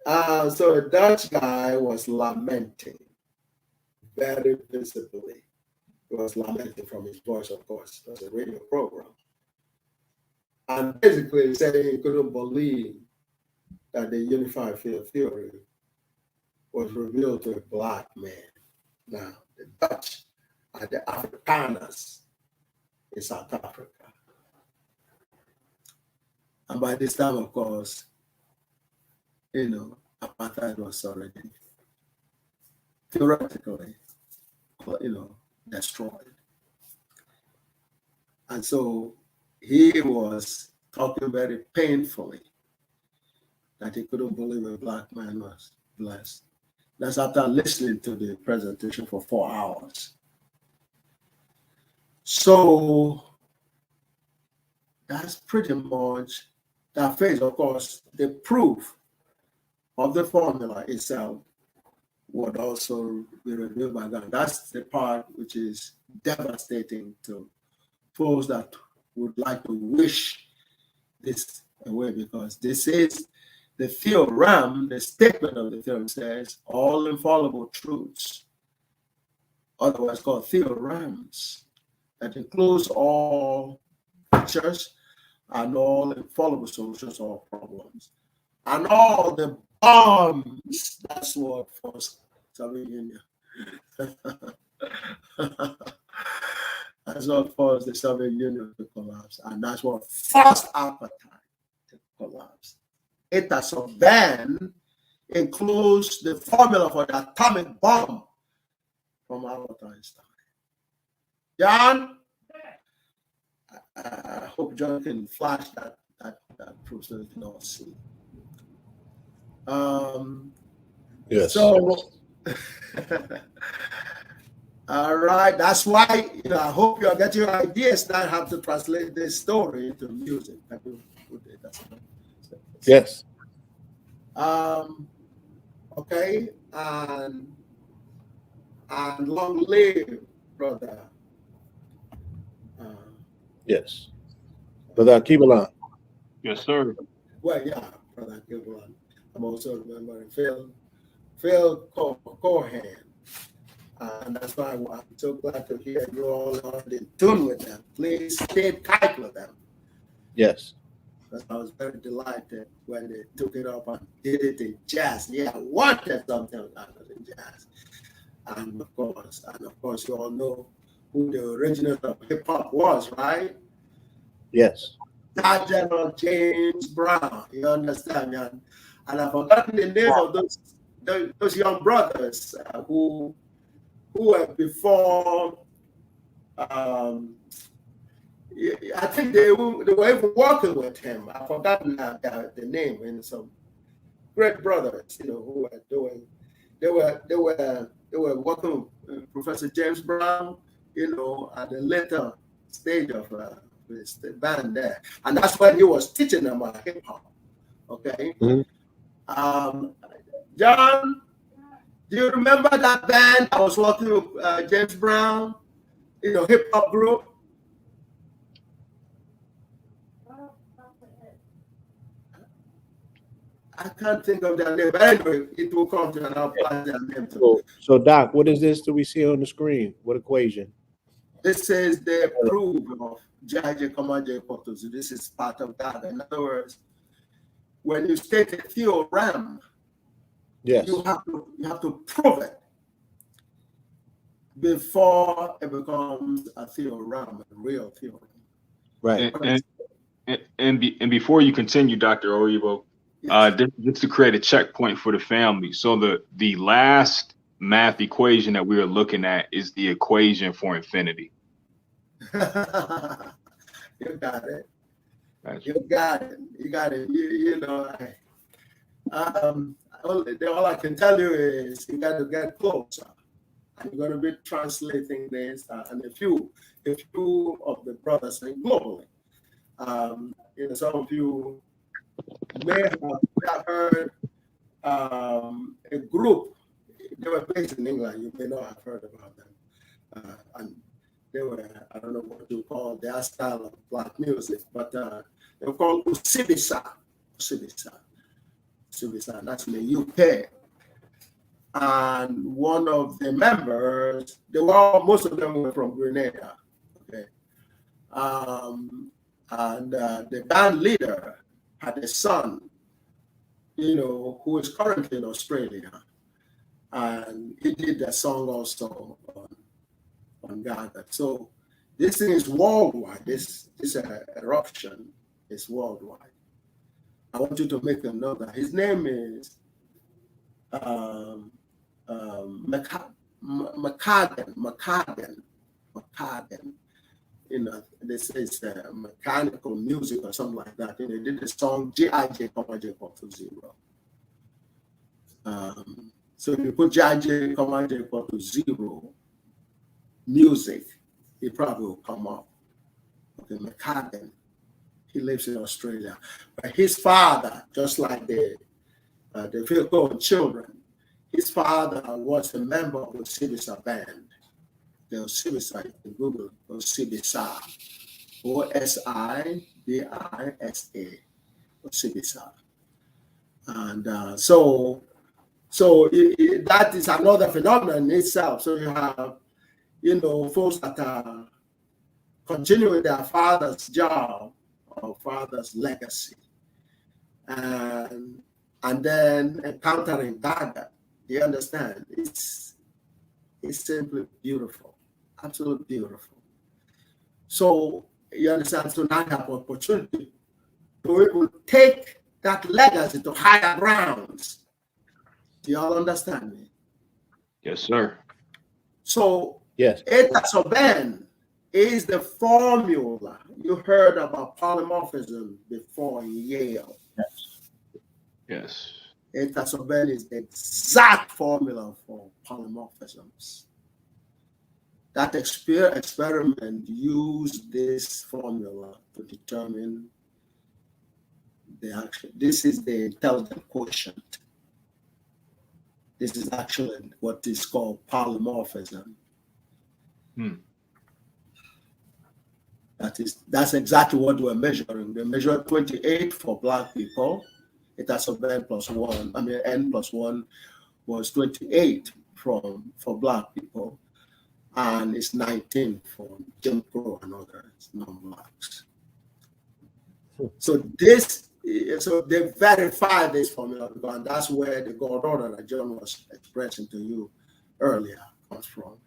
So a Dutch guy was lamenting very visibly. He was lamenting from his voice, of course. It was a radio program. And basically saying he couldn't believe that the unified field theory was revealed to a black man. Now, the Dutch are the Afrikaners in South Africa. And by this time, of course, apartheid was already theoretically, destroyed. And so he was talking very painfully that he couldn't believe a black man was blessed. That's after listening to the presentation for 4 hours. So that's pretty much that phase. Of course, the proof of the formula itself would also be revealed by God. That's the part which is devastating to folks that would like to wish this away, because this is the theorem. The statement of the theorem says all infallible truths, otherwise called theorems, that includes all features and all infallible solutions of problems and all the bombs. That's what forced Soviet Union. That's what forced the Soviet Union to collapse, and that's what forced apartheid to collapse. It as a ban includes the formula for the atomic bomb from Albert Einstein. John, I hope John can flash that proof so you can all see. Yes. So, all right. That's why I hope you are getting your ideas. Now I have to translate this story into music. Yes. Okay. And long live, brother. Yes. Brother Kibalan. Yes, sir. Well, yeah, brother Gilbert. I'm also remembering Phil Cohen. And that's why I'm so glad to hear you all are in tune with them. Please stay tight with them. Yes. Because I was very delighted when they took it up and did it in jazz. Yeah, I wanted something like that in jazz. And of course, you all know who the originator of hip hop was, right? Yes. That General James Brown. You understand, man? And I've forgotten the name of those young brothers who were before. I think they were even working with him. I've forgotten the name. And some great brothers, who were doing. They were working with Professor James Brown, at the later stage of the band there, and that's when he was teaching them about hip hop. Okay. Mm-hmm. John, do you remember that band I was working with James Brown, hip hop group? I can't think of their name, but anyway, it will come to an outline their name. So Doc, what is this that we see on the screen? What equation? This is the proof of J, J equal to 0. This is part of that. In other words, when you state a theorem, yes, you have to prove it before it becomes a theorem, a real theorem. Right. And before you continue, Dr. Oribo, Yes. just to create a checkpoint for the family. So the last math equation that we are looking at is the equation for infinity. You got it. Gotcha. You got it. You got it. All I can tell you is you got to get closer. I'm going to be translating this, and a few of the brothers globally. Some of you may have heard a group. They were based in England. You may not have heard about them. And they were, I don't know what you call their style of black music, but they were called Usibisa. Civisa, that's in the UK. And one of the members, most of them were from Grenada. Okay. And the band leader had a son, who is currently in Australia. And he did the song also on GAGUT. So this thing is worldwide. This eruption is worldwide. I want you to make a note that his name is McCargan. They say it's mechanical music or something like that. They did the song G.I.J. equal to 0. So if you put G.I.J. equal to 0, music, it probably will come up. Okay, McCargan, he lives in Australia. But his father, just like the Philco children, his father was a member of the Civisa band. The Civisa, you can Google Civisa, Osibisa, Civisa. And so that is another phenomenon in itself. So you have, folks that are continuing their father's job or father's legacy, and then encountering GAGUT. You understand? It's simply beautiful, absolutely beautiful. So you understand? So now I have opportunity to take that legacy to higher grounds. Do you all understand me? Yes, sir. So Yes. Eta sub n is the formula. You heard about polymorphism before in Yale. Yes. Eta sub n is the exact formula for polymorphisms. That experiment used this formula to determine the action. This is the intelligent quotient. This is actually what is called polymorphism. That's exactly what we're measuring. They measured 28 for Black people. Eta sub n plus 1. N plus 1 was 28 for Black people. And it's 19 for Jim Crow and others, non-Blacks. So they verified this formula, and that's where the God order that John was expressing to you earlier comes from.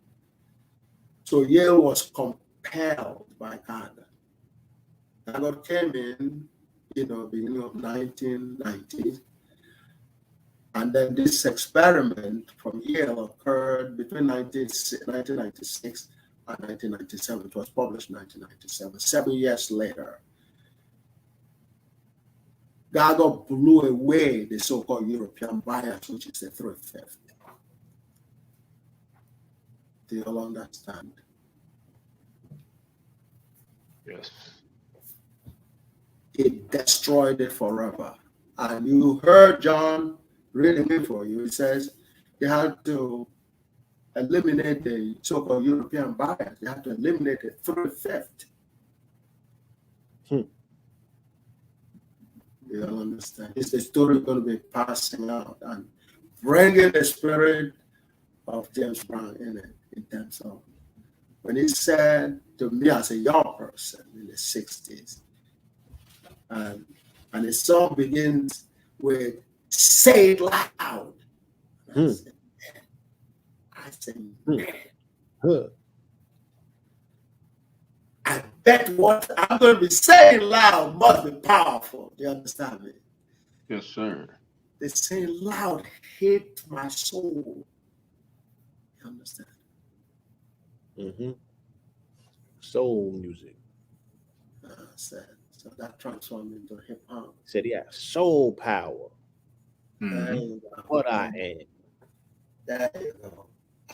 So Yale was compelled by GAGUT. GAGUT came in, beginning of 1990s. And then this experiment from Yale occurred between 1996 and 1997. It was published in 1997, 7 years later. GAGUT blew away the so-called European bias, which is the 3/5. Do you all understand? Yes. It destroyed it forever. And you heard John reading it for you. It says they had to eliminate the so-called European bias. They had to eliminate the 3/5. You all understand? It's the story going to be passing out and bringing the spirit of James Brown in it, in terms of when he said to me as a young person in the 60s, and his song begins with "Say it loud." I said, man, I bet what I'm going to be saying loud must be powerful. Do you understand me? Yes, sir. The saying loud hit my soul. You understand? Soul music. So that transformed into hip hop. Said he had soul power. What I am. There you go.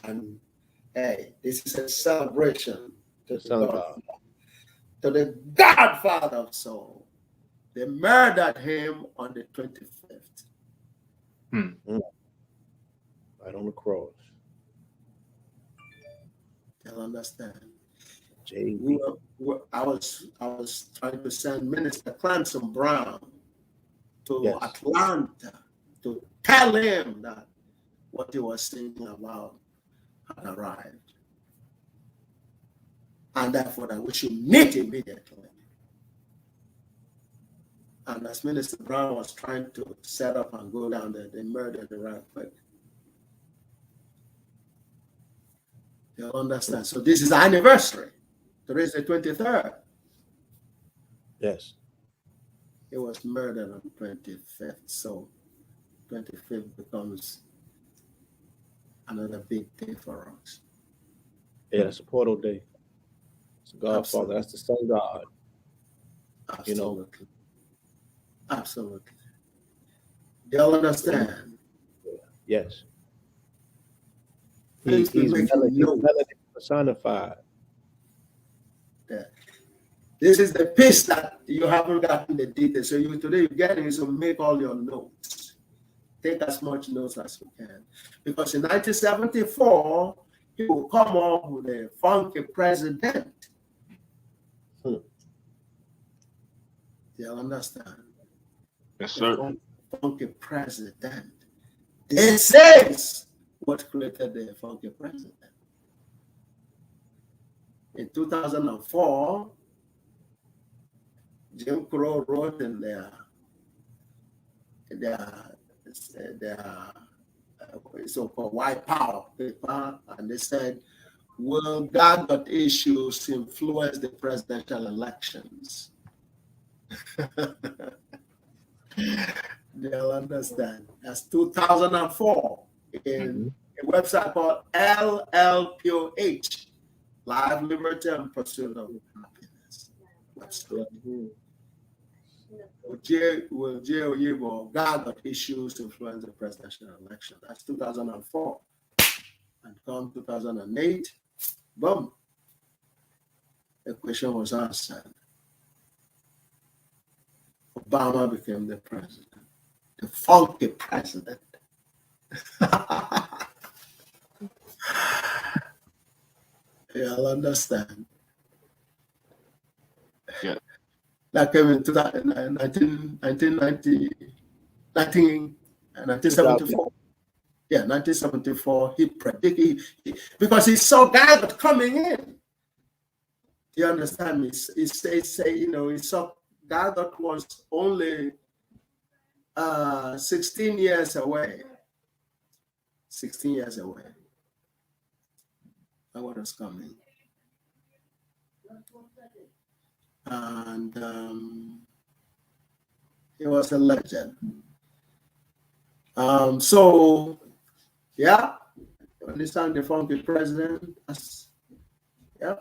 And hey, this is a celebration to the Godfather of soul. They murdered him on the 25th. Right on the cross. You'll understand. JB. I was trying to send Minister Clemson Brown to Atlanta to tell him that what he was thinking about had arrived. And therefore that we should meet immediately. And as Minister Brown was trying to set up and go down there, they murdered the right quick. You understand? So this is the anniversary. Today is the 23rd. Yes. He was murdered on the 25th. So 25th becomes another big day for us. Yeah, it's a portal day. It's a Godfather. That's the sun God. Absolutely. You know. Absolutely. Do you understand? Yes. He's melanin personified. Yeah. This is the piece that you haven't gotten the details. So today you're getting is to make all your notes. Take as much notes as you can. Because in 1974, he will come up with a funky president. Do you understand? Yes, sir. Funky president. This is what created the funky president. In 2004, Jim Crow wrote in their so-called white power paper, and they said, will GAGUT issues influence the presidential elections? They'll understand. That's 2004 in a website called LLPOH, Life, Liberty, and Pursuit of Happiness. Will J. Oyibo, GAGUT issues influence the presidential election? That's 2004. And come 2008, boom, the question was answered. Obama became the president, the funky president. You'll understand. Yeah. That came in 1974. Yeah, 1974. He predicted, because he saw GAGUT coming in. You understand me? He saw GAGUT was only 16 years away. 16 years away. And what was coming? And he was a legend. So, yeah, you understand the funky president? Yeah.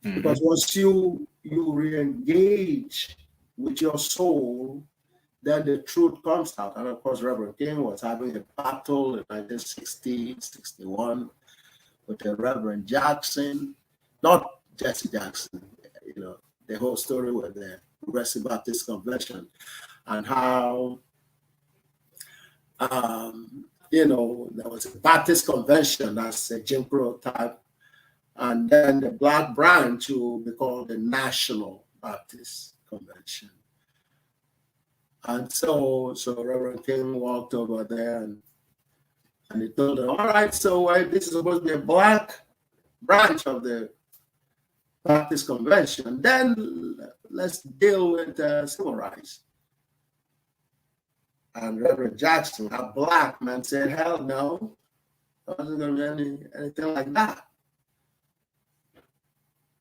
Because once you re-engage with your soul, then the truth comes out. And of course, Reverend King was having a battle in 1960, 61 with the Reverend Jackson, not Jesse Jackson, the whole story with the Progressive Baptist Convention and how, there was a Baptist convention that's a Jim Crow type, and then the black branch will be called the National Baptist Convention. And so Reverend King walked over there and he told them, all right, so this is supposed to be a black branch of the Baptist Convention. Then let's deal with civil rights. And Reverend Jackson, a black man, said, hell no, there wasn't going to be anything like that.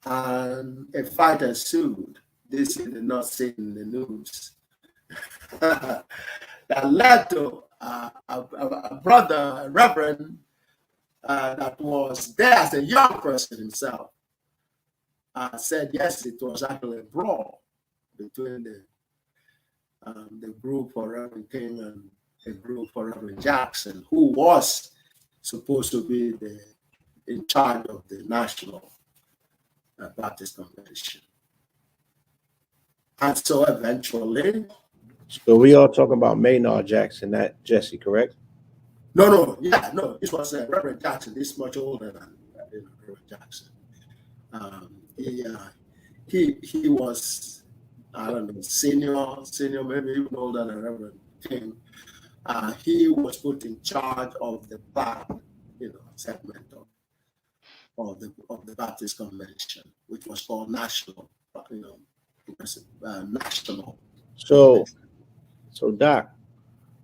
And a fight ensued. This you did not see in the news. That led to a brother, a reverend, that was there as a young person himself, said yes, it was actually a brawl between the group for Reverend King and the group for Reverend Jackson, who was supposed to be in charge of the National Baptist Convention. And so eventually, so we all talking about Maynard Jackson, not Jesse, correct? No, this was Reverend Jackson. This is much older than Reverend Jackson. He was, I don't know, senior, maybe even older than Reverend king, he was put in charge of the black, segment of the Baptist Convention, which was called national, national. So Doc,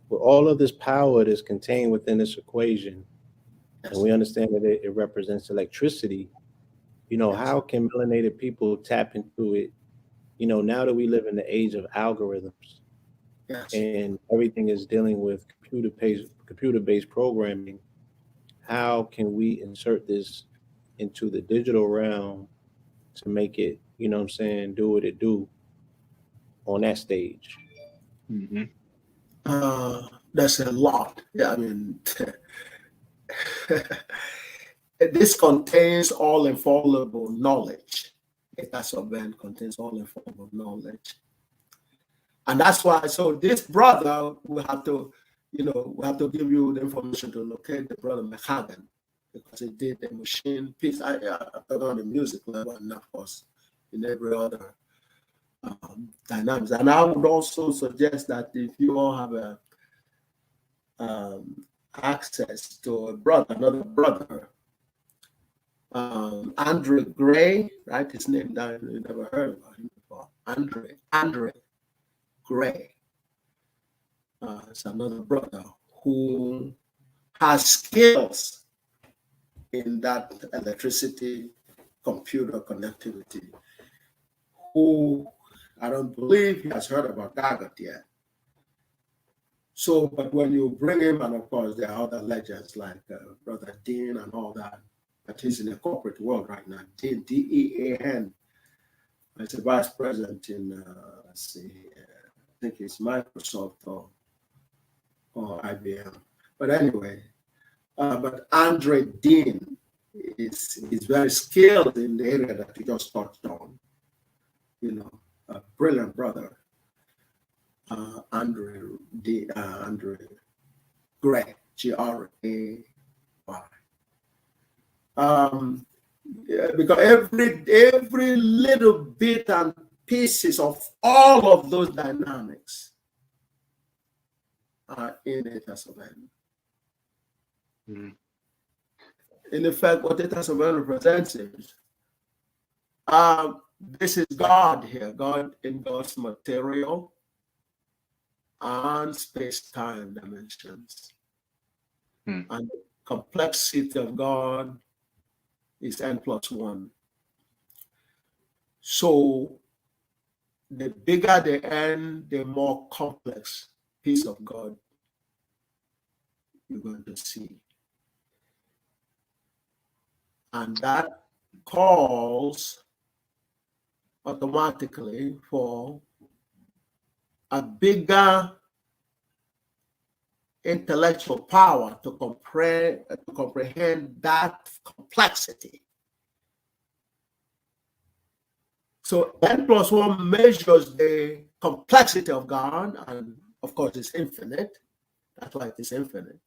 with all of this power that's contained within this equation, Yes. and we understand that it represents electricity, Yes. how can melanated people tap into it? Now that we live in the age of algorithms, Yes. and everything is dealing with computer-based programming, how can we insert this into the digital realm to make it, do what it do on that stage? Mm-hmm. That's a lot. Yeah, I mean, this contains all infallible knowledge. Data subend contains all infallible knowledge. And that's why, so this brother, we have to give you the information to locate the brother McHagan, because he did the machine piece. I put on the music level, and of course, in every other dynamics. And I would also suggest that if you all have access to another brother, Andre Gray, right? His name that you never heard about him before. Andre Gray. It's another brother who has skills in that electricity computer connectivity, who I don't believe he has heard about GAGUT yet. So, but when you bring him, and of course there are other legends like Brother Dean and all that, but he's in the corporate world right now. Dean, D-E-A-N. He's a vice president in, I think it's Microsoft or IBM. But anyway, but Andre Dean is very skilled in the area that you just touched on. A brilliant brother. Andre Gray, Gray. Because every little bit and pieces of all of those dynamics are in data subend. Mm-hmm. In effect, what data subend represents is this is God here, God in God's material and space-time dimensions. And the complexity of God is n+1. So the bigger the n, the more complex piece of God you're going to see. And that calls automatically for a bigger intellectual power to comprehend that complexity. So n+1 measures the complexity of God, and of course it's infinite. That's why it is infinite.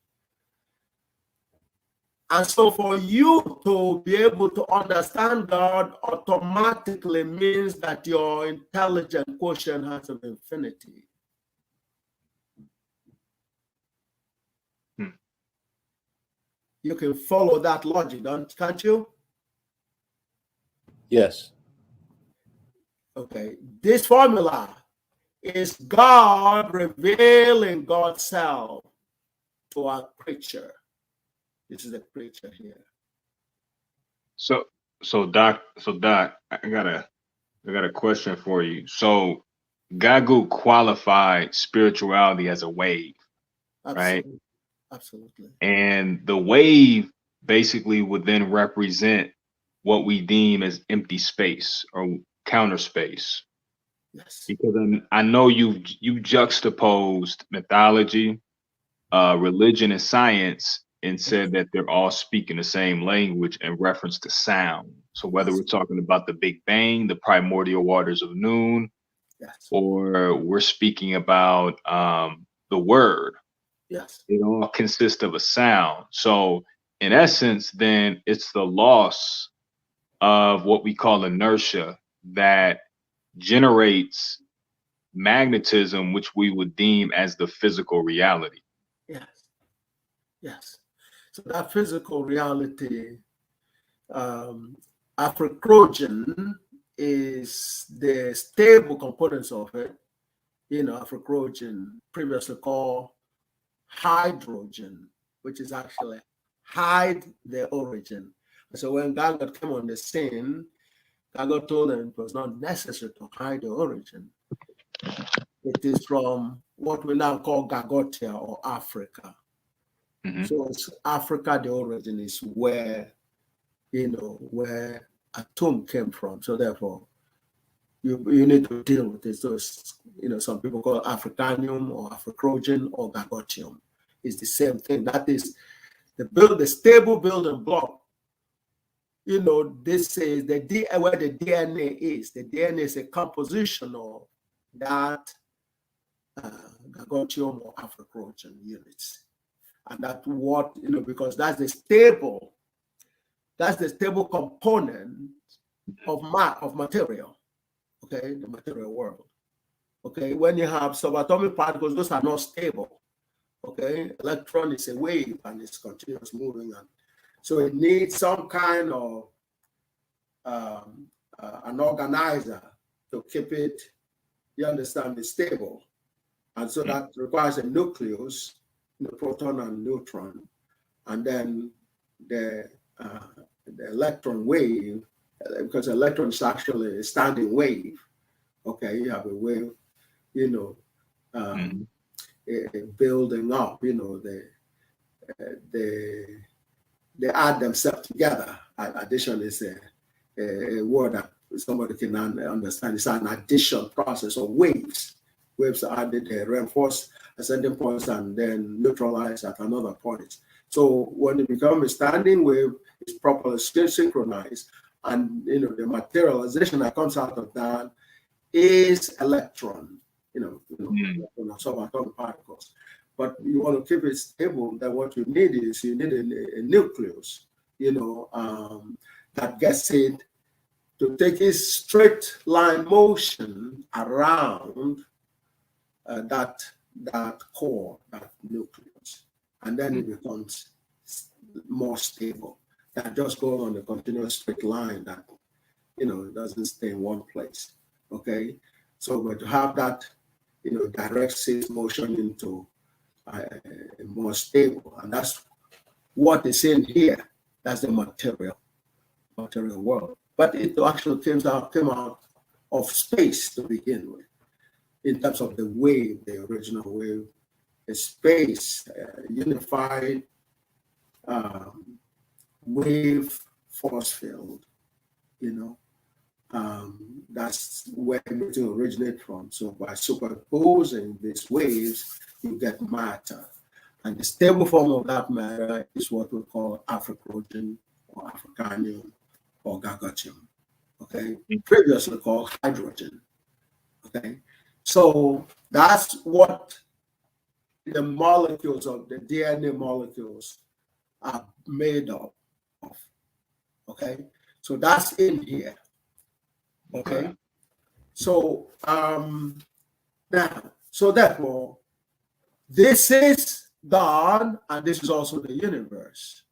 And so for you to be able to understand God automatically means that your intelligent quotient has an infinity. You can follow that logic, can't you? Yes. Okay. This formula is God revealing God's self to a creature. This is the creature here. So Doc, I got a question for you. So GAGUT qualified spirituality as a wave, Absolutely. right? Absolutely. And the wave basically would then represent what we deem as empty space or counter space. Yes. Because I know you juxtaposed mythology, religion, and science, and said that they're all speaking the same language in reference to sound. So whether we're talking about the Big Bang, the primordial waters of noon, yes, or we're speaking about the word, yes, it all consists of a sound. So in essence, then it's the loss of what we call inertia that generates magnetism, which we would deem as the physical reality. Yes. Yes. So that physical reality, Afro-Trojan is the stable components of it. You know, Afro-Trojan, previously called hydrogen, which is actually hide the origin. So when GAGUT came on the scene, GAGUT told them it was not necessary to hide the origin. It is from what we now call Gagotia or Africa. Mm-hmm. So it's Africa, the origin is where, you know, where atom came from. So therefore, you need to deal with it. So it's, you know, some people call it Africanium or Afro-Trojan or Gagotium. It's the same thing. That is the stable building block. You know, this is where the DNA is. The DNA is a composition of that Gagotium or Afro-Trojan units. And that's what, you know, because that's the stable component of material, okay, the material world. Okay, when you have subatomic particles, those are not stable. Okay, electron is a wave and it's continuous moving, and so it needs some kind of an organizer to keep it, you understand, it's stable. And so that requires a nucleus, the proton and neutron, and then the electron wave, because electron is actually a standing wave. Okay, you have a wave, you know, building up, you know, they add themselves together. Addition is a word that somebody can understand. It's an addition process of waves. Waves are added, they reinforce ascending points and then neutralize at another point. So when it becomes a standing wave, it's properly synchronized, and you know the materialization that comes out of that is electron, subatomic particles. But you want to keep it stable, then what you need is a nucleus, that gets it to take a straight line motion around that core, that nucleus, and then it becomes more stable. That just goes on a continuous straight line that, it doesn't stay in one place. Okay, so but to have that, direct its motion into more stable, and that's what is in here. That's the material world. But it actually came out of space to begin with, in terms of the wave, the original wave, a space, unified wave force field. That's where everything originates from. So by superposing these waves, you get matter. And the stable form of that matter is what we call Afro-Trojan or Africanium or Gagutium. Okay, previously called hydrogen. Okay, so that's what the molecules of the DNA molecules are made of. Okay, so that's in here. Okay, so therefore, this is God, and this is also the universe.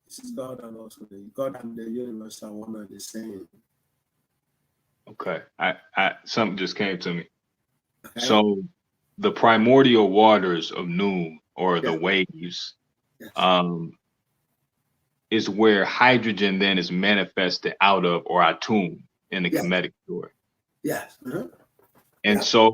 This is God, and also God and the universe are one and the same. Okay, I something just came to me. Okay. So the primordial waters of Nu, or the waves, is where hydrogen then is manifested out of, or atum in the Kemetic story. Yes. And so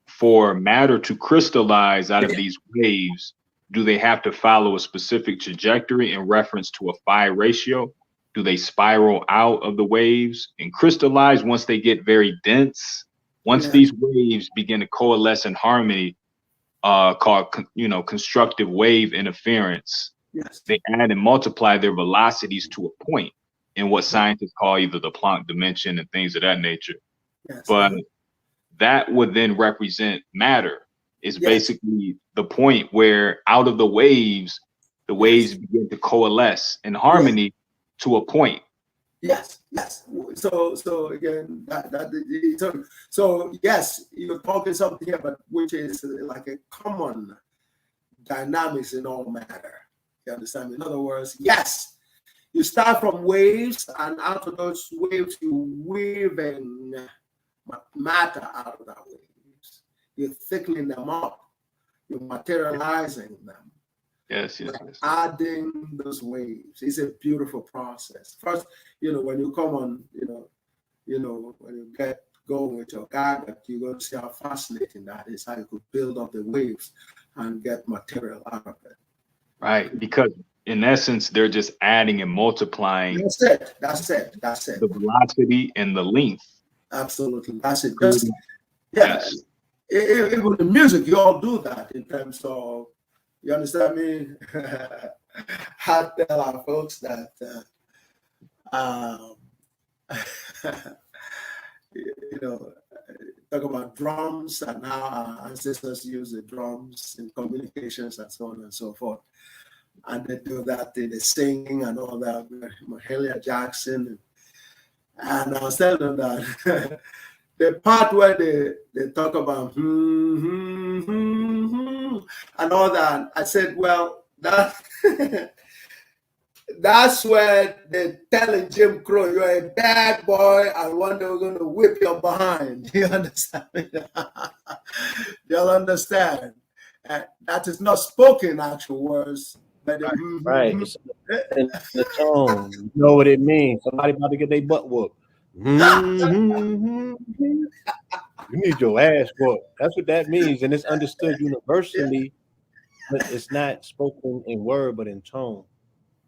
for matter to crystallize out of these waves, do they have to follow a specific trajectory in reference to a phi ratio? Do they spiral out of the waves and crystallize once they get very dense? Once these waves begin to coalesce in harmony, called constructive wave interference, they add and multiply their velocities to a point in what scientists call either the Planck dimension and things of that nature. But that would then represent matter. It's basically the point where out of the waves begin to coalesce in harmony to a point. Yes, yes. So again, so yes, you're talking something here, but which is like a common dynamics in all matter. You understand? In other words, yes, you start from waves, and out of those waves, you weaving matter out of that waves. You're thickening them up. You're materializing them. Yes. Adding those waves. It's a beautiful process. First, when you come on, when you get going with your GAGUT, you're going to see how fascinating that is, how you could build up the waves and get material out of it. Right, because in essence, they're just adding and multiplying. That's it. The velocity and the length. Absolutely. That's it. Yes. Even in music, you all do that in terms of, you understand me? I tell our folks that, talk about drums and how our ancestors use the drums in communications and so on and so forth. And they do that in the singing and all that, Mahalia Jackson. And I was telling them that the part where they talk about and all that, I said, well, that's where they're telling Jim Crow, you're a bad boy, and one day we're going to whip your behind. You understand? You'll understand. That is not spoken actual words. But right. It's in the tone. You know what it means. Somebody about to get their butt whooped. You need your ass whooped. That's what that means. And it's understood universally, but it's not spoken in word, but in tone.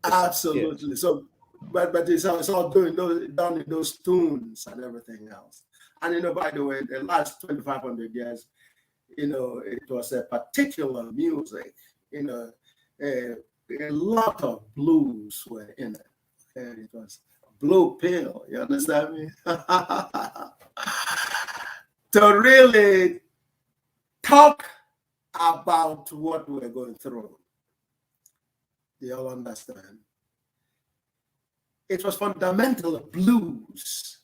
Absolutely. Yes. So, but it's all done in those tunes and everything else. And by the way, the last 2,500 years, it was a particular music. A lot of blues were in it. Okay? It was blue pill. You understand me? To really talk about what we're going through. Do you all understand? It was fundamental blues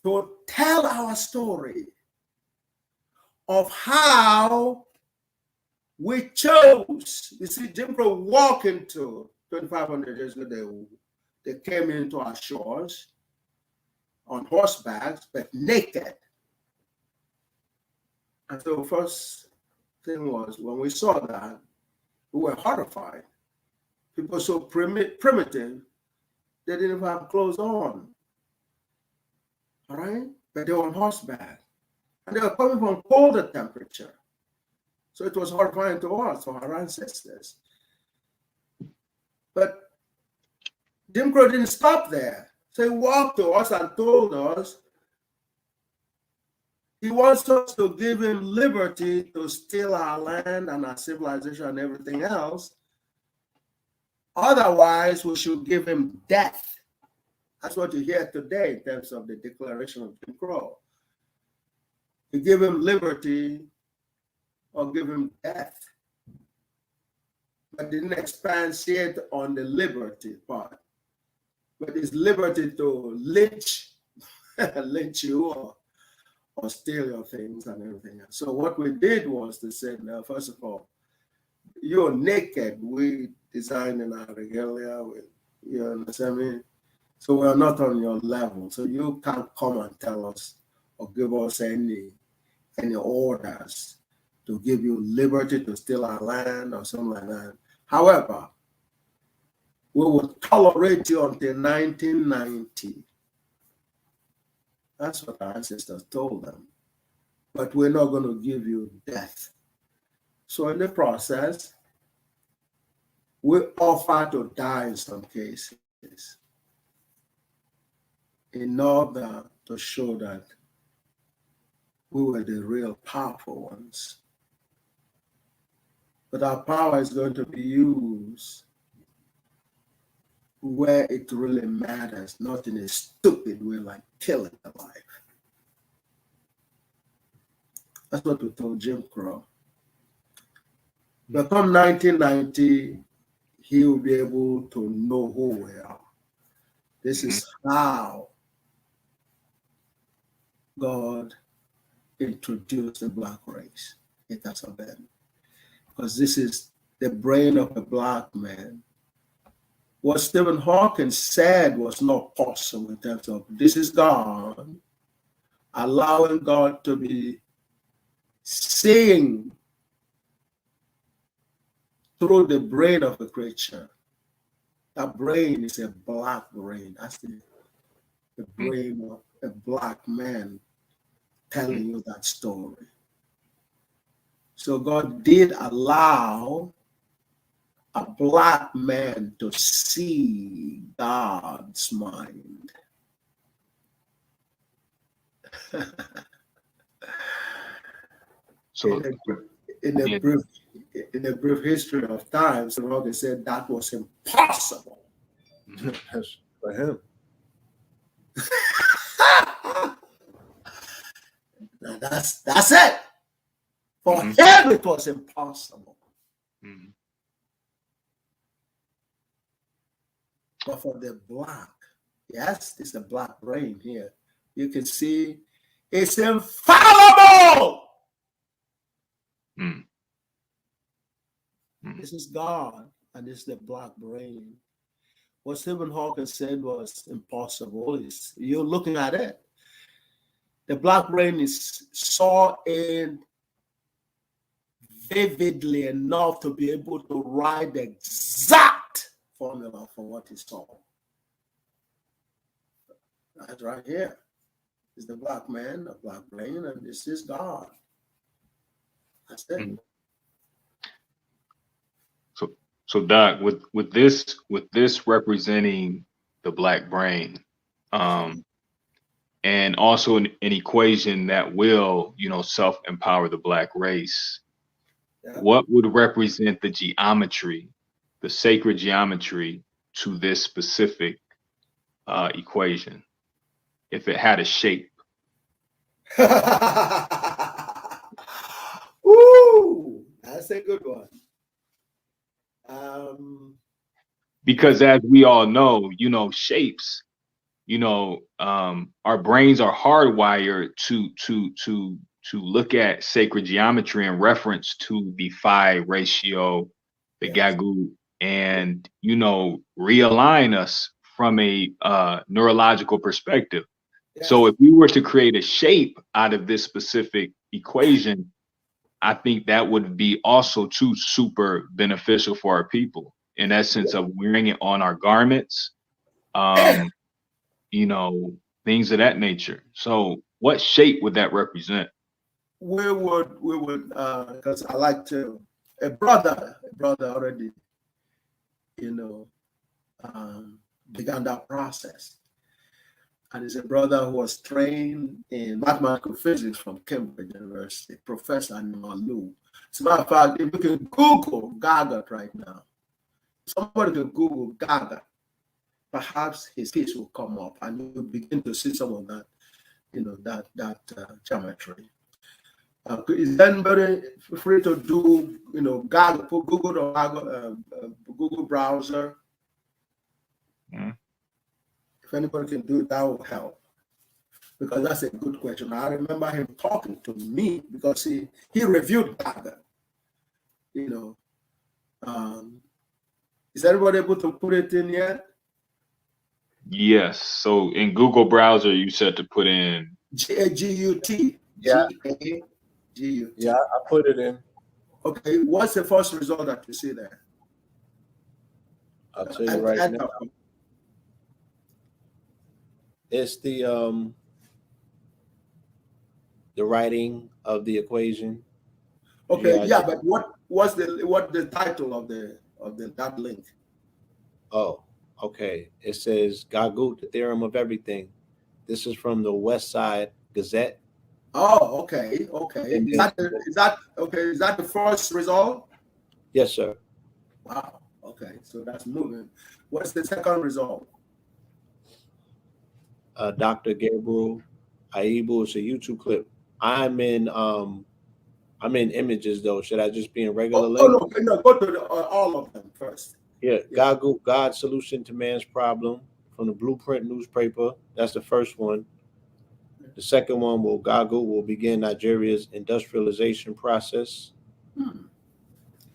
to tell our story of how we chose. You see, Jim Crow walked into 2,500 years ago. They came into our shores on horseback, but naked. And so the first thing was, when we saw that, we were horrified. People so primitive, they didn't even have clothes on. All right? But they were on horseback. And they were coming from colder temperature. So it was horrifying to us, to our ancestors. But Jim Crow didn't stop there. So he walked to us and told us he wants us to give him liberty to steal our land and our civilization and everything else. Otherwise, we should give him death. That's what you hear today in terms of the declaration of Jim Crow. You give him liberty or give him death. But didn't expatiate on the liberty part. But it's liberty to lynch you or steal your things and everything else. So what we did was to say, now, first of all, you're naked. We designed in our regalia with, you understand me? So we're not on your level. So you can't come and tell us or give us any orders to give you liberty to steal our land or something like that. However, we will tolerate you until 1990. That's what our ancestors told them. But we're not going to give you death. So in the process, we offer to die in some cases in order to show that we were the real powerful ones. But our power is going to be used where it really matters, not in a stupid way like killing a life. That's what we told Jim Crow. But come 1990, he will be able to know who we are. This is how God introduced the black race. It has been. Because this is the brain of a black man. What Stephen Hawking said was not possible in terms of this is God, allowing God to be seeing through the brain of a creature. That brain is a black brain. That's the brain of a black man telling you that story. So God did allow a black man to see God's mind. So in a brief history of time, Rogan said that was impossible. That's for him. Now that's it. For him, it was impossible. But for the black, yes, it's a black brain here. You can see it's infallible. This is God, and this is the black brain. What Stephen Hawking said was impossible. You're looking at it. The black brain is saw in vividly enough to be able to write the exact formula for what he saw. That's right here. It's the black man, the black brain, and this is God. That's it. So Doc, with this representing the black brain, and also an equation that will, self-empower the black race, what would represent the geometry, the sacred geometry to this specific equation, if it had a shape? Ooh, that's a good one. Because as we all know, shapes, our brains are hardwired to look at sacred geometry in reference to the phi ratio, the GAGUT, and realign us from a neurological perspective. So if we were to create a shape out of this specific equation, I think that would be also too super beneficial for our people, in essence of wearing it on our garments, things of that nature. So what shape would that represent? We would, because I like to, a brother already, began that process. And he's a brother who was trained in mathematical physics from Cambridge University, Professor Malu. As a matter of fact, if you can Google GAGUT right now, somebody can Google GAGUT, perhaps his piece will come up and you'll begin to see some of that, that geometry. Is anybody free to do, GAGUT, put Google or Google browser? If anybody can do it, that will help. Because that's a good question. I remember him talking to me because he reviewed GAGUT. Is everybody able to put it in yet? Yes. So in Google browser, you said to put in GAGUT. Yeah. GAGUT. Yeah, I put it in. Okay, what's the first result that you see there? I'll tell you right now. It's the writing of the equation. Okay, yeah, but what's the title of that link? Oh, okay. It says GAGUT, the theorem of everything. This is from the West Side Gazette. Oh, okay. Is that the first result? Yes, sir. Wow. Okay, so that's moving. What's the second result? Dr. Gabriel Audu. It's a YouTube clip. I'm in images though. Should I just be in regular link? No, go to all of them first. Yeah, GAGUT, God's Solution to Man's Problem, from the Blueprint newspaper. That's the first one. The second one will GAGUT will begin Nigeria's industrialization process.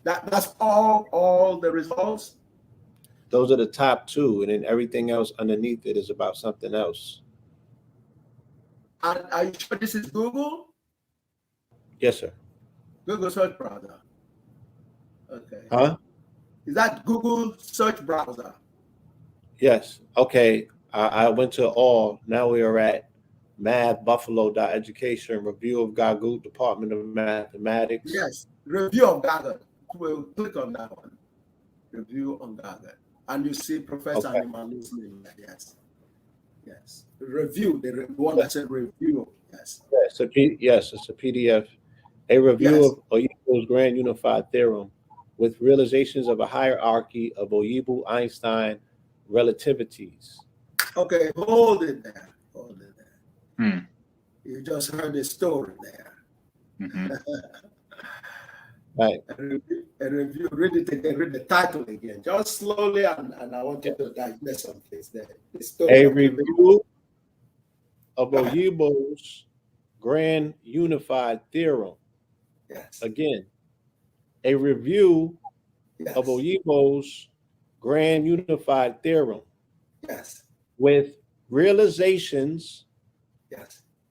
That's all the results. Those are the top two, and then everything else underneath it is about something else. And are you sure this is Google? Yes, sir. Google search browser. Okay. Huh? Is that Google search browser? Yes. Okay. I went to all. Now we are at mathbuffalo.education, review of GAGUT, Department of Mathematics. Yes. Review of GAGUT. We'll click on that one. Review on GAGUT. And you see Professor Animalu's name. Yes. Yes. Review. The one that said review. Yes. Yes, it's a PDF. A review of Oyibo's Grand Unified Theorem with realizations of a hierarchy of Oyibo-Einstein relativities. Okay, hold it there. Hold it there. You just heard the story there. Right. A review, read it again, read the title again, just slowly, and I want you to digest some things there. The story A review of Oyibo's Grand Unified Theorem. Yes. Again, a review of Oyibo's Grand Unified Theorem. Yes. With realizations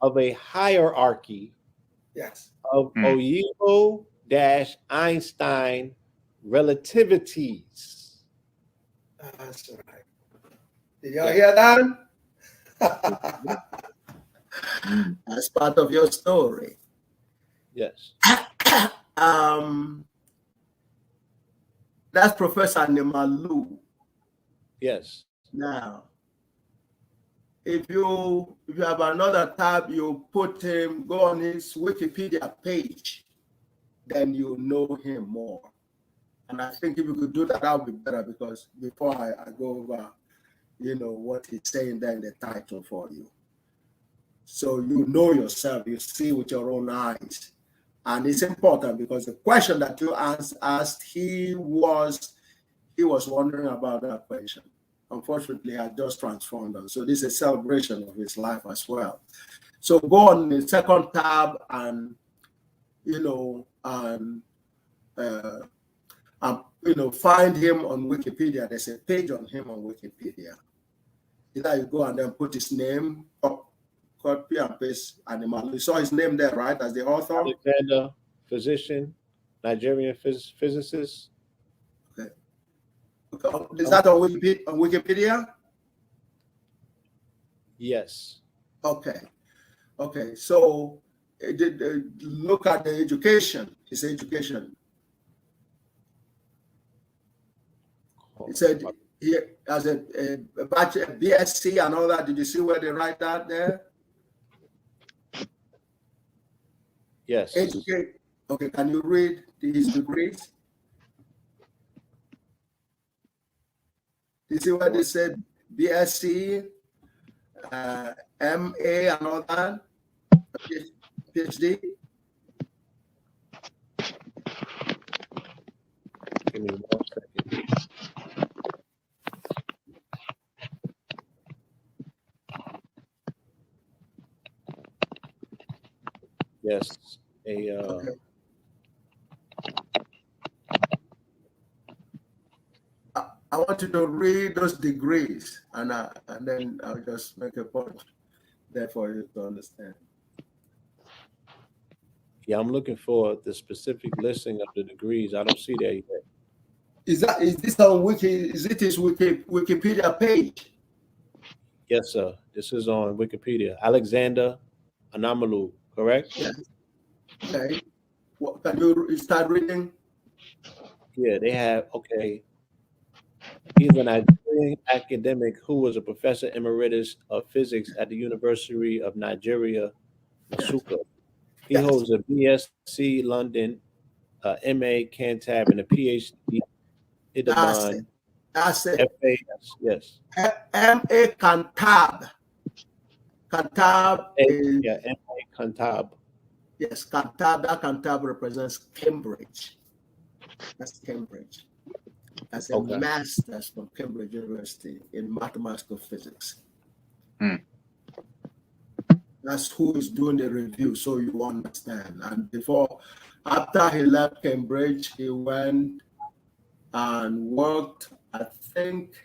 of a hierarchy of Oyibo-Einstein relativities. That's right. Did y'all hear that? That's part of your story. Yes. That's Professor Animalu. Yes. Now, if you have another tab, you put him, go on his Wikipedia page, then you know him more. And I think if you could do that, that would be better, because before I go over, what he's saying there in the title for you. So you know yourself, you see with your own eyes. And it's important because the question that you asked, he was wondering about that question. Unfortunately, I just transformed them. So this is a celebration of his life as well. So go on the second tab and, find him on Wikipedia. There's a page on him on Wikipedia. Either you go and then put his name, copy and paste Animal. You saw his name there, right, as the author? Alexander, physician, Nigerian physicist. Okay. Is that on Wikipedia? Yes. Okay. Okay. So look at the education. His education. He said he has a BSc and all that. Did you see where they write that there? Yes. Educate. Okay. Can you read his degrees? You see what they said? BSc, MA, and all that. PhD. Give me 1 second. Yes. Okay. I want you to read those degrees, and then I'll just make a point there for you to understand. Yeah, I'm looking for the specific listing of the degrees. I don't see that yet. Is this on Wiki? Is it his Wikipedia page? Yes, sir. This is on Wikipedia. Alexander Anamalu, correct? Yes. Okay. What, can you start reading? Yeah, they have, okay. He's a Nigerian academic who was a professor emeritus of physics at the University of Nigeria, Nsukka. He holds a BSc London, MA Cantab, and a PhD Idabon. That's it. FAS, yes. MA Cantab. Cantab is... Yeah, MA Cantab. Yes, Cantab. That Cantab represents Cambridge. That's Cambridge. as a master's from Cambridge University in mathematical physics. That's who is doing the review, so you understand. And after he left Cambridge, he went and worked, I think,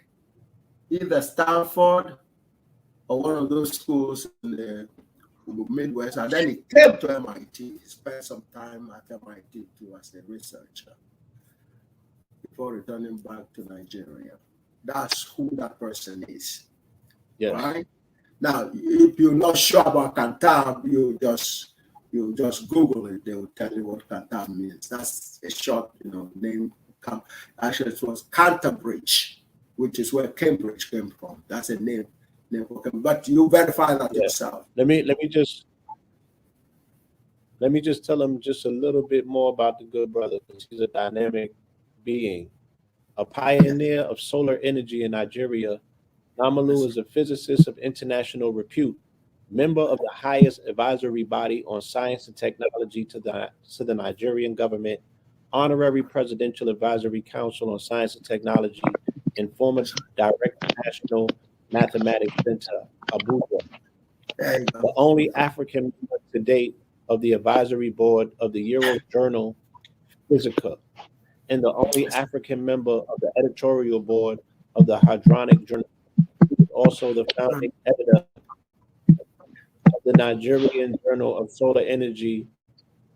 either Stanford or one of those schools in the Midwest, and then he came to MIT. He spent some time at MIT too as a researcher before returning back to Nigeria. That's who that person is. Yes. Right? Now, if you're not sure about Cantab, you just Google it. They will tell you what Cantab means. That's a short, name. Actually, it was Canterbridge, which is where Cambridge came from. That's a name for Cambridge. But you verify that yourself. Let me just tell him just a little bit more about the good brother, because he's a dynamic being, a pioneer of solar energy in Nigeria. Namalu is a physicist of international repute, member of the highest advisory body on science and technology to the Nigerian government, honorary presidential advisory council on science and technology, and former director of National Mathematics Center, Abuja. The only African member to date of the advisory board of the Euro Journal Physica, and the only African member of the editorial board of the Hadronic Journal. He is also the founding editor of the Nigerian Journal of Solar Energy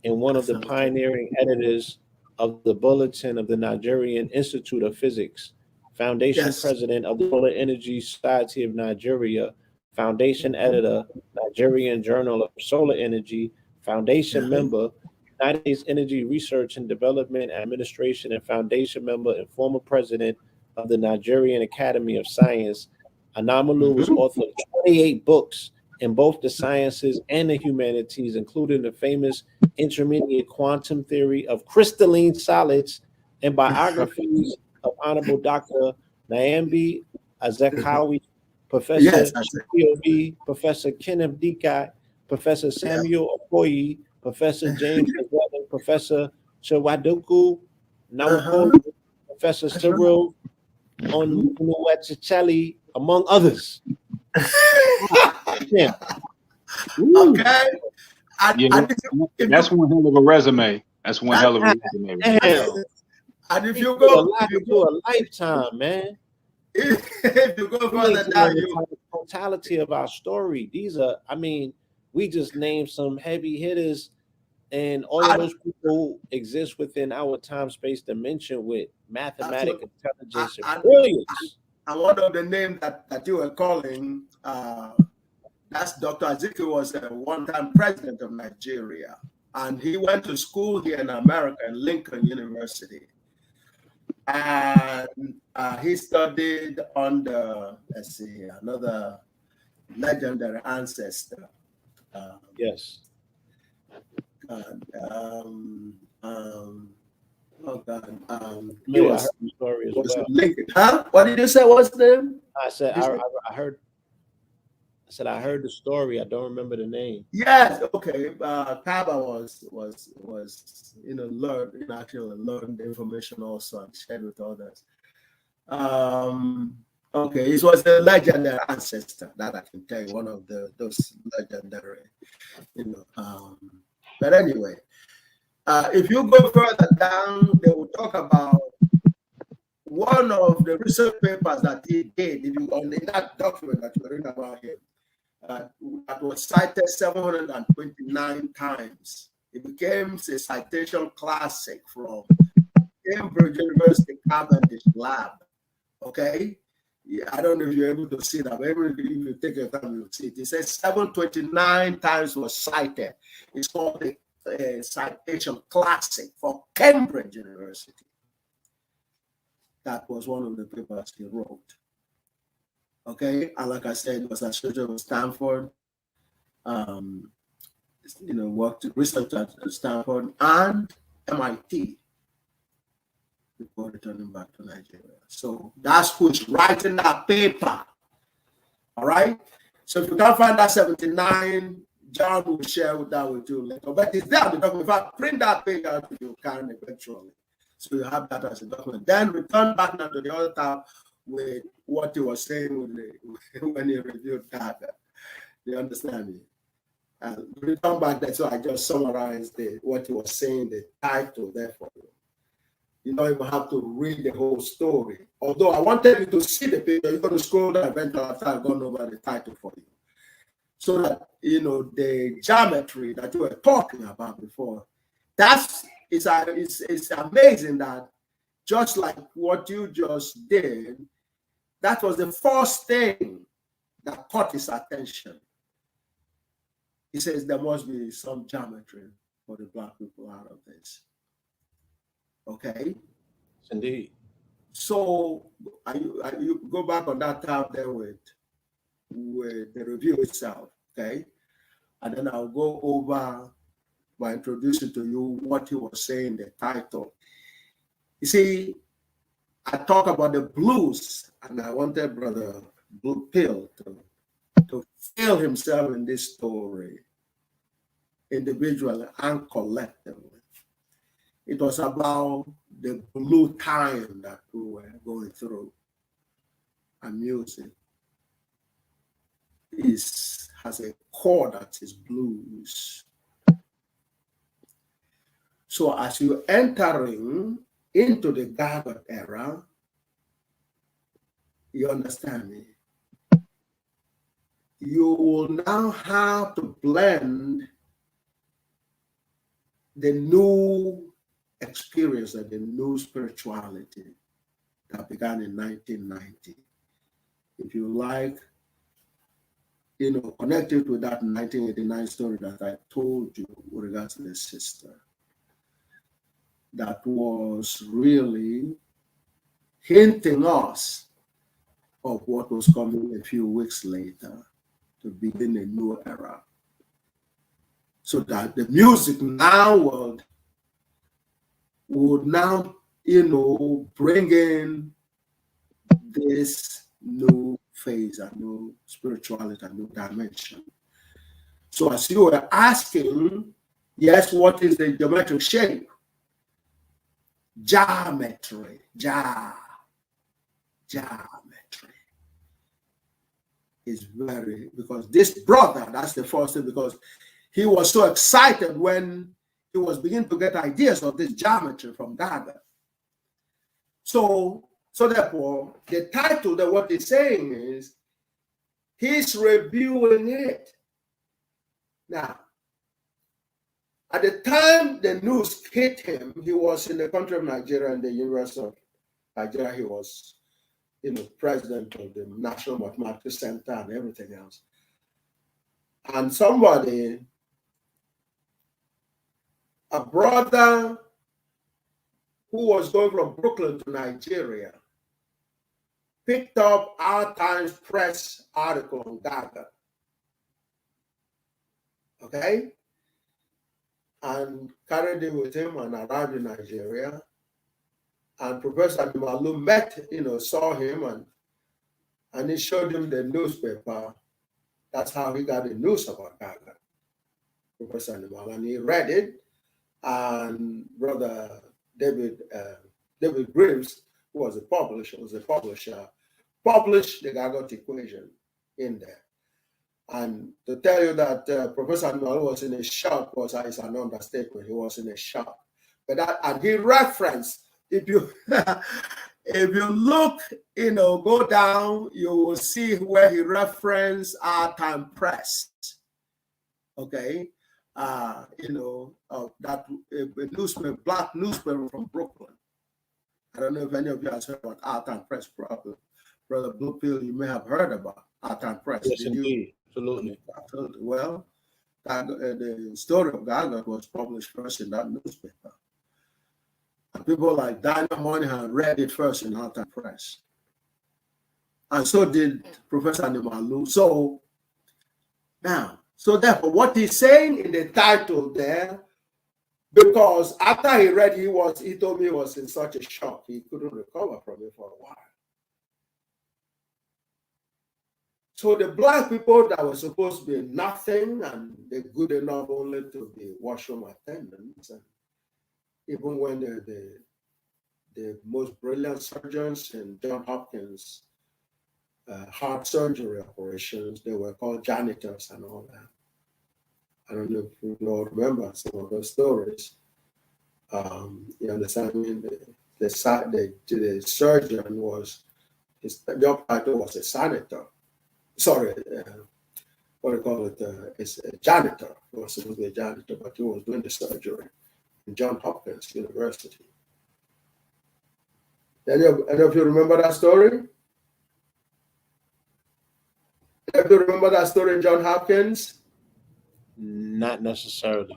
and one of the pioneering editors of the Bulletin of the Nigerian Institute of Physics, foundation president of the Solar Energy Society of Nigeria, foundation editor, Nigerian Journal of Solar Energy, foundation member, United States Energy Research and Development Administration, and foundation member and former president of the Nigerian Academy of Science. Anamalu was author of 28 books in both the sciences and the humanities, including the famous Intermediate Quantum Theory of Crystalline Solids and biographies of Honorable Dr. Nyambi Azekawi, Professor P.O.B., Professor Kenneth Dikai, Professor Samuel Okoye, Professor James Azwelin, Professor Chiwadoku Nawoko, Professor Cyril Onuwachacheli, among others. Okay. That's one hell of a resume. That's one hell of a resume. And if you go to a lifetime, man. If you go further down, the totality of our story. These are, we just named some heavy hitters, and all of those people exist within our time-space dimension with mathematical intelligence and brilliance. And one of the names that you were calling, that's Dr. Azikiwe, was a one-time president of Nigeria. And he went to school here in America, in Lincoln University. And he studied under, another legendary ancestor. Yes. What did you say? What's the name? I said I heard the story. I don't remember the name. Yes. Okay. Kaba was learned information also and shared with others. Okay, it was a legendary ancestor, that I can tell you, one of those legendary, but anyway, if you go further down, they will talk about one of the research papers that he did in that document that you're reading about here, that was cited 729 times. It became a citation classic from Cambridge University Cavendish Lab. Okay? Yeah, I don't know if you're able to see that, but if you take your time, you'll see it. It says 729 times was cited. It's called a citation classic for Cambridge University. That was one of the papers he wrote. Okay, and like I said, it was associated with Stanford. Worked research at Stanford and MIT before returning back to Nigeria. So that's who's writing that paper. All right. So if you can't find that 79, John will share that with you later. But it's there. In fact, print that page out if you can eventually. So you have that as a document. Then return back now to the other tab with what he was saying when he reviewed that. You understand me? Return back there, so I just summarized what he was saying, the title there for you. You don't even have to read the whole story. Although I wanted you to see the picture, you're going to scroll down eventually after I've gone over the title for you. So that, you know, the geometry that you were talking about before, it's amazing that just like what you just did, that was the first thing that caught his attention. He says there must be some geometry for the Black people out of this. Okay? Indeed. So you go back on that tab there with the review itself, okay? And then I'll go over by introducing to you what he was saying, the title. You see, I talk about the blues, and I wanted Brother Blue Pill to feel himself in this story, individually and collectively. It was about the blue time that we were going through. And music has a core that is blues. So as you're entering into the GAGUT era, you understand me? You will now have to blend the new experience and the new spirituality that began in 1990. If you like, you know, connected with that 1989 story that I told you with regards to the sister, that was really hinting us of what was coming a few weeks later to begin a new era. So that the music now would now, you know, bring in this new phase, a new spirituality, a new dimension. So as you were asking, yes, what is the geometric shape? Geometry, geometry is very, because this brother, that's the first thing, because he was so excited when he was beginning to get ideas of this geometry from GAGUT. So therefore, the title that what he's saying is, he's reviewing it. Now, at the time the news hit him, he was in the country of Nigeria, in the University of Nigeria. He was, you know, president of the National Mathematics Center and everything else. And somebody, a brother who was going from Brooklyn to Nigeria, picked up our Times Press article on GAGUT. Okay? And carried it with him and arrived in Nigeria. And Professor Nimalu met, you know, saw him and he showed him the newspaper. That's how he got the news about GAGUT, Professor Nimalu. And he read it, and Brother David Graves, who was a publisher, published the GAGUT equation in there. And to tell you that Professor Nimalu was in a shock is an understatement. He was in a shock. But and he referenced, if you if you look, you know, go down, you will see where he referenced our Time Press. Okay, you know, that a newspaper, black newspaper from Brooklyn. I don't know if any of you have heard about our Time Press. Probably, Brother Blue Pill, you may have heard about our Time Press. Yes, Did indeed. you? Absolutely. Well, the story of GAGUT was published first in that newspaper. And people like Daniel Moynihan read it first in our Time Press. And so did Professor Nimalu. So now, so therefore, what he's saying in the title there, because after he read, he told me he was in such a shock, he couldn't recover from it for a while. So the black people that were supposed to be nothing and they're good enough only to be washroom attendants, and even when the most brilliant surgeons in Johns Hopkins heart surgery operations. They were called janitors and all that. I don't know if you all remember some of those stories. You understand? I mean, the surgeon was, his job title was a senator. Sorry, what do you call it? It's a janitor. He was supposed to be a janitor, but he was doing the surgery in Johns Hopkins University. Any of you remember that story? Any of you remember that story in Johns Hopkins? Not necessarily.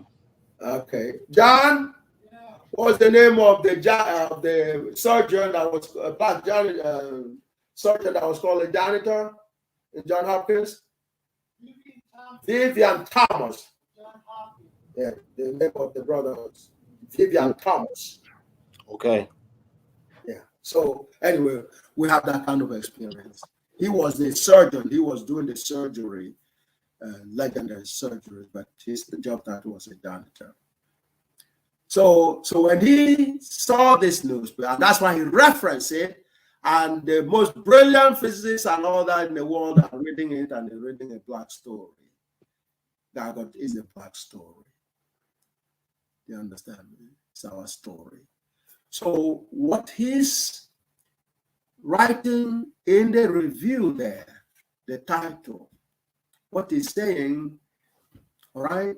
Okay. John? Yeah. What was the name of the surgeon that was a black surgeon that was called a janitor in Johns Hopkins? Vivian Thomas. Yeah, the name of the brother was Vivian Thomas. Okay. Yeah. So anyway, we have that kind of experience. He was the surgeon. He was doing the surgery, legendary surgery, but his job title was a janitor. So when he saw this newspaper, and that's why he referenced it, and the most brilliant physicists and all that in the world are reading it, and they're reading a black story. GAGUT is a black story. You understand me? It's our story. So what he's writing in the review there, the title, what he's saying, all right,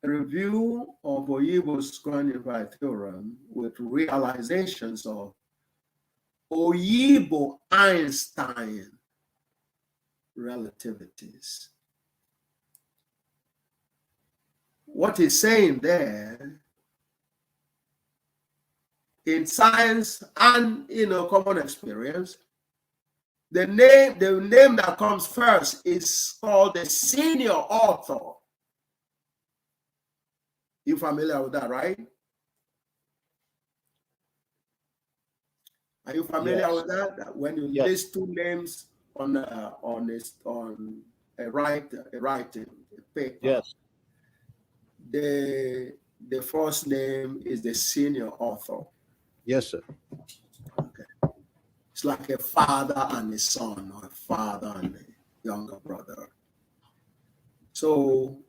a review of Oyibo's Grand Unified Theorem with realizations of Oyibo-Einstein relativities. What he's saying there, in science and common experience, the name that comes first is called the senior author. You familiar with that, right? Are you familiar with that? When you list two names on a writing paper, yes, the first name is the senior author. Yes, sir. Okay. It's like a father and a son, or a father and a younger brother. So,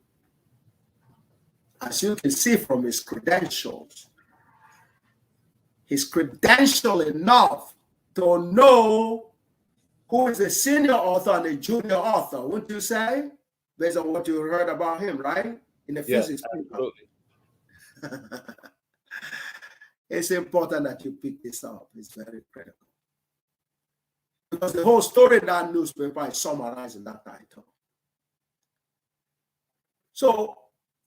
as you can see from his credentials, he's credentialed enough to know who is a senior author and a junior author, wouldn't you say? Based on what you heard about him, right? In the physics paper. Absolutely. It's important that you pick this up. It's very critical. Because the whole story in that newspaper is summarized in that title. So,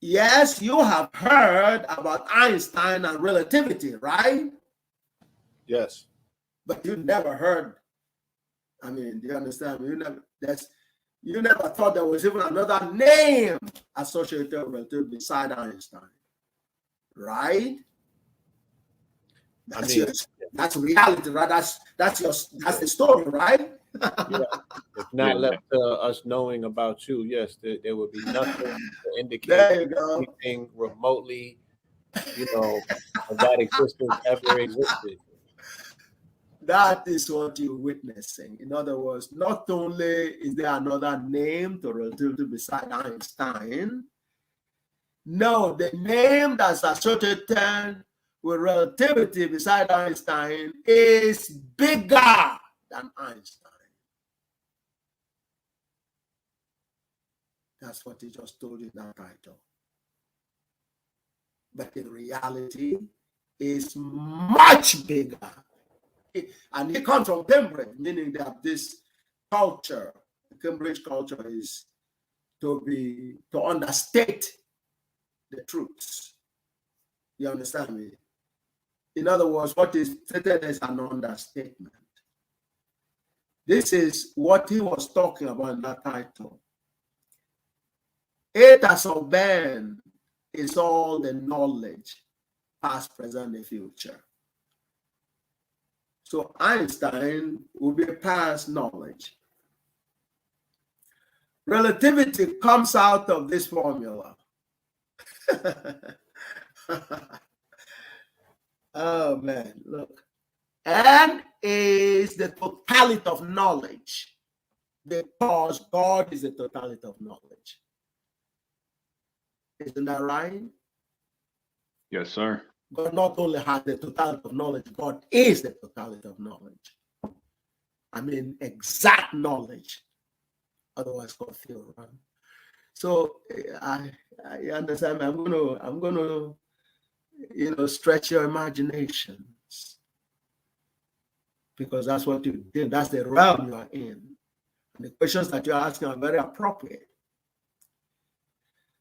yes, you have heard about Einstein and relativity, right? Yes. But you never heard, do you understand? You never thought there was even another name associated with relativity beside Einstein, right? That's reality, right? That's the story, right? Yeah. If not left to us knowing about you, yes, there would be nothing to indicate anything remotely, of that existence ever existed. That is what you're witnessing. In other words, not only is there another name to relativity beside Einstein, no, the name that's associated with relativity beside Einstein is bigger than Einstein. That's what he just told you in that title. But in reality, it's much bigger. And he comes from Cambridge, meaning that this culture, the Cambridge culture, is to understate the truths. You understand me? In other words, what is stated as an understatement. This is what he was talking about in that title. Eta sub ben is all the knowledge, past, present, and future. So Einstein will be past knowledge. Relativity comes out of this formula. Oh man, look. And is the totality of knowledge, because God is the totality of knowledge. Isn't that right? Yes, sir. God not only has the totality of knowledge, God is the totality of knowledge. I mean, exact knowledge, otherwise called theorem. So I understand. I'm gonna, stretch your imaginations, because that's what you did. That's the realm you are in. And the questions that you're asking are very appropriate.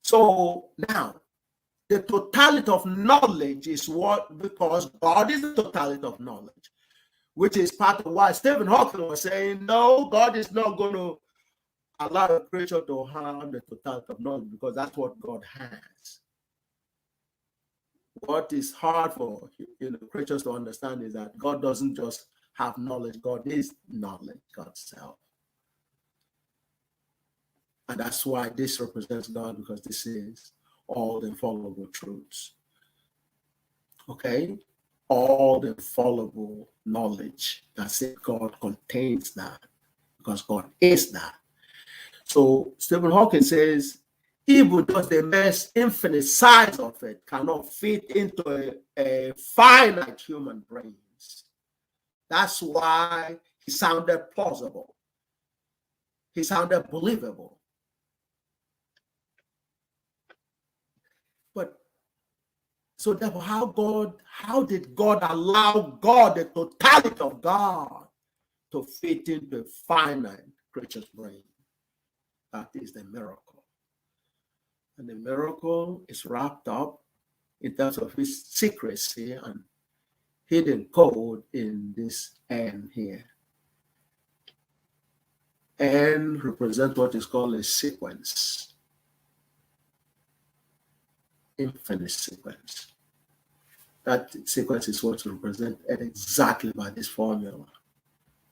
So now, the totality of knowledge is what, because God is the totality of knowledge, which is part of why Stephen Hawking was saying, no, God is not going to allow a creature to have the totality of knowledge, because that's what God has. What is hard for creatures to understand is that God doesn't just have knowledge. God is knowledge, God's self. And that's why this represents God, because this is all the infallible truths. Okay? All the infallible knowledge. That's it. God contains that, because God is that. So Stephen Hawking says, even just the most infinite size of it cannot fit into a finite human brains. That's why he sounded plausible. He sounded believable. But so therefore, how did God allow God, the totality of God, to fit into a finite creature's brain? That is the miracle. And the miracle is wrapped up in terms of its secrecy and hidden code in this N here. N represents what is called a sequence. Infinite sequence. That sequence is what's represented exactly by this formula.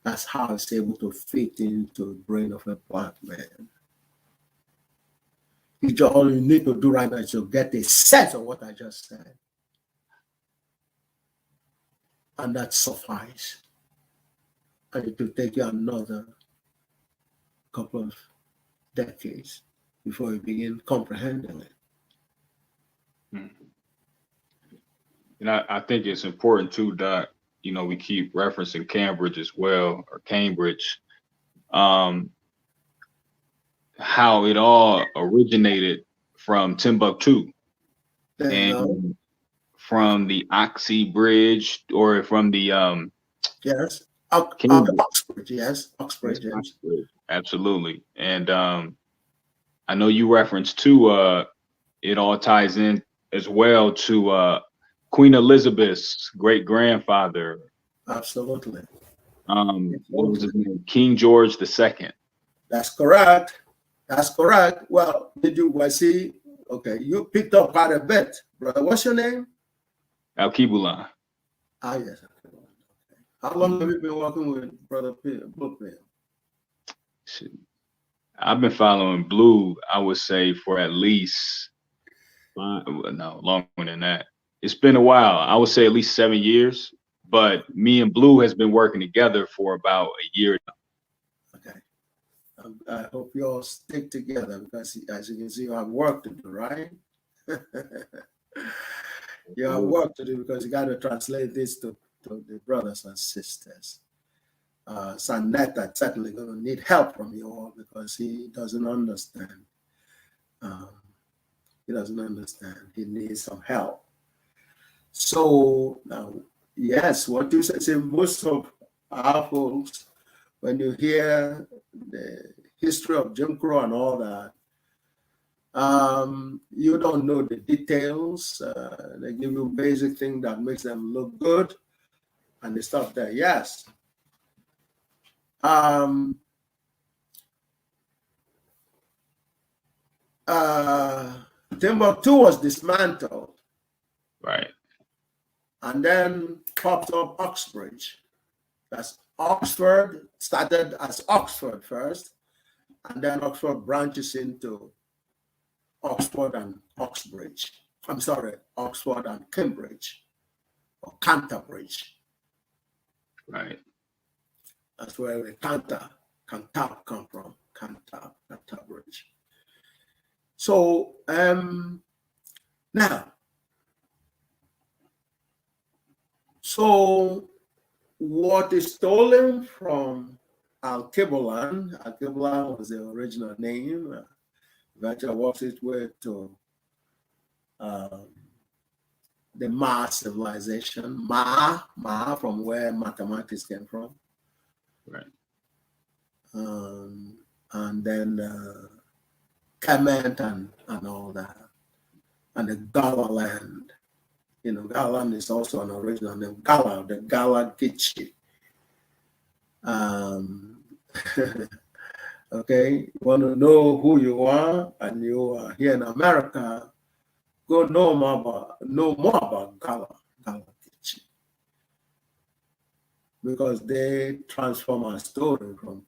That's how it's able to fit into the brain of a black man. All you need to do right now is to get a sense of what I just said. And that suffices. And it will take you another couple of decades before you begin comprehending it. And I think it's important too, Doc, we keep referencing Cambridge as well, or Cambridge, how it all originated from Timbuktu and from the Oxy Bridge, or from the yes, Oxford, yes, Oxford, yes. Oxford, absolutely. And I know you referenced too, it all ties in as well to Queen Elizabeth's great grandfather. Absolutely. What was his name? King George II. That's correct. That's correct. Well, see? Okay, you picked up quite a bit, brother. What's your name? Al-Kibulan. Ah, yes. Okay. How long have you been working with Brother Blue? I've been following Blue, I would say, for at least longer than that. It's been a while. I would say at least 7 years. But me and Blue has been working together for about a year now. Okay. I hope you all stick together, because as you can see, you have work to do, right? You have work to do, because you got to translate this to the brothers and sisters. Sanetta certainly going to need help from you all, because he doesn't understand. He doesn't understand. He needs some help. So now, yes, what you say, most of our folks, when you hear the history of Jim Crow and all that, you don't know the details. They give you basic thing that makes them look good, and they stop there. Yes. Timbuktu was dismantled. Right. And then popped up Oxbridge. That's Oxford, started as Oxford first, and then Oxford branches into Oxford and Oxbridge. I'm sorry, Oxford and Cambridge. or Cantor bridge. Right. That's where the Cantor come from. Cantor bridge. So now, so what is stolen from Alkebulan was the original name. Eventually works its way to the Ma civilization. Ma from where mathematics came from. Right. And then Kemet and all that. And the Gala land. You know, Gala land is also an original name. Gala, the Gala Gichi. Okay, you want to know who you are and you are here in America, go know more about Gala Gichi. Because they transform our story from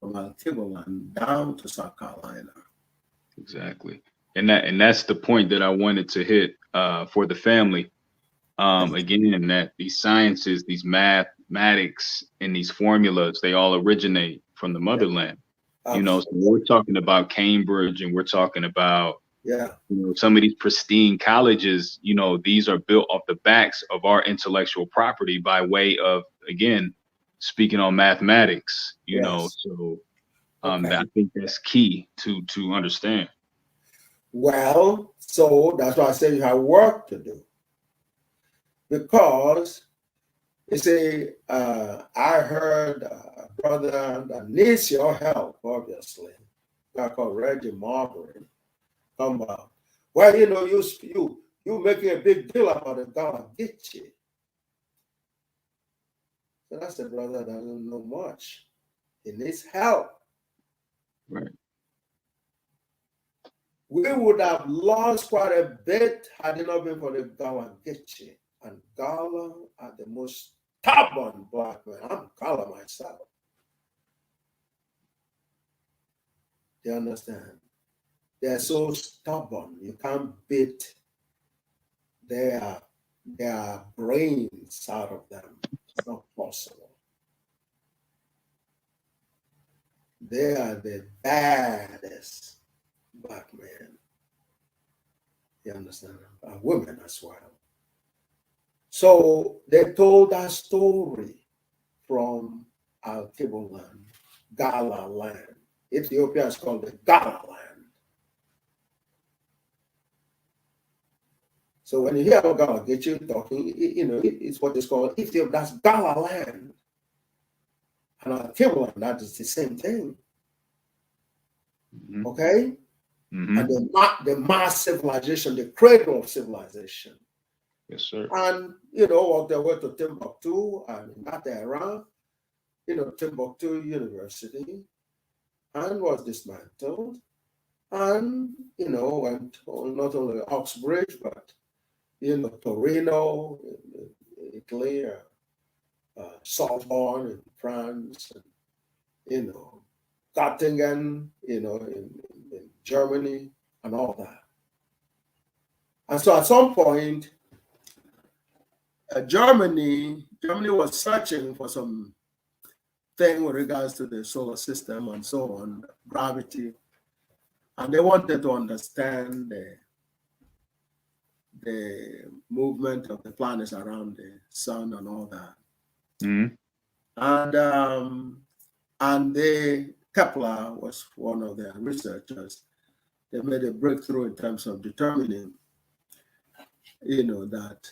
Alkebulan down to South Carolina. Exactly. And that's the point that I wanted to hit for the family. Again, that these sciences, these mathematics, and these formulas, they all originate from the motherland. You know, so we're talking about Cambridge, and we're talking about some of these pristine colleges. You know, these are built off the backs of our intellectual property by way of, again, speaking on mathematics. You know, so I think that's key to understand. Well, so that's why I say you have work to do. Because you see, I heard a brother that needs your help, obviously, guy called Reggie Marbury, come out. Well, you know, you making a big deal about the Gala Gichi. So that's the brother that doesn't know much. He needs help. Right. We would have lost quite a bit had it not been for the Gala Gichi. And Gala are the most stubborn black men. I'm Gala myself. Do you understand? They're so stubborn. You can't beat their brains out of them. It's not possible. They are the baddest black men. You understand? And women as well. So they told that story from Alkebulan, Gala land. Ethiopia is called the Gala land. So when you hear about Gala, get you talking, you know, it's what is called Ethiopia, that's Gala land. And Alkebulan, that is the same thing. Mm-hmm. Okay? Mm-hmm. And the mass civilization, the cradle of civilization. Yes, sir. And, you know, walked their way to Timbuktu, and in that era, you know, Timbuktu University, and was dismantled, and, you know, went on not only Oxbridge, but, you know, Torino, in Italy, Sorbonne in France, and, you know, Göttingen, you know, in Germany, and all that. And so at some point, Germany was searching for some thing with regards to the solar system and so on, gravity, and they wanted to understand the movement of the planets around the sun and all that. Mm-hmm. And Kepler was one of their researchers. They made a breakthrough in terms of determining, you know, that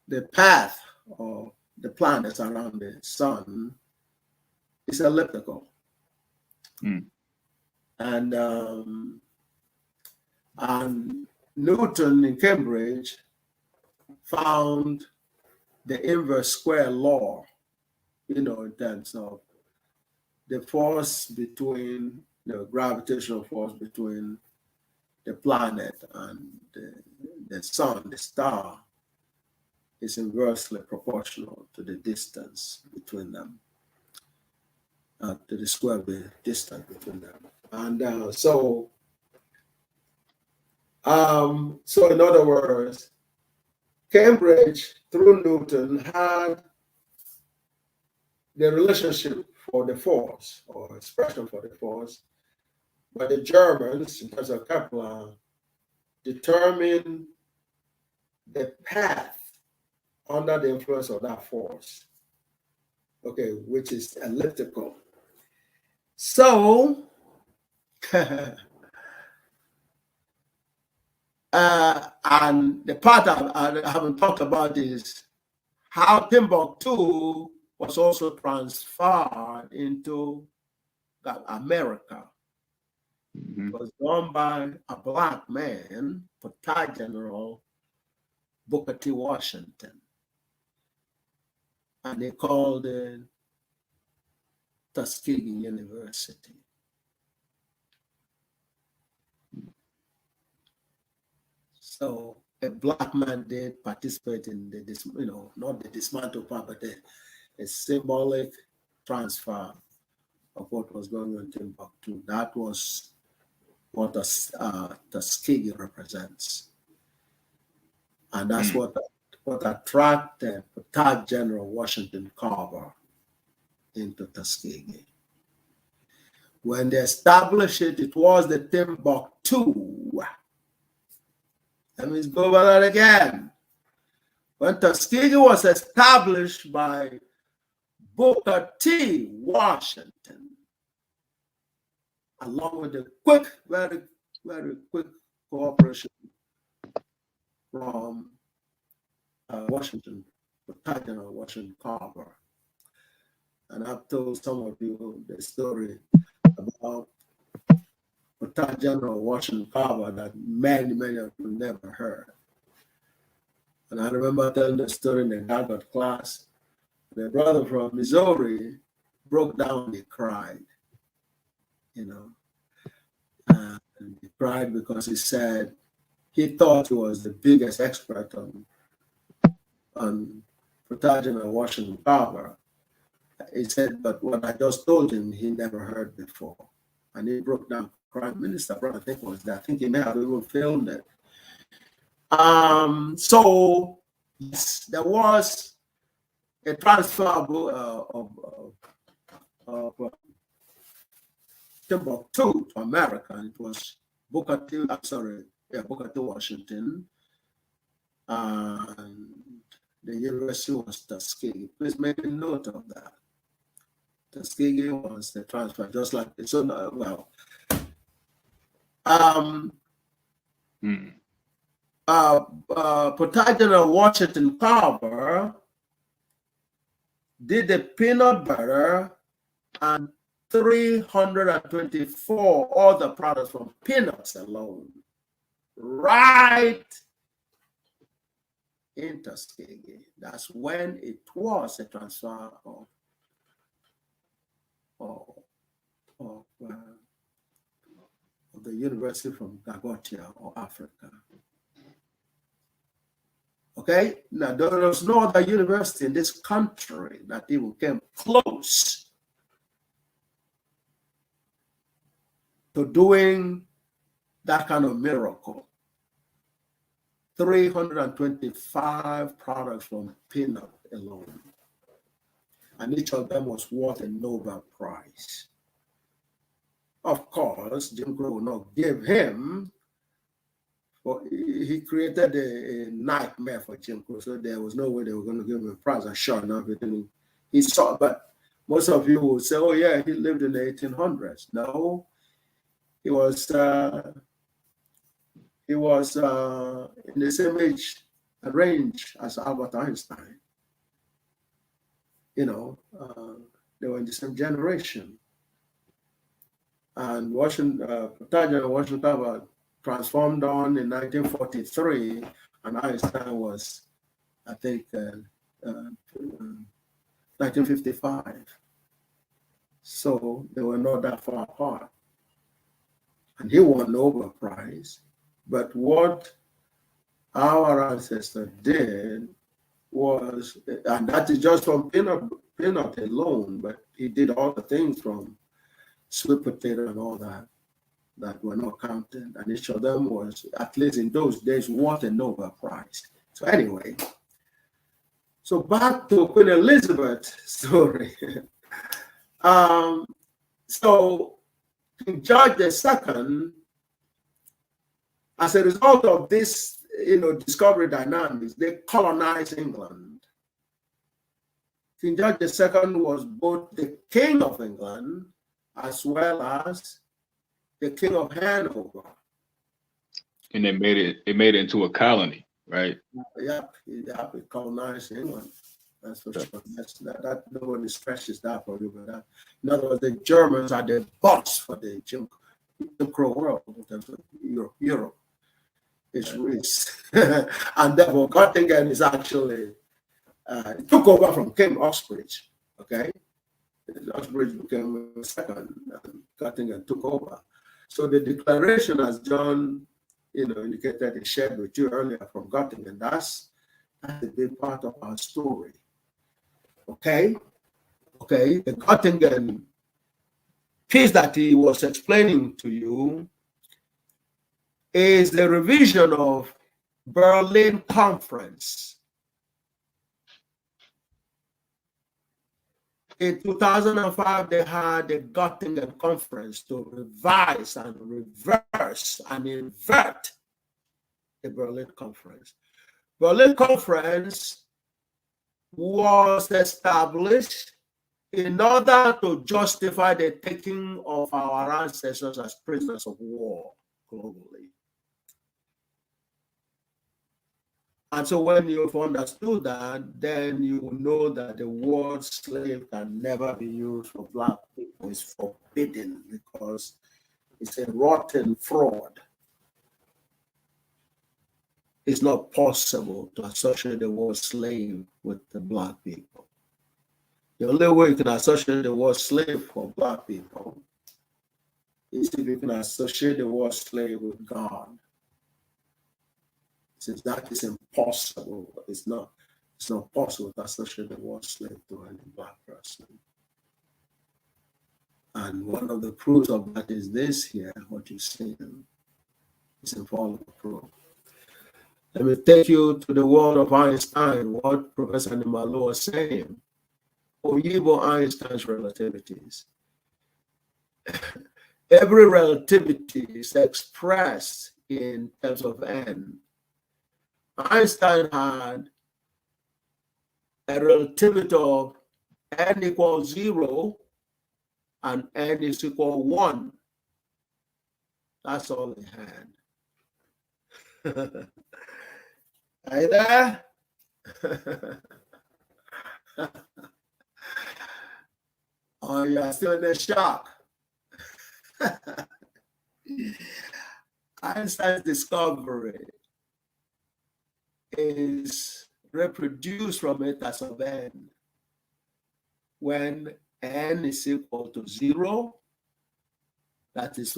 the path of the planets around the sun is elliptical. Mm. And Newton in Cambridge found the inverse square law, you know, in terms of the force between, the gravitational force between the planet and the sun, the star, is inversely proportional to the distance between them, to the square of the distance between them. And so in other words, Cambridge, through Newton, had the relationship for the force, or expression for the force, but the Germans, in terms of Kepler, determined the path under the influence of that force, okay, which is elliptical. So, and the part I haven't talked about is how Timbuktu was also transferred into America. It was done by a black man, Retired General Booker T. Washington. And they called it Tuskegee University. So a black man did participate in the, not the dismantle part, but a symbolic transfer of what was going on in Timbuktu. That was what Tuskegee represents. And that's what attracted Retired General Washington Carver into Tuskegee. When they established it, it was the Timbuktu. Let me go over that again. When Tuskegee was established by Booker T. Washington, along with the very, very quick cooperation from Washington, Retired General Washington Carver. And I've told some of you the story about Retired General Washington Carver that many of you never heard. And I remember telling the story in the GAGUT class. The brother from Missouri broke down, he cried, and he cried because he said he thought he was the biggest expert on Retired General Washington Carver. He said, but what I just told him, he never heard before. And he broke down. Prime Minister Brown, I think was that. I think he may have even filmed it. So yes, there was a transfer of Timbuktu to America, and it was Booker T. Washington, and the university was Tuskegee. Please make a note of that. Tuskegee was the transfer, just like so. Well. Retired General Washington Carver did the peanut butter and 324 other products from peanuts alone, right in Tuskegee. That's when it was a transfer of the university from GAGUT or Africa. Okay, now there was no other university in this country that even came close to doing that kind of miracle. 325 products from peanut alone. And each of them was worth a Nobel Prize. Of course, Jim Crow would not give him, but he created a nightmare for Jim Crow, so there was no way they were going to give him a prize. And sure enough, he saw, but most of you will say, oh yeah, he lived in the 1800s. No, he was in the same age range as Albert Einstein. They were in the same generation. And Washington Carver transformed on in 1943, and Einstein was, I think, 1955. So they were not that far apart. And he won Nobel Prize. But what our ancestor did was, and that is just from peanut alone, but he did all the things from sweet potato and all that were not counted. And each of them was, at least in those days, worth a Nobel Prize. So anyway, so back to Queen Elizabeth's story. So King George II, as a result of this, discovery dynamics, they colonized England. King George II was both the King of England as well as the King of Hanover. And it made it into a colony, right? Yep, it colonized England. That's for sure. That nobody stretches that for you, but that, in other words, the Germans are the boss for the Jim Crow world in terms of Europe. It's and therefore Göttingen is actually took over from King Oxbridge. Okay, Oxbridge became second, and Göttingen took over. So the declaration, as John, indicated, he shared with you earlier from Göttingen, that's a big part of our story. Okay, the Göttingen piece that he was explaining to you is the revision of Berlin Conference. In 2005, they had the Göttingen Conference to revise and reverse and invert the Berlin Conference. Berlin Conference was established in order to justify the taking of our ancestors as prisoners of war globally. And so when you've understood that, then you will know that the word slave can never be used for Black people. It's forbidden because it's a rotten fraud. It's not possible to associate the word slave with the Black people. The only way you can associate the word slave for Black people is if you can associate the word slave with God. Since that is impossible, it's not possible to associate the word slave to any Black person. And one of the proofs of that is this here, what you see. It's infallible proof. Let me take you to the world of Einstein, what Professor Nimalo was saying. Oyibo Einstein's relativities. Every relativity is expressed in terms of n. Einstein had a relativity of n equals 0 and n is equal 1. That's all he had. Are you there? Oh, you are still in the shock. Einstein's discovery is reproduced from eta sub n when n is equal to 0. That is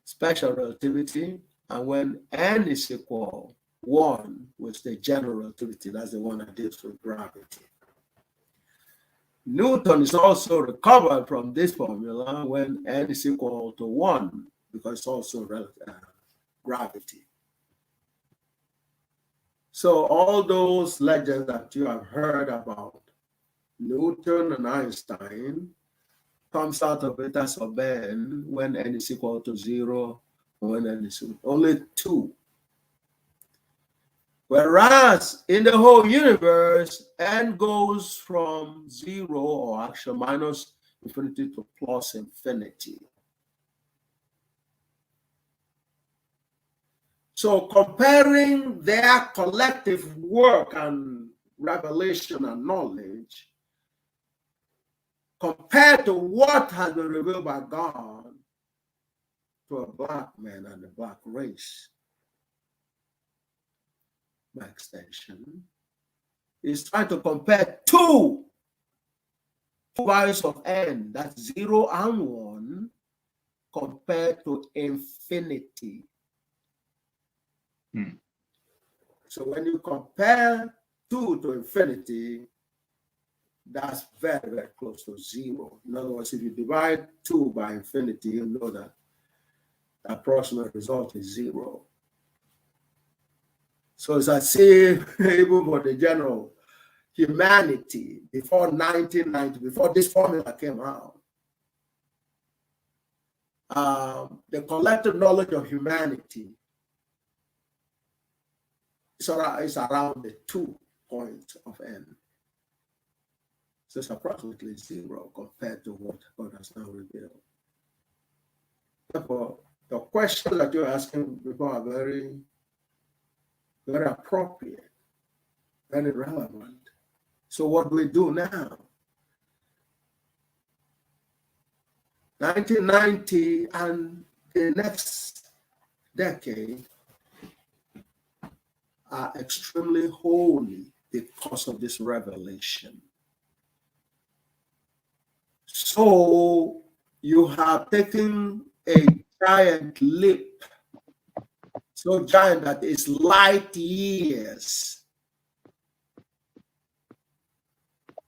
special relativity. And when n is equal 1, which is the general relativity, that's the one that deals with gravity. Newton is also recovered from this formula when n is equal to 1, because it's also gravity. So all those legends that you have heard about Newton and Einstein comes out of eta sub n when n is equal to 0, and when n is only 2. Whereas in the whole universe, n goes from 0, or actually minus infinity, to plus infinity. So comparing their collective work and revelation and knowledge compared to what has been revealed by God to a Black man and the Black race, by extension, is trying to compare two values of n, that's 0 and 1, compared to infinity. So when you compare 2 to infinity, that's very, very close to 0. In other words, if you divide 2 by infinity, you know that the approximate result is 0. So it's as if even for the general humanity before 1990, before this formula came out, the collective knowledge of humanity is around the 2 points of n. So it's approximately 0 compared to what God has now revealed. Therefore, the questions that you're asking before are very, very appropriate, very relevant. So what do we do now? 1990 and the next decade are extremely holy because of this revelation. So you have taken a giant leap, so giant that is light years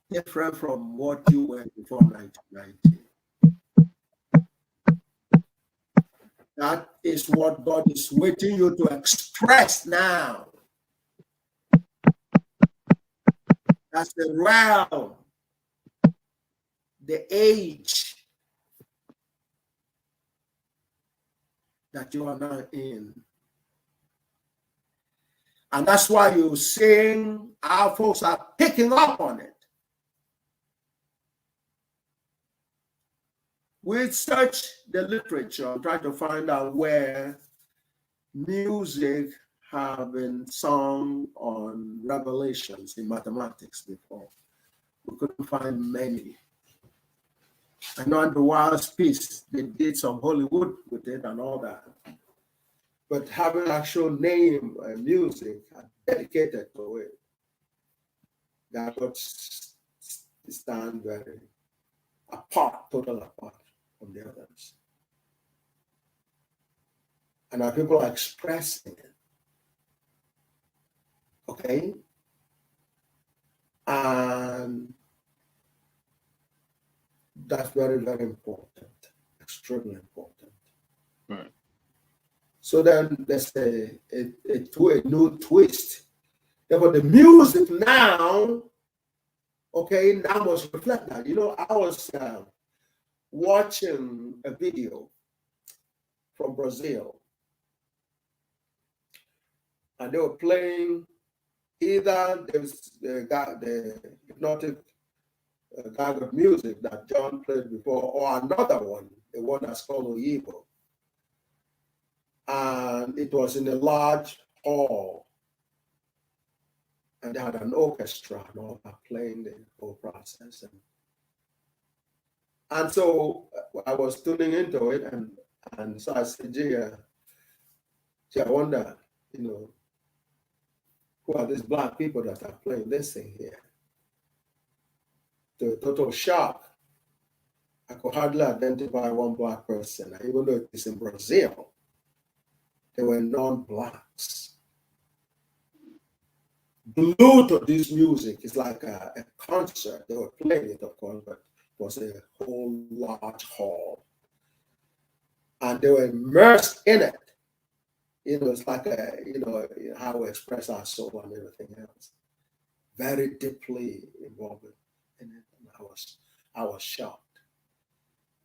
different from what you were before 1990. That is what God is waiting you to express now. That's the realm, the age that you are now in. And that's why you're seeing our folks are picking up on it. We search the literature, try to find out where music have been sung on revelations in mathematics before. We couldn't find many. I know in the Wild's piece, they did some Hollywood with it and all that. But having actual name music dedicated to it, that would stand very apart, totally apart from the others. And our people are expressing it. Okay? And that's very, very important, extremely important. Right. So then there's a new twist. Therefore, the music now, okay, now must reflect that. You know, I was watching a video from Brazil, and they were playing either the hypnotic GAGUT music that John played before, or another one, the one that's called Oribo. And it was in a large hall, and they had an orchestra and all that playing the whole process. And so I was tuning into it, and so I said, gee, I wonder, you know, who are these Black people that are playing this thing here? To total shock, I could hardly identify one Black person, even though it is in Brazil. They were non-Blacks. Glued to this music. It's like a concert. They were playing it, of course, but it was a whole large hall. And they were immersed in it. You know, it's like how we express our soul and everything else. Very deeply involved in it. And I was shocked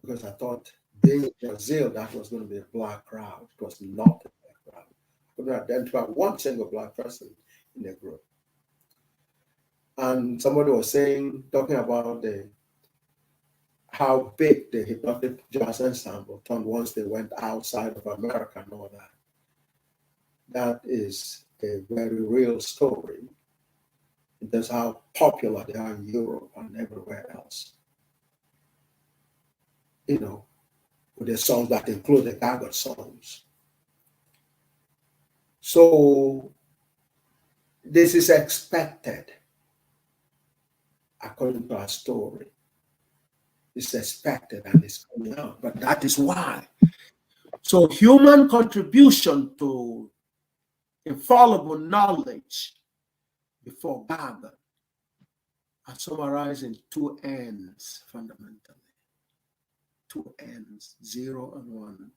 because I thought being in Brazil, that was going to be a Black crowd. It was not a Black crowd. I couldn't identify one single Black person in the group. And somebody was talking about how big the hypnotic jazz ensemble turned once they went outside of America and all that. That is a very real story. That's how popular they are in Europe and everywhere else. You know, with the songs that include the GAGUT songs. So this is expected, according to our story. It's expected and it's coming out, but that is why. So human contribution to infallible knowledge before GAGUT are summarized in 2 ends fundamentally. 2 ends, 0 and 1.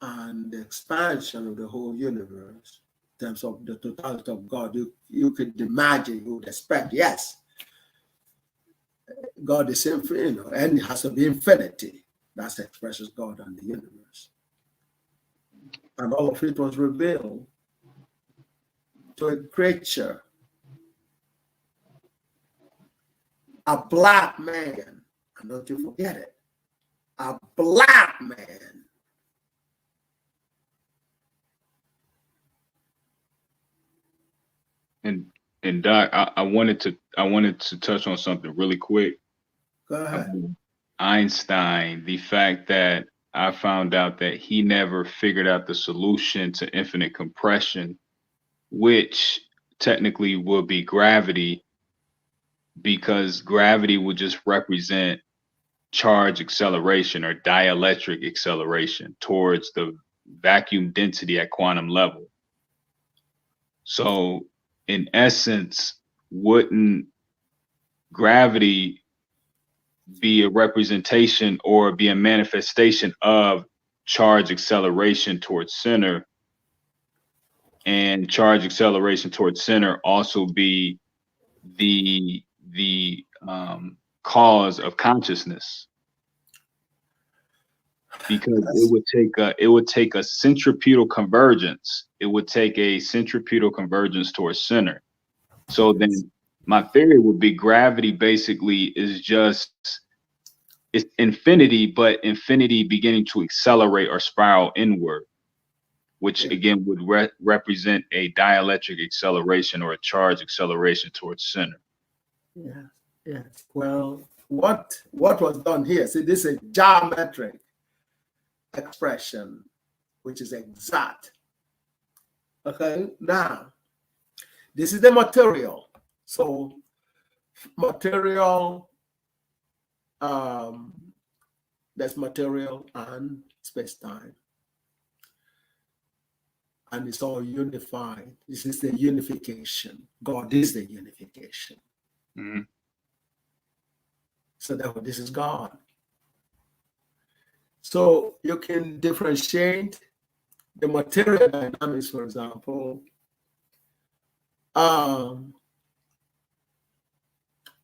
and the expansion of the whole universe, in terms of the totality of God, you could imagine, you would expect, yes, God is infinite, and it has to be infinity. That expresses God and the universe. And all of it was revealed to a creature, a black man, and don't you forget it, a black man. And Doc, I wanted to touch on something really quick. Go ahead. Einstein, the fact that I found out that he never figured out the solution to infinite compression, which technically would be gravity, because gravity would just represent charge acceleration or dielectric acceleration towards the vacuum density at quantum level. So in essence, wouldn't gravity be a representation or be a manifestation of charge acceleration towards center, and charge acceleration towards center also be the cause of consciousness? Because it would take a centripetal convergence. It would take a centripetal convergence towards center. So then my theory would be gravity basically is just, it's infinity, but infinity beginning to accelerate or spiral inward, which again would represent a dielectric acceleration or a charge acceleration towards center. Yeah, yeah. Well, what was done here? See, this is a geometric expression, which is exact. Okay, now this is the material. So material, there's material and space-time, and it's all unified. This is the unification. God is the unification. Mm-hmm. So therefore, this is God. So you can differentiate the material dynamics, for example.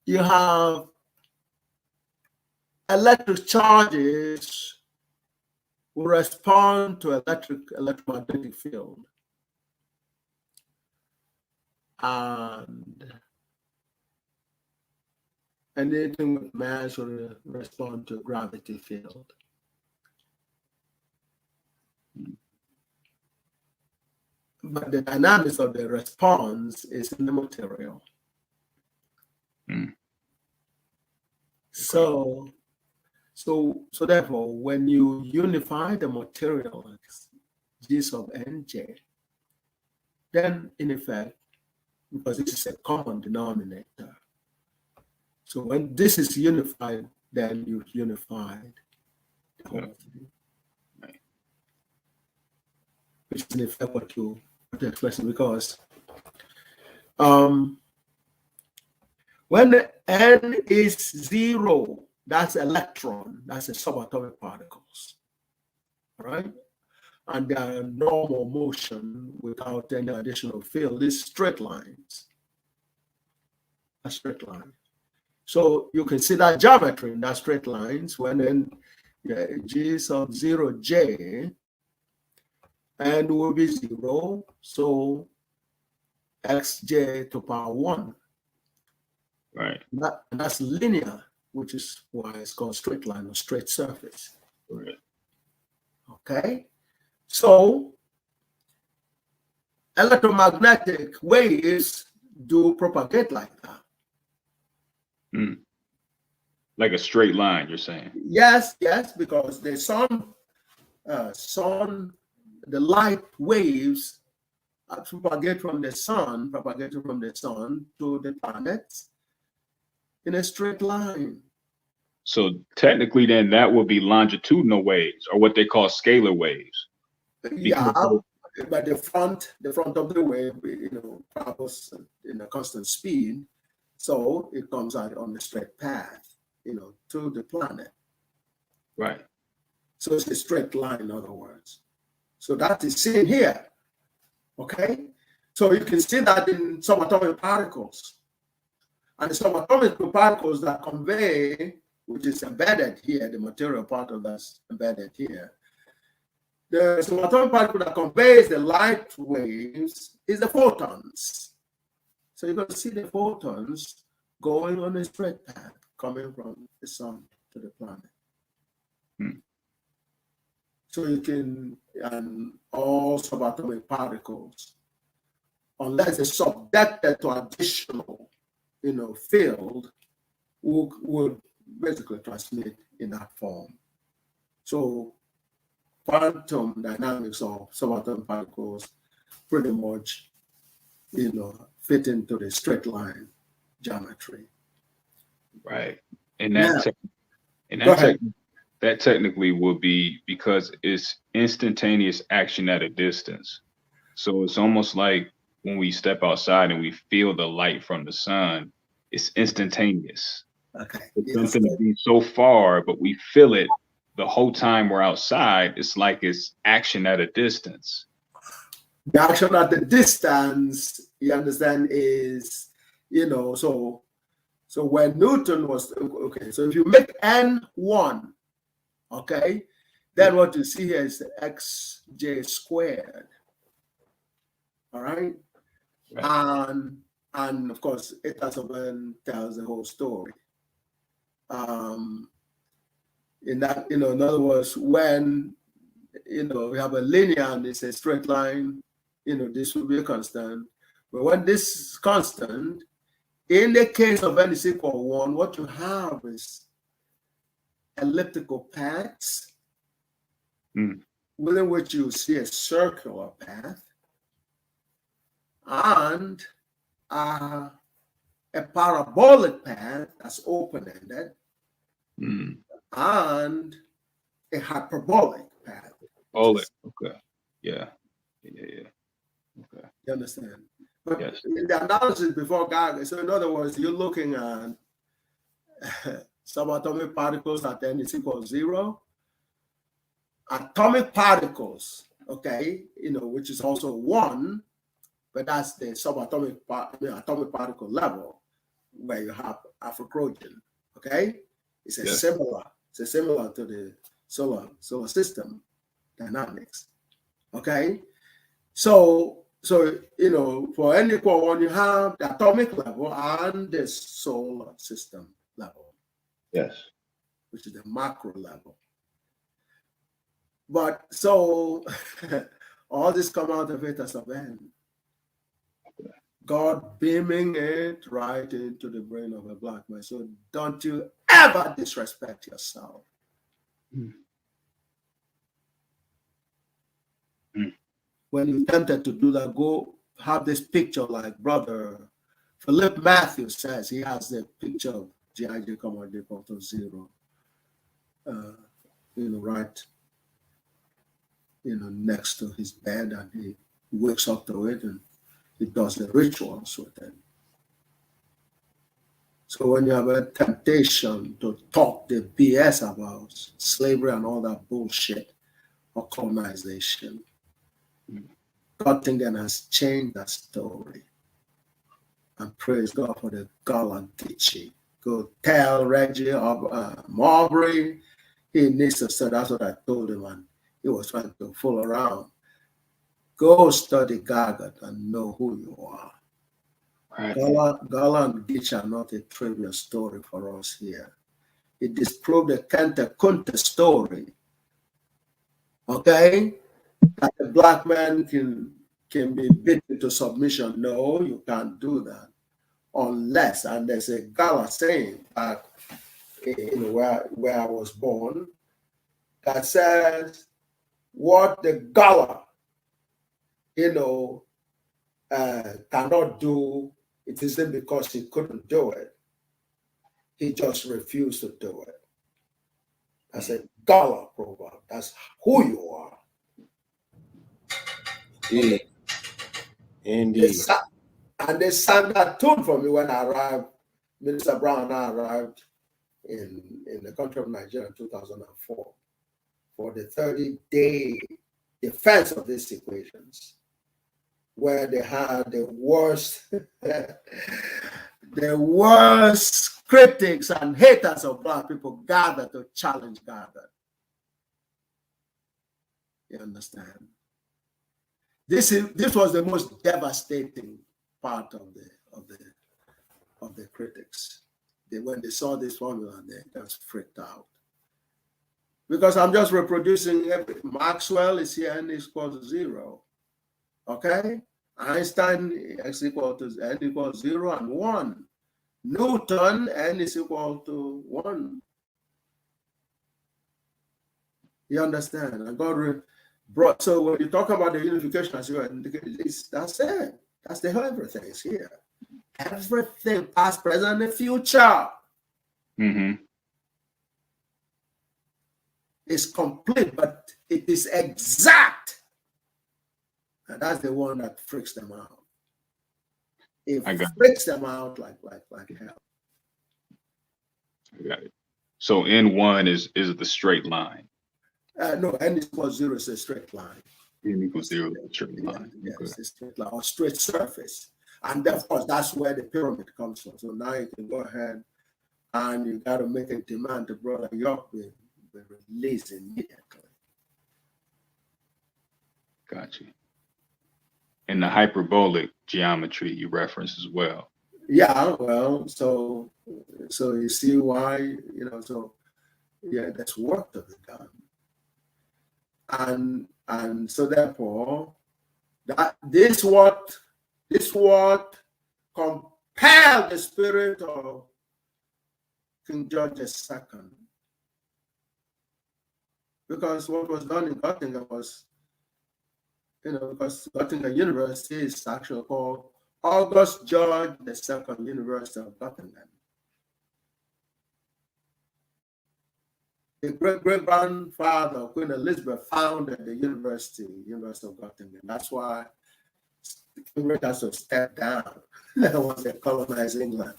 You have electric charges will respond to electromagnetic field. And anything with mass will respond to gravity field. But the dynamics of the response is in the material. Mm. So therefore, when you unify the material, G sub nj, then in effect, because this is a common denominator, so when this is unified, then you've unified the whole thing. Right. Which is in effect what you express, because when n is 0, that's electron, that's a subatomic particles, right? And their normal motion without any additional field is straight lines, a straight line. So you can see that geometry in that straight lines when n G sub 0j, and will be 0, so xj to power 1. Right. That's linear, which is why it's called straight line or straight surface. Right. Okay, so electromagnetic waves do propagate like that. Mm. Like a straight line, you're saying? Yes, because the the light waves propagate from the sun, propagated from the sun to the planets in a straight line. So technically then that would be longitudinal waves, or what they call scalar waves. Yeah, but the front of the wave, travels in a constant speed, so it comes out on the straight path, to the planet. Right. So it's a straight line, in other words. So that is seen here. Okay? So you can see that in subatomic particles. And the subatomic particles that convey, which is embedded here, the material part of that's embedded here. The subatomic particle that conveys the light waves is the photons. So you're going to see the photons going on a straight path, coming from the sun to the planet. So you can, and all subatomic particles, unless they're subjected to additional, field, would basically transmit in that form. So quantum dynamics of subatomic particles pretty much, fit into the straight line geometry. Right. And that technically would be because it's instantaneous action at a distance. So it's almost like when we step outside and we feel the light from the sun, it's instantaneous. Okay. It's something to be so far, but we feel it the whole time we're outside. It's like it's action at a distance. The action at the distance, you understand, is, so when Newton was, okay, so if you make n1, okay, then what you see here is the xj squared. All right? And of course, eta sub n tells the whole story. In that, in other words, when, we have a linear and it's a straight line, this will be a constant. But when this is constant, in the case of n is equal to 1, what you have is elliptical paths, within which you see a circular path, and a parabolic path that's open-ended, and a hyperbolic path. Okay. Yeah. Okay. You understand? But Yes. in the analysis before GAGUT, so in other words, you're looking at subatomic particles at n is equal to 0, atomic particles, okay, which is also 1, but that's the subatomic atomic particle level where you have Afro-Croatian, okay? It's similar to the solar system dynamics, okay? So for n equal 1, you have the atomic level and the solar system level. Yes. Which is the macro level. But so all this come out of eta sub n. God beaming it right into the brain of a black man. So don't you ever disrespect yourself. When you're tempted to do that, go have this picture like Brother Philip Matthews says. He has the picture of G.I.J. Command equal to 0. Right, next to his bed, and he wakes up to it and he does the rituals with it. So when you have a temptation to talk the BS about slavery and all that bullshit or colonization, God thinking has changed that story. And praise God for the Galantici. Go tell Reggie of Marbury he needs to study. That's what I told him, and he was trying to fool around. Go study GAGUT and know who you are. Right. Gala and Gitch are not a trivial story for us here. It disproved the Kente Kunte story. Okay? That the black man can be beaten to submission. No, you can't do that. Unless, and there's a Gala saying back where I was born that says what the Gala cannot do, it isn't because he couldn't do it. He just refused to do it. That's a Gala proverb. That's who you are. Indeed. And they sang that tune for me when I arrived. Minister Brown and I arrived in the country of Nigeria in 2004 for the 30-day defense of these equations, where they had the worst, the worst critics and haters of Black people gathered to challenge GAGUT. You understand? This was the most devastating part of the critics. When they saw this formula, they just freaked out. Because I'm just reproducing Maxwell is here, n is equal to 0. Okay? Einstein x equal to n equals 0 and 1. Newton, n is equal to 1. You understand? And God brought, so when you talk about the unification, that's it. That's the whole everything is here. Everything, past, present, and future. Is complete, but it is exact. And that's the one that freaks them out. It freaks them out like hell. I got it. So N1 is the straight line. No, n equals 0 is a straight line. N equals 0 is a straight line. Yes, it's a straight line or straight surface. And of course, that's where the pyramid comes from. So now you can go ahead and you got to make a demand to Brother York be released immediately. Got you. And the hyperbolic geometry you reference as well. Yeah, well, so you see why, you know, so yeah, that's work to be done. And so therefore, this what compelled the spirit of King George II. Because what was done in Göttingen was, you know, because Göttingen University is actually called August George II University of Göttingen. The great-grandfather of Queen Elizabeth founded the University of Göttingen. That's why King has to step down once they colonized England.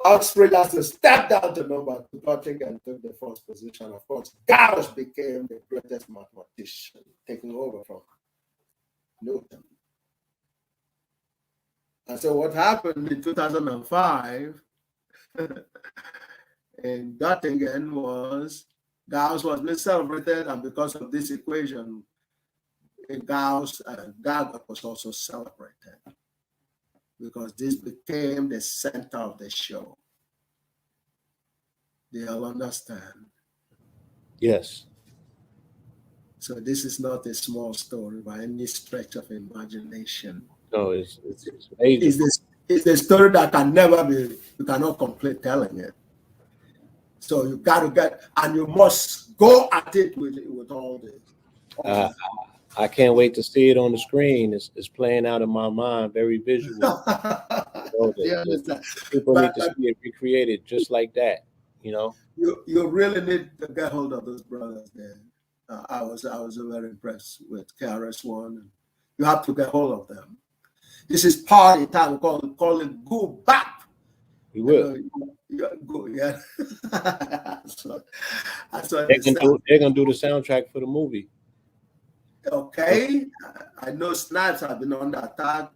Oxford has to step down to number 2, Göttingen and took the first position. Of course, Gauss became the greatest mathematician, taking over from Newton. And so what happened in 2005 in Göttingen was Gauss was being celebrated, and because of this equation, GAGUT was also celebrated, because this became the center of the show. Do you all understand? Yes. So this is not a small story by any stretch of imagination. No, it's amazing. It's a story that can never be, you cannot complete telling it. So you got to get, and you must go at it with all this. I can't wait to see it on the screen. It's playing out in my mind, very visual. People need to see it recreated just like that, you know. You really need to get hold of those brothers there. I was very impressed with KRS-One. You have to get hold of them. This is party time. Call it go back. We will. Yeah. So they're gonna do the soundtrack for the movie. Okay, I know Snipes have been under attack.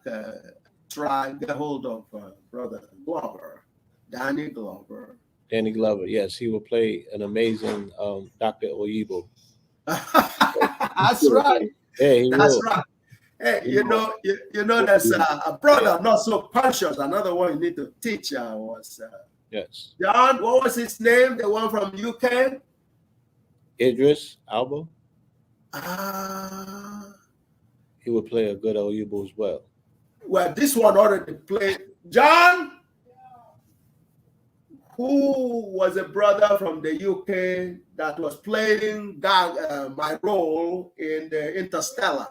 Try get hold of Brother Glover, Danny Glover. Danny Glover, yes, he will play an amazing Dr. Oyibo. That's right. Yeah, that's right. Hey, you know, there's a brother not so conscious. Another one you need to teach was yes. John. What was his name? The one from UK. Idris Alba. Ah. He would play a good Oyibo as well. Well, this one already played. John, who was a brother from the UK that was playing my role in the Interstellar.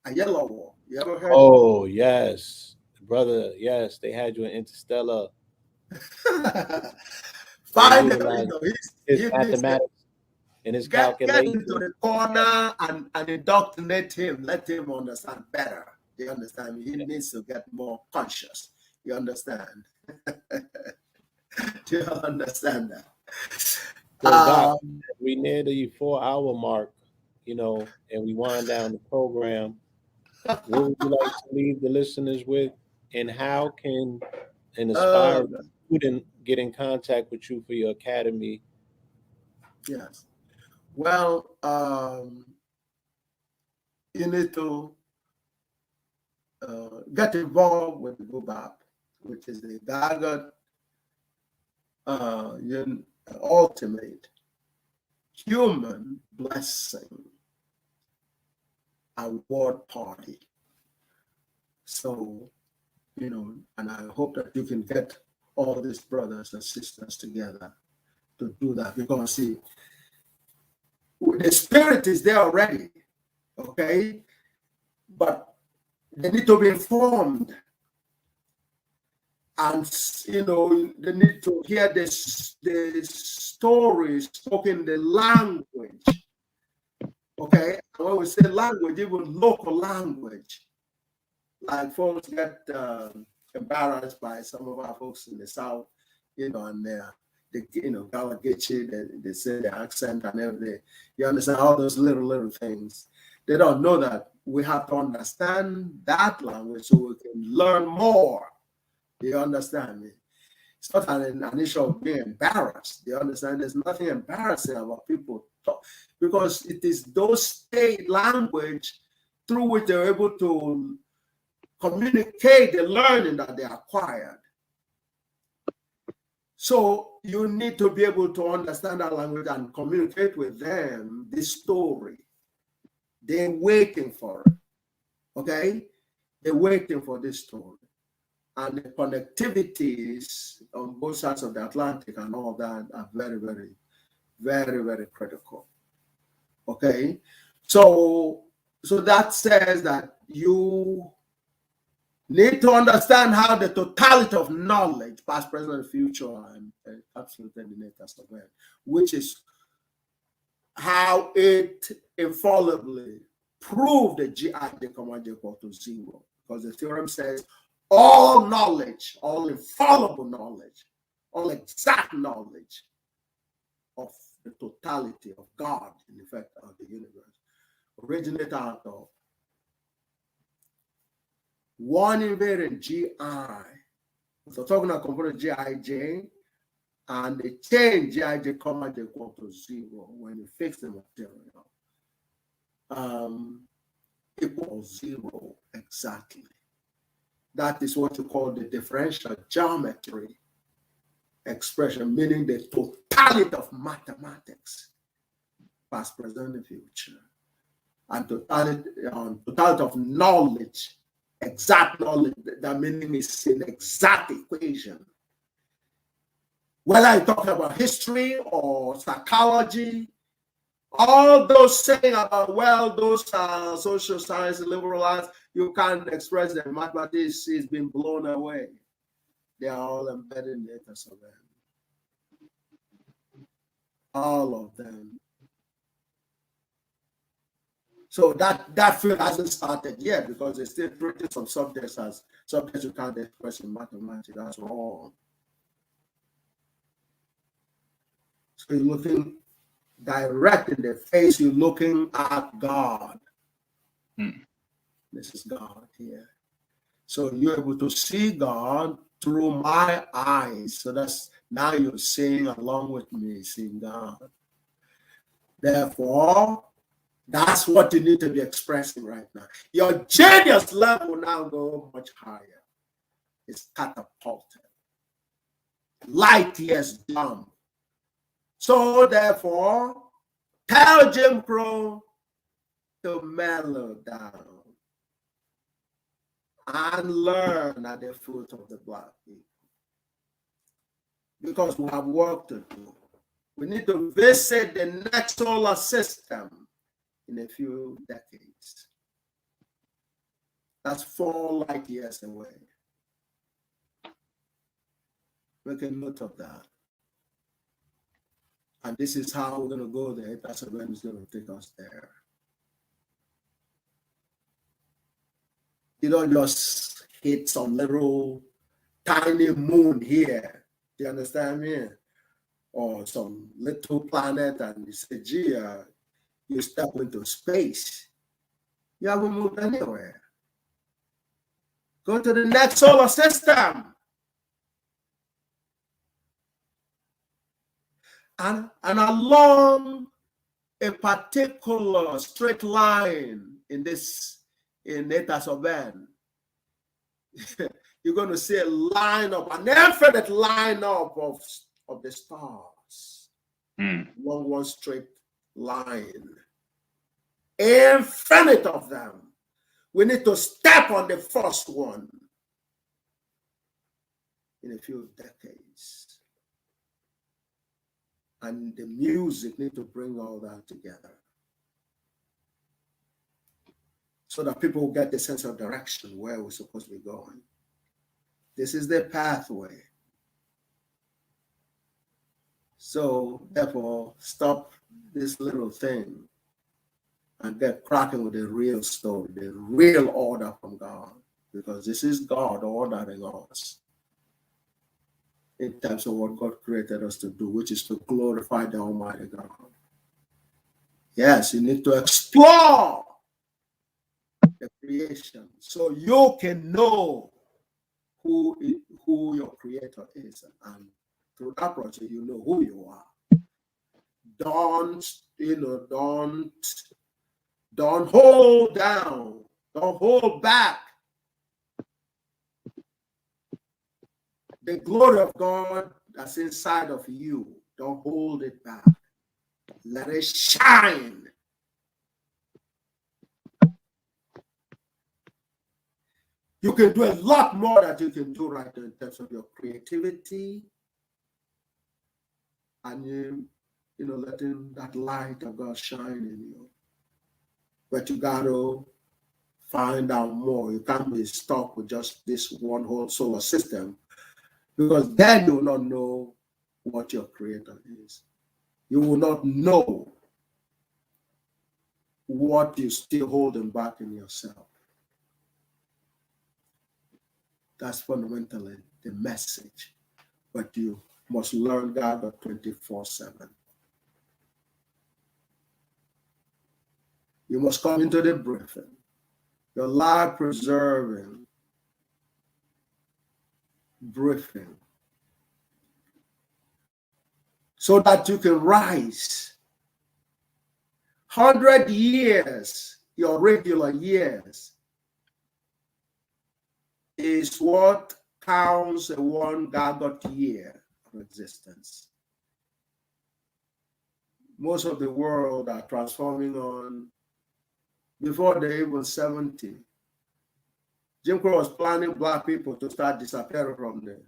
A Yellow War. You ever heard? Oh, yes. Brother, yes, they had you in Interstellar. Find his mathematics and his calculations. Get into the corner and indoctrinate him. Let him understand better. You understand? He needs to get more conscious. You understand? Do you understand that? So, Doc, Um, we near the 4 hour mark, you know, and we wind down the program. What would you like to leave the listeners with, and how can an uh, aspiring student get in contact with you for your academy? yes. Well, you need to get involved with the GAGUT, which is the GAGUT Ultimate Human Blessing Award Party. So, you know, and I hope that you can get all these brothers and sisters together to do that, because see, the spirit is there already, okay? But they need to be informed, and you know, they need to hear the story spoken, the language, okay? And when we say language, even local language, like folks get embarrassed by some of our folks in the South, you know, and they you know, Galagachi, they say the accent and everything. You understand all those little things. They don't know that we have to understand that language so we can learn more. Do you understand me? It's not an issue of being embarrassed. Do you understand? There's nothing embarrassing about people talk, because it is those state language through which they're able to communicate the learning that they acquired. So you need to be able to understand that language and communicate with them this story. They're waiting for it, okay? They're waiting for this story. And the connectivities on both sides of the Atlantic and all that are very critical, okay? So that says that you need to understand how the totality of knowledge, past, present, and future, and absolute and innate as well, which is how it infallibly proved that Gij, comma J equal to 0, because the theorem says all knowledge, all infallible knowledge, all exact knowledge of the totality of God, in effect, of the universe, originate out of one invariant Gi. So talking about component Gij, and they change Gij, comma J equal to 0 when you fix the material. Equals 0 exactly. That is what you call the differential geometry expression, meaning the totality of mathematics, past, present, and future, and totality of knowledge, exact knowledge. That meaning is an exact equation. Whether you're talking about history or psychology, all those saying about, well, those are social science, liberal arts, you can't express them. Mathematics is being blown away. They are all embedded in it as well. All of them. So that field hasn't started yet, because they're still treating some subjects as subjects you can't express in mathematics. That's wrong. So you're looking direct in the face, you're looking at God. This is God here. So you're able to see God through my eyes. So that's now you're seeing along with me, seeing God. Therefore, that's what you need to be expressing right now. Your genius level now go much higher. It's catapulted. Light years jump. So therefore, tell Jim Crow to mellow down and learn at the foot of the black people. Because we have work to do. We need to visit the next solar system in a few decades. That's 4 light years away. Make a note of that. And this is how we're going to go there. That's when it's going to take us there. You don't just hit some little tiny moon here. Do you understand me? or some little planet and you say, gee, you step into space, you haven't moved anywhere. Go to the next solar system. And along a particular straight line in eta sub n, you're going to see a line up, an infinite line up of the stars along one straight line. Infinite of them. We need to step on the first one in a few decades. And the music need to bring all that together so that people will get the sense of direction where we're supposed to be going. This is the pathway. So therefore, stop this little thing and get cracking with the real story, the real order from God, because this is God ordering us in terms of what God created us to do, which is to glorify the Almighty God. Yes, you need to explore the creation so you can know who your creator is. And through that process, you know who you are. Don't hold down. Don't hold back the glory of God that's inside of you. Don't hold it back. Let it shine. You can do a lot more that you can do right now in terms of your creativity and you know, letting that light of God shine in you. But you got to find out more. You can't be stuck with just this one whole solar system, because then you will not know what your creator is. You will not know what you're still holding back in yourself. That's fundamentally the message. But you must learn God 24/7. You must come into the briefing, your life preserving briefing, so that you can rise. 100 years, your regular years, is what counts a one GAGUT year of existence. Most of the world are transforming on before they're even 70. Jim Crow was planning Black people to start disappearing from the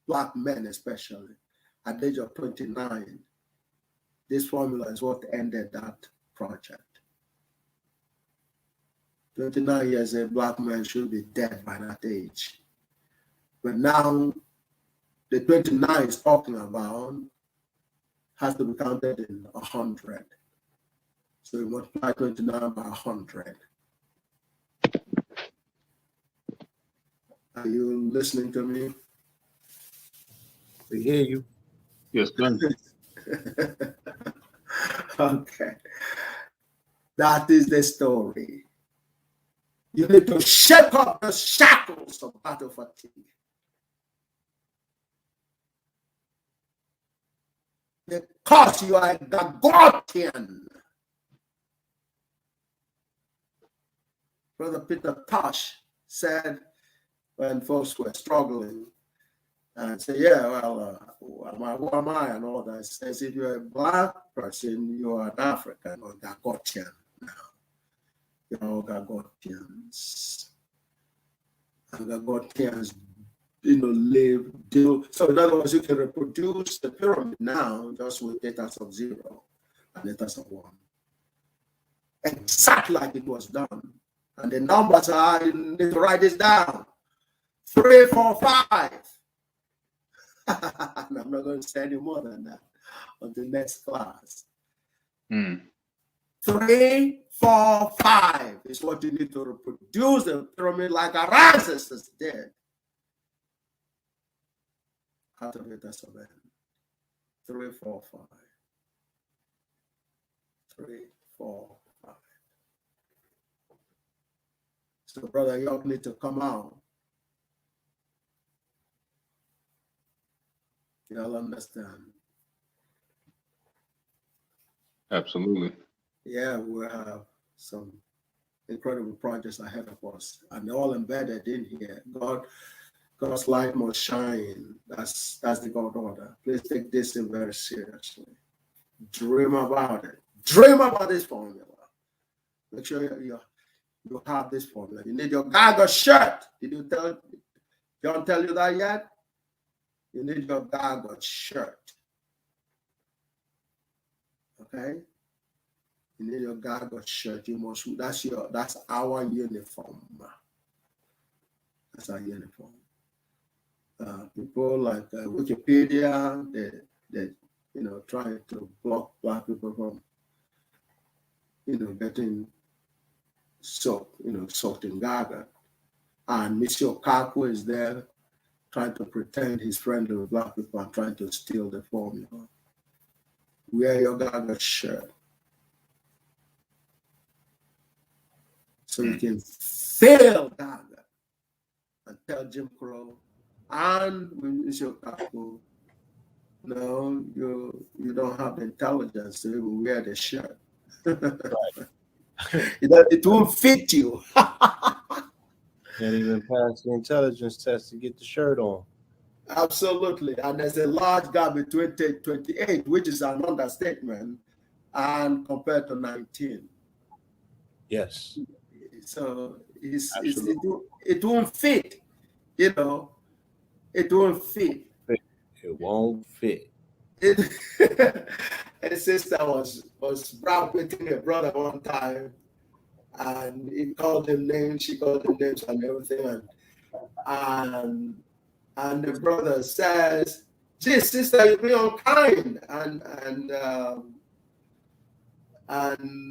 Black men, especially at the age of 29. This formula is what ended that project. 29 years, a Black man should be dead by that age. But now, the 29 is talking about has to be counted in 100. So you multiply 29 by 100. Are you listening to me? We hear you. Yes, sir. Okay. That is the story. You need to shake up the shackles of battle fatigue. Because you are a Gaussian. Brother Peter Tosh said when folks were struggling and say, yeah, well, who am I and all that. He says, if you're a Black person, you are an African or Gaussian now. You're all Gaussians. And Gaussians, live. So in other words, you can reproduce the pyramid now just with data sub 0 and data sub 1. Exactly like it was done. And the numbers are, you need to write this down. 3, 4, 5. And I'm not going to say any more than that on the next class. 3, 4, 5 is what you need to reproduce the pyramid like our ancestors did. Out of it, that's a man. 3, 4, 5. 3, 4, 5. So, Brother York need to come out. Y'all understand? Absolutely. Yeah, we have some incredible projects ahead of us, and they're all embedded in here. God's light must shine. That's the God order. Please take this thing very seriously. Dream about it. Dream about this formula. Make sure you have this formula. You need your GAGUT shirt. Did you tell John tell you that yet? You need your GAGUT shirt. Okay? You need your GAGUT shirt. You must. That's our uniform. That's our uniform. People like Wikipedia, they try to block black people from getting soaked in GAGUT. And Monsieur Kaku is there trying to pretend he's friendly with black people and trying to steal the formula. Wear your GAGUT shirt so you can fail GAGUT and tell Jim Crow and Monsieur Kaku, no, you don't have the intelligence to even wear the shirt. It won't fit you. Can't even pass the intelligence test to get the shirt on. Absolutely. And there's a large gap between 28, which is an understatement, and compared to 19. Yes. So it won't fit. It won't fit. It won't fit. A sister was browbeating her brother one time, and he called him names, she called him names and everything, and the brother says, "Gee, sister, you're being unkind," and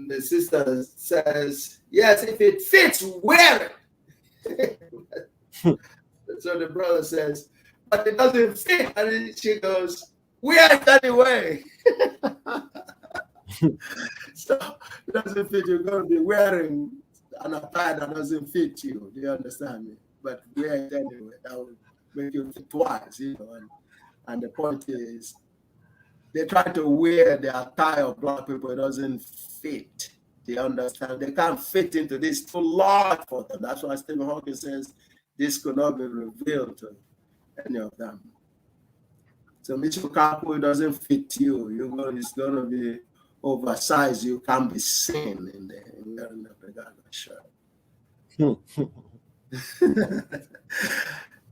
the sister says, "Yes, if it fits, wear it." So the brother says, "But it doesn't fit," and she goes, "Wear it anyway." So it doesn't fit. You're going to be wearing an attire that doesn't fit you. Do you understand me? But wear it anyway. That will make you think twice, And the point is, they try to wear the attire of black people. It doesn't fit. Do you understand? They can't fit into this. Too large for them. That's why Stephen Hawking says this could not be revealed to any of them. So Mr. Kaku, doesn't fit you. It's going to be oversized. You can't be seen in wearing the GAGUT shirt.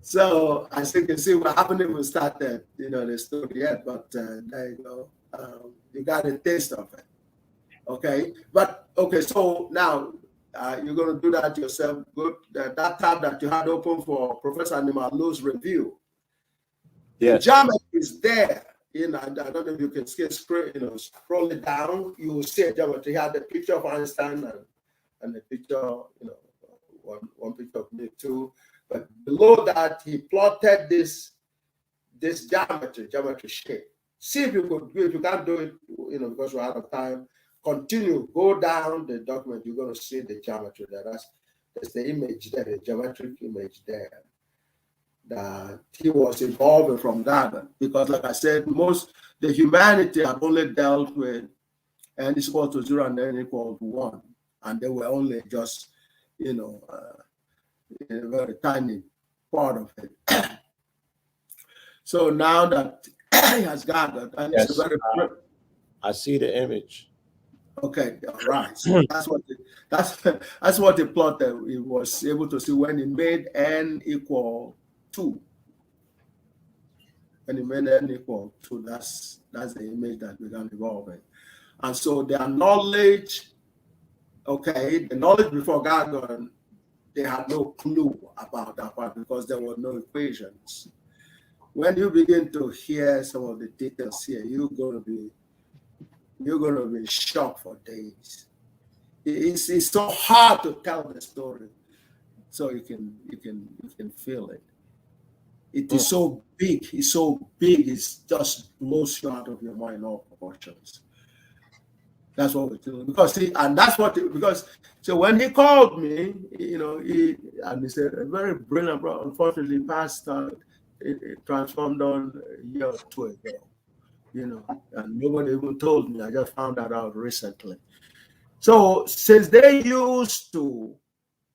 So as you can see, we haven't even started, the story yet, but there you go. You got a taste of it. Okay, so now you're going to do that yourself. Good. That tab that you had open for Professor Animalu's review. Yes. The geometry is there. I don't know if you can scroll it down. You will see a geometry. He had the picture of Einstein and the picture, one picture of me too. But below that, he plotted this geometry shape. See if you could do it. If you can't do it, because we're out of time, continue. Go down the document. You're going to see the geometry there. That's the image there, the geometric image there. That he was evolving from GAGUT, because, like I said, the humanity had only dealt with n is equal to 0 and n equal to 1, and they were only just, a very tiny part of it. So now that he has GAGUT, and yes, it's very I see the image. Okay, all right. So that's what he plotted. He was able to see when he made n equal 2. When he made n equal 2, that's the image that began evolving. And so their knowledge, the knowledge before GAGUT, they had no clue about that part because there were no equations. When you begin to hear some of the details here, you're going to be shocked for days. It's so hard to tell the story, so you can feel it. It is so big. It's so big. It just blows you out of your mind, all proportions. That's what we do. Because so when he called me, he said a very brilliant, bro. Unfortunately, passed. It transformed on a year or two ago. And nobody even told me. I just found that out recently. So since they used to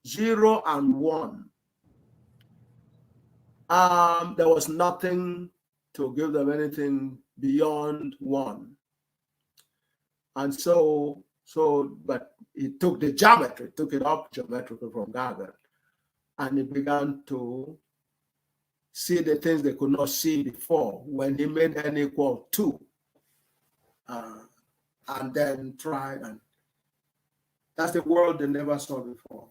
0 and 1, there was nothing to give them anything beyond 1. And but he took the geometry, took it up geometrically from GAGUT, and he began to see the things they could not see before when he made n equal 2. And then tried, and that's the world they never saw before.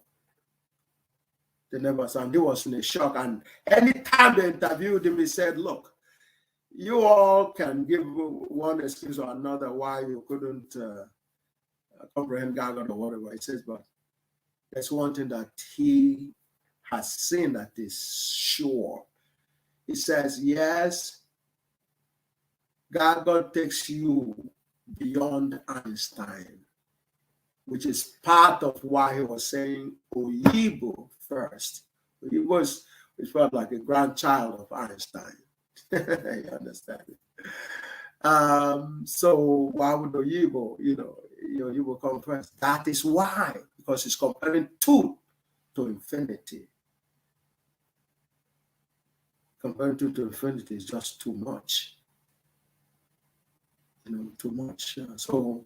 They never saw, and he was in a shock. And anytime they interviewed him, he said, look, you all can give one excuse or another why you couldn't comprehend GAGUT or whatever. He says, but there's one thing that he has seen that is sure. He says, yes, GAGUT takes you beyond Einstein, which is part of why he was saying Oyibo first. Oyibo is felt like a grandchild of Einstein. You understand it? So why would Oribo, Oribo come first? That is why, because it's comparing 2 to infinity. Comparing 2 to infinity is just too much. Too much. So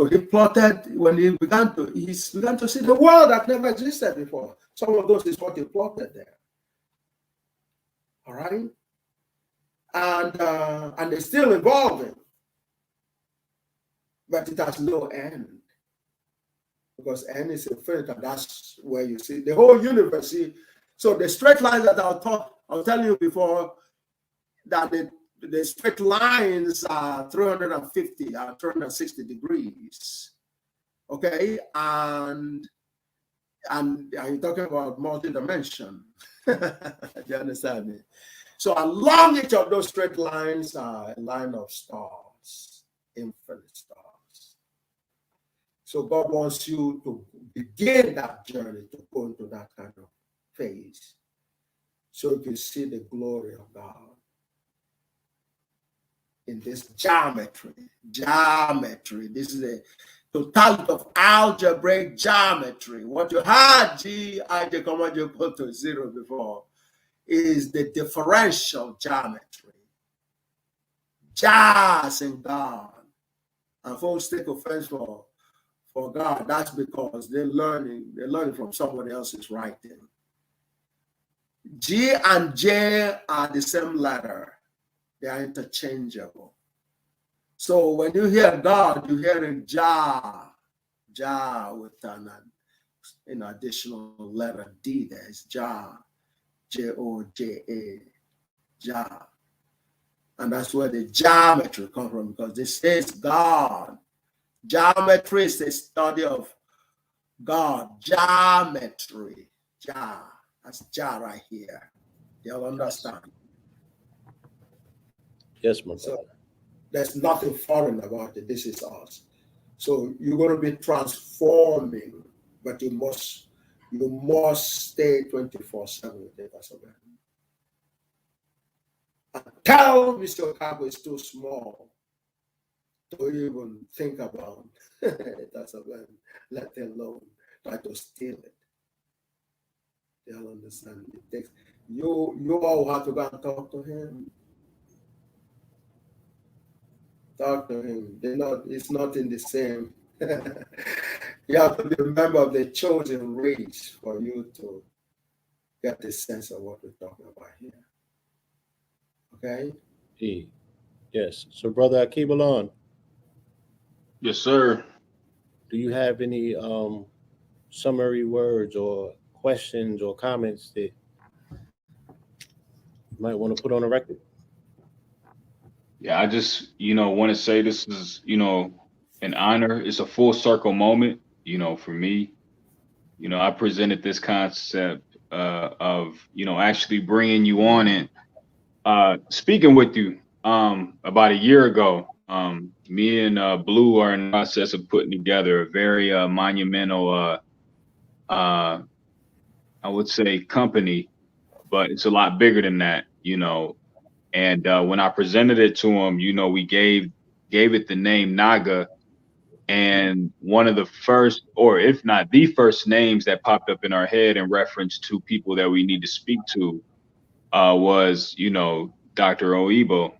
he plotted when he began to see the world that never existed before. Some of those is what he plotted there. All right. And it's still evolving, but it has no end, because n is infinite, and that's where you see the whole universe. So the straight lines that I was telling you before, that the straight lines are 350 or 360 degrees. Okay, and you're talking about multi-dimension. Do you understand me? So along each of those straight lines are a line of stars, infinite stars. So God wants you to begin that journey to go into that kind of phase, so you can see the glory of God in this geometry. This is the totality of algebraic geometry. What you had, G, I, J, comma, J equal to 0 before, is the differential geometry. Just in God. And folks take offense for God. That's because they're learning from somebody else's writing. G and J are the same letter. They are interchangeable. So when you hear God, you hear a Jah with an additional letter D there. It's Jah. J-O-J-A, Jah. And that's where the geometry comes from, because this is God. Geometry is the study of God. Geometry. Jah. That's Jah right here. You'll understand. Yes, my brother. So there's nothing foreign about it. This is us. So you're going to be transforming, but you must stay 24/7 with it. And tell Mr. Okago is too small to even think about that's a man, let alone try to steal it. They'll understand. It takes you all have to go and talk to him. Talk to him. It's not in the same. You have to be a member of the chosen race for you to get the sense of what we're talking about here. Okay? Yes. So, Brother Akibalon. Yes, sir. Do you have any summary words or questions or comments that you might want to put on the record? Yeah, I just, want to say this is, an honor. It's a full circle moment, for me. I presented this concept of actually bringing you on and speaking with you about a year ago. Me and Blue are in the process of putting together a very monumental, I would say, company, but it's a lot bigger than that, And when I presented it to him, we gave it the name Naga. And one of the first, or if not the first names that popped up in our head in reference to people that we need to speak to was, Dr. Oyibo,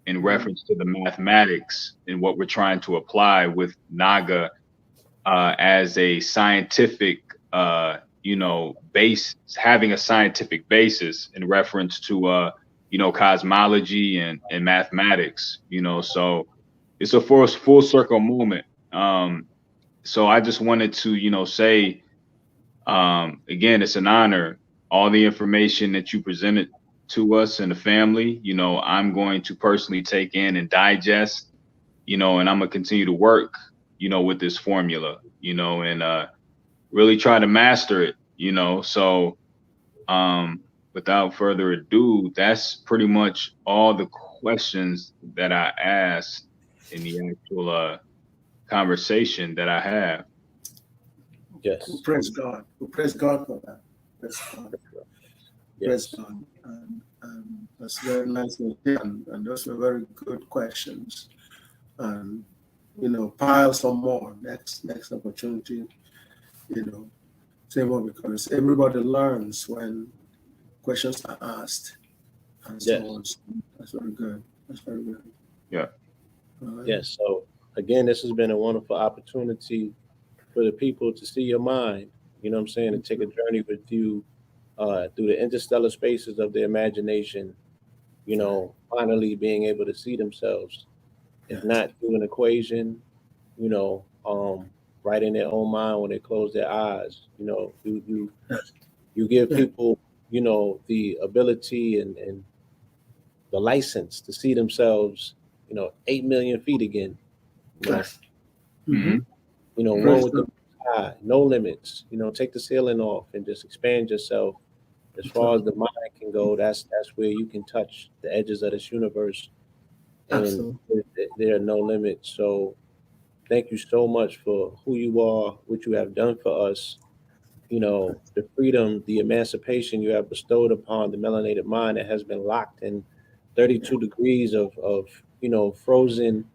in reference to the mathematics and what we're trying to apply with Naga as a scientific, base, having a scientific basis in reference to, cosmology and mathematics, so it's a full circle moment. So I just wanted to, say, again, it's an honor. All the information that you presented to us and the family, I'm going to personally take in and digest, and I'm gonna continue to work, with this formula, and really try to master it, So without further ado, that's pretty much all the questions that I asked in the actual conversation that I have. Yes. We praise God. We praise God for that. Praise God. Yes. Praise God. And that's very nicely done. And those were very good questions. And pile some more. Next opportunity. Say more, because everybody learns when questions are asked. And so on. That's very good. That's very good. Yeah. Yes. So again, this has been a wonderful opportunity for the people to see your mind, and take a journey with you through the interstellar spaces of the imagination, finally being able to see themselves, if not through an equation, right in their own mind when they close their eyes. You give people, the ability and the license to see themselves, 8 million feet again. Mm-hmm. One with the high, no limits. Take the ceiling off and just expand yourself as far as the mind can go. That's where you can touch the edges of this universe, and there are no limits. So thank you so much for who you are, what you have done for us. The freedom, the emancipation you have bestowed upon the melanated mind that has been locked in 32 degrees of frozen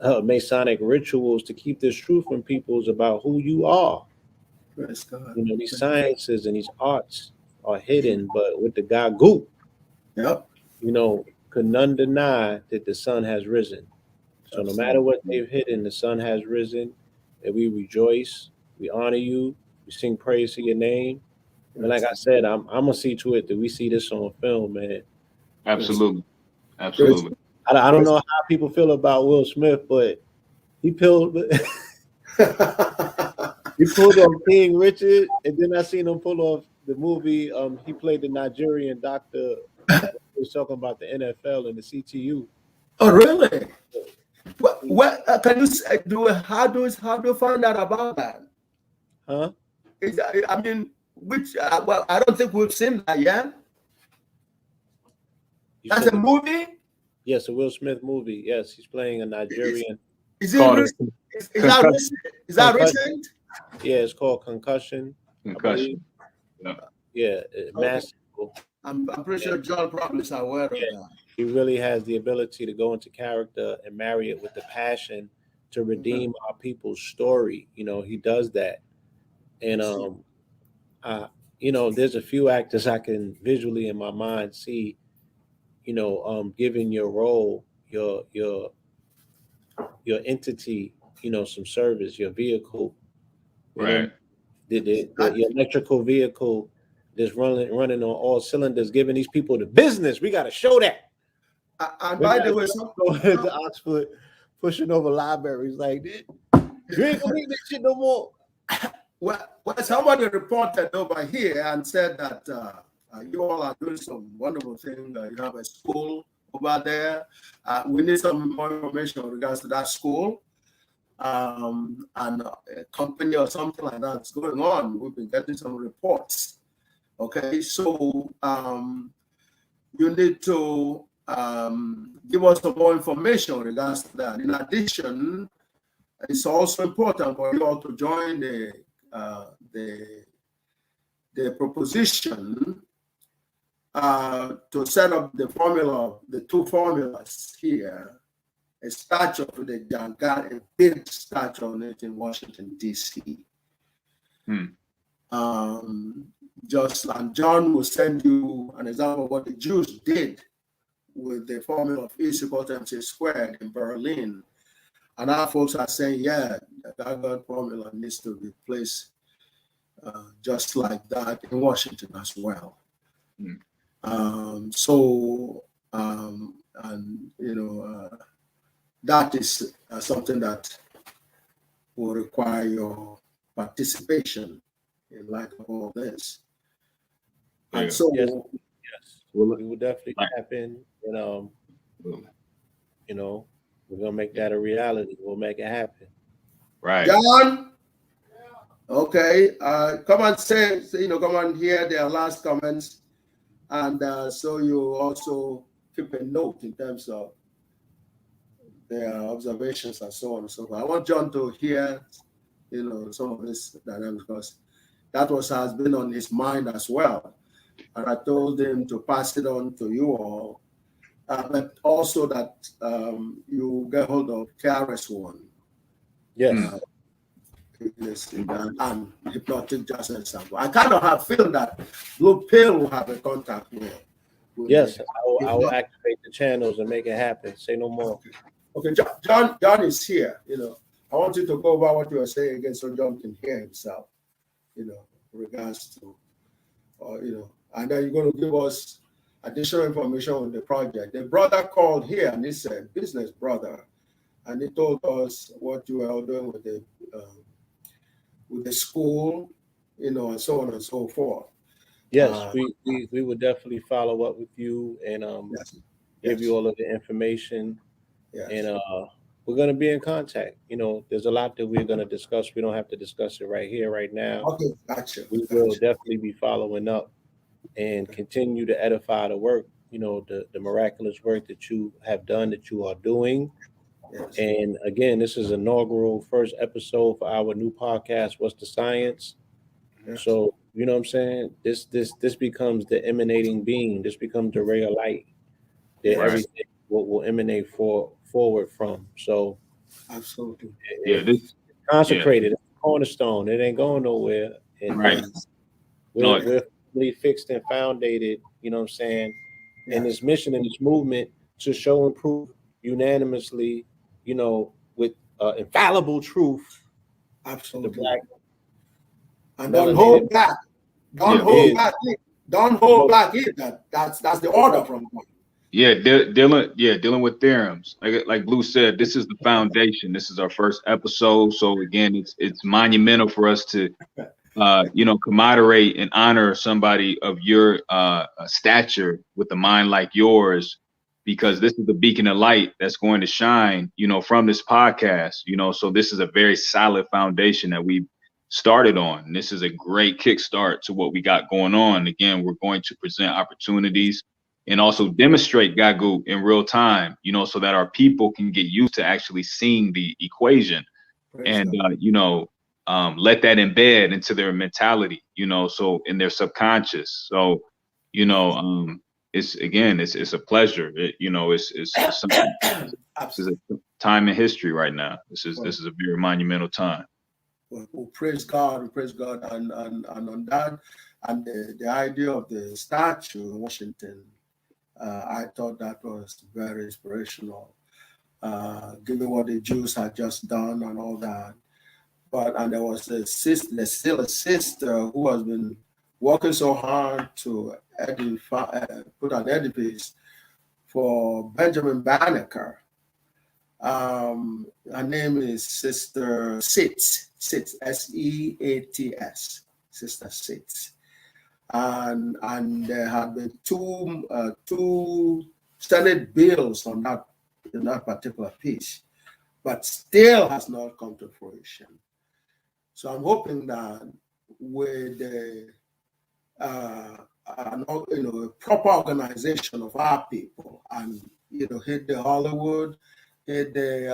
Masonic rituals to keep this truth from peoples about who you are. Praise God. These sciences and these arts are hidden, but with the GAGUT, could none deny that the sun has risen. So no matter what they've hidden, the sun has risen, and we rejoice, we honor you, we sing praise to your name. And like I said, I'm gonna see to it that we see this on film, man. Absolutely. I don't know how people feel about Will Smith, but he pulled off King Richard, and then I seen him pull off the movie. He played the Nigerian doctor. He was talking about the NFL and the CTU. Oh, really? What can you do? How do you find out about that? Huh? I mean, which? Well, I don't think we've seen that yet. That's a movie. Yes, a Will Smith movie. Yes, he's playing a Nigerian. Is that recent? Yeah, it's called Concussion. Concussion. Yeah, massive. I'm pretty sure John probably is aware of that. He really has the ability to go into character and marry it with the passion to redeem our people's story. He does that. And there's a few actors I can visually in my mind see, giving your role, your entity, some service, your vehicle, right? Your electrical vehicle that's running on all cylinders, giving these people the business. We got to show that. And by the way, going to Oxford, pushing over libraries like this. You ain't gonna read this shit no more. Well, somebody reported over here and said that you all are doing some wonderful things. You have a school over there. We need some more information in regards to that school. And a company or something like that's going on. We've been getting some reports Okay, so you need to give us some more information in regards to that. In addition, it's also important for you all to join the proposition to set up the formula, the two formulas here, a statue for the GAGUT, a big statue on it in Washington, D.C. And John will send you an example of what the Jews did with the formula of E equals MC squared in Berlin. And our folks are saying, yeah, the GAGUT formula needs to be placed just like that in Washington as well. That is something that will require your participation in light of all this. And so, yes, we will definitely happen, and we're gonna make that a reality. We'll make it happen. Right, John. Okay, come and come and hear their last comments, and so you also keep a note in terms of their observations and so on and so forth. I want John to hear, some of this dynamics, because that has been on his mind as well. And I told him to pass it on to you all, but also that you get hold of KRS-One. Yes. And hypnotic just an example. I kind of have feeling that Blue Pill will have a contact with. Yes, I will activate the channels and make it happen. Say no more. Okay, John is here. I want you to go over what you are saying again, so John can hear himself. In regards to, and then you're going to give us additional information on the project. The brother called here, and he said, business brother, and he told us what you are doing with the school, and so on and so forth. Yes, we would definitely follow up with you and give you all of the information. Yes. And we're going to be in contact. There's a lot that we're going to discuss. We don't have to discuss it right here, right now. Okay, gotcha. We will definitely be following up and continue to edify the work, the miraculous work that you have done, that you are doing. Yes. And again, this is inaugural first episode for our new podcast, What's the Science? Yes. So, you know what I'm saying? This becomes the emanating being. This becomes the ray of light that everything will emanate forward from. So absolutely. It's consecrated. It's a cornerstone. It ain't going nowhere. And we're fully fixed and foundated, you know what I'm saying? Yes. In this mission and this movement to show and prove unanimously, with infallible truth. Absolutely. The black and don't hold back. Don't hold back. Don't hold back either. That's the order from God. Dealing with theorems. Like Blue said, this is the foundation. This is our first episode. So again, it's monumental for us to commemorate and honor somebody of your stature with a mind like yours, because this is the beacon of light that's going to shine, from this podcast, so this is a very solid foundation that we started on. And this is a great kickstart to what we got going on. Again, we're going to present opportunities and also demonstrate GAGUT in real time, so that our people can get used to actually seeing the equation and, let that embed into their mentality, so in their subconscious. So, it's a pleasure. It's something. This is a time in history right now. This is a very monumental time. Well, praise God, and on that, and the idea of the statue in Washington, I thought that was very inspirational, given what the Jews had just done and all that. And there was there's still a sister who has been working so hard to put an edifice for Benjamin Banneker. Her name is Sister Sitz, S-E-A-T-S, Sister Sitz. And there had been two Senate bills on that particular piece, but still has not come to fruition. So I'm hoping that with the a proper organization of our people, and hit the Hollywood, hit the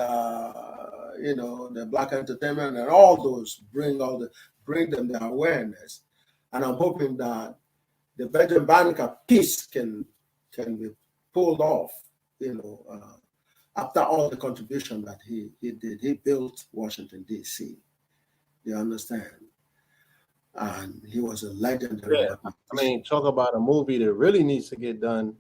the black entertainment, and all those bring them the awareness. And I'm hoping that the Benjamin Banneker piece can be pulled off, after all the contribution that he did. He built Washington, D.C. You understand? And he was a legendary. Yeah. I mean, talk about a movie that really needs to get done.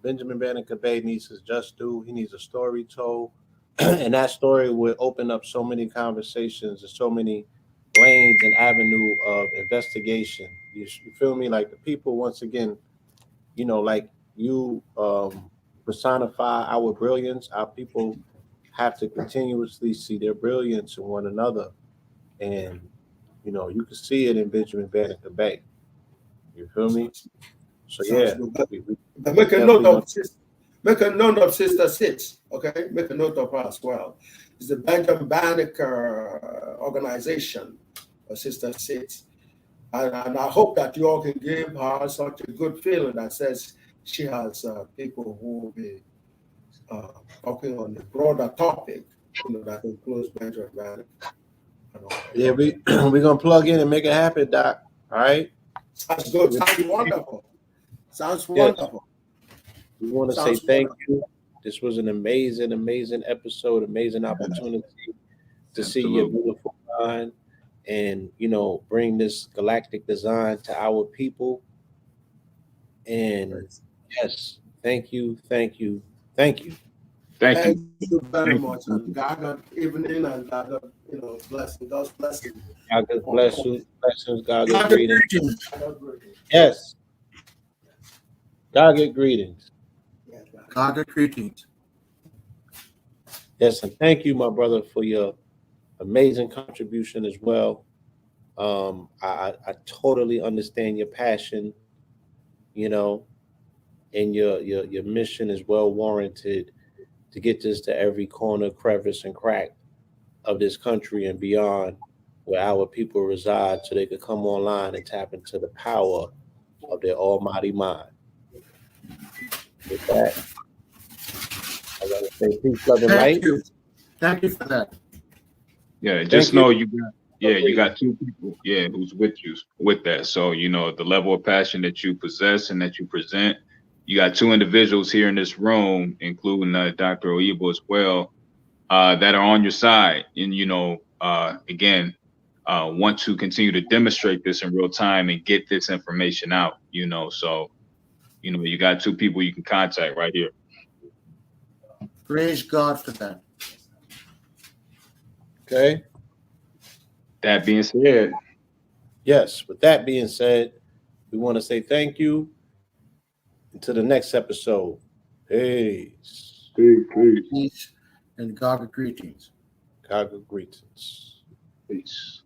Benjamin Banneker Bay needs his just due. He needs a story told. And that story would open up so many conversations and so many lanes and avenue of investigation. You feel me? Like the people, once again, like you personify our brilliance. Our people have to continuously see their brilliance in one another. And, you can see it in Benjamin Banneker Bay. You feel me? So, yeah. But make a note of Sister Sits, okay? Make a note of her as well. It's the Benjamin Banneker organization, Sister Sits. And I hope that you all can give her such a good feeling that says she has people who will be talking on a broader topic, that includes Benjamin Banneker. Yeah, we're going to plug in and make it happen, Doc. All right? Sounds good. Sounds wonderful. Sounds wonderful. We want to say thank you. This was an amazing, amazing episode, amazing opportunity to see your beautiful mind and, bring this galactic design to our people. And yes, thank you, thank you, thank you. Thank you very much. And GAGUT evening and GAGUT, blessing. God's blessing. GAGUT blessings, GAGUT greetings. Yes. GAGUT greetings. GAGUT greetings. Yes, and thank you, my brother, for your amazing contribution as well. I totally understand your passion, and your mission is well warranted to get this to every corner, crevice, and crack of this country and beyond, where our people reside, so they could come online and tap into the power of their almighty mind. With that, I gotta say peace, love, and light. Thank you for that. Yeah, just know you got two people, who's with you with that. So, the level of passion that you possess and that you present, you got two individuals here in this room, including Dr. Oyibo as well, that are on your side. And, again, want to continue to demonstrate this in real time and get this information out, So, you got two people you can contact right here. Praise God for that. Okay. That being said. Yes, with that being said, we want to say thank you. Until the next episode. Peace. Peace and GAGUT greetings. GAGUT greetings. Peace.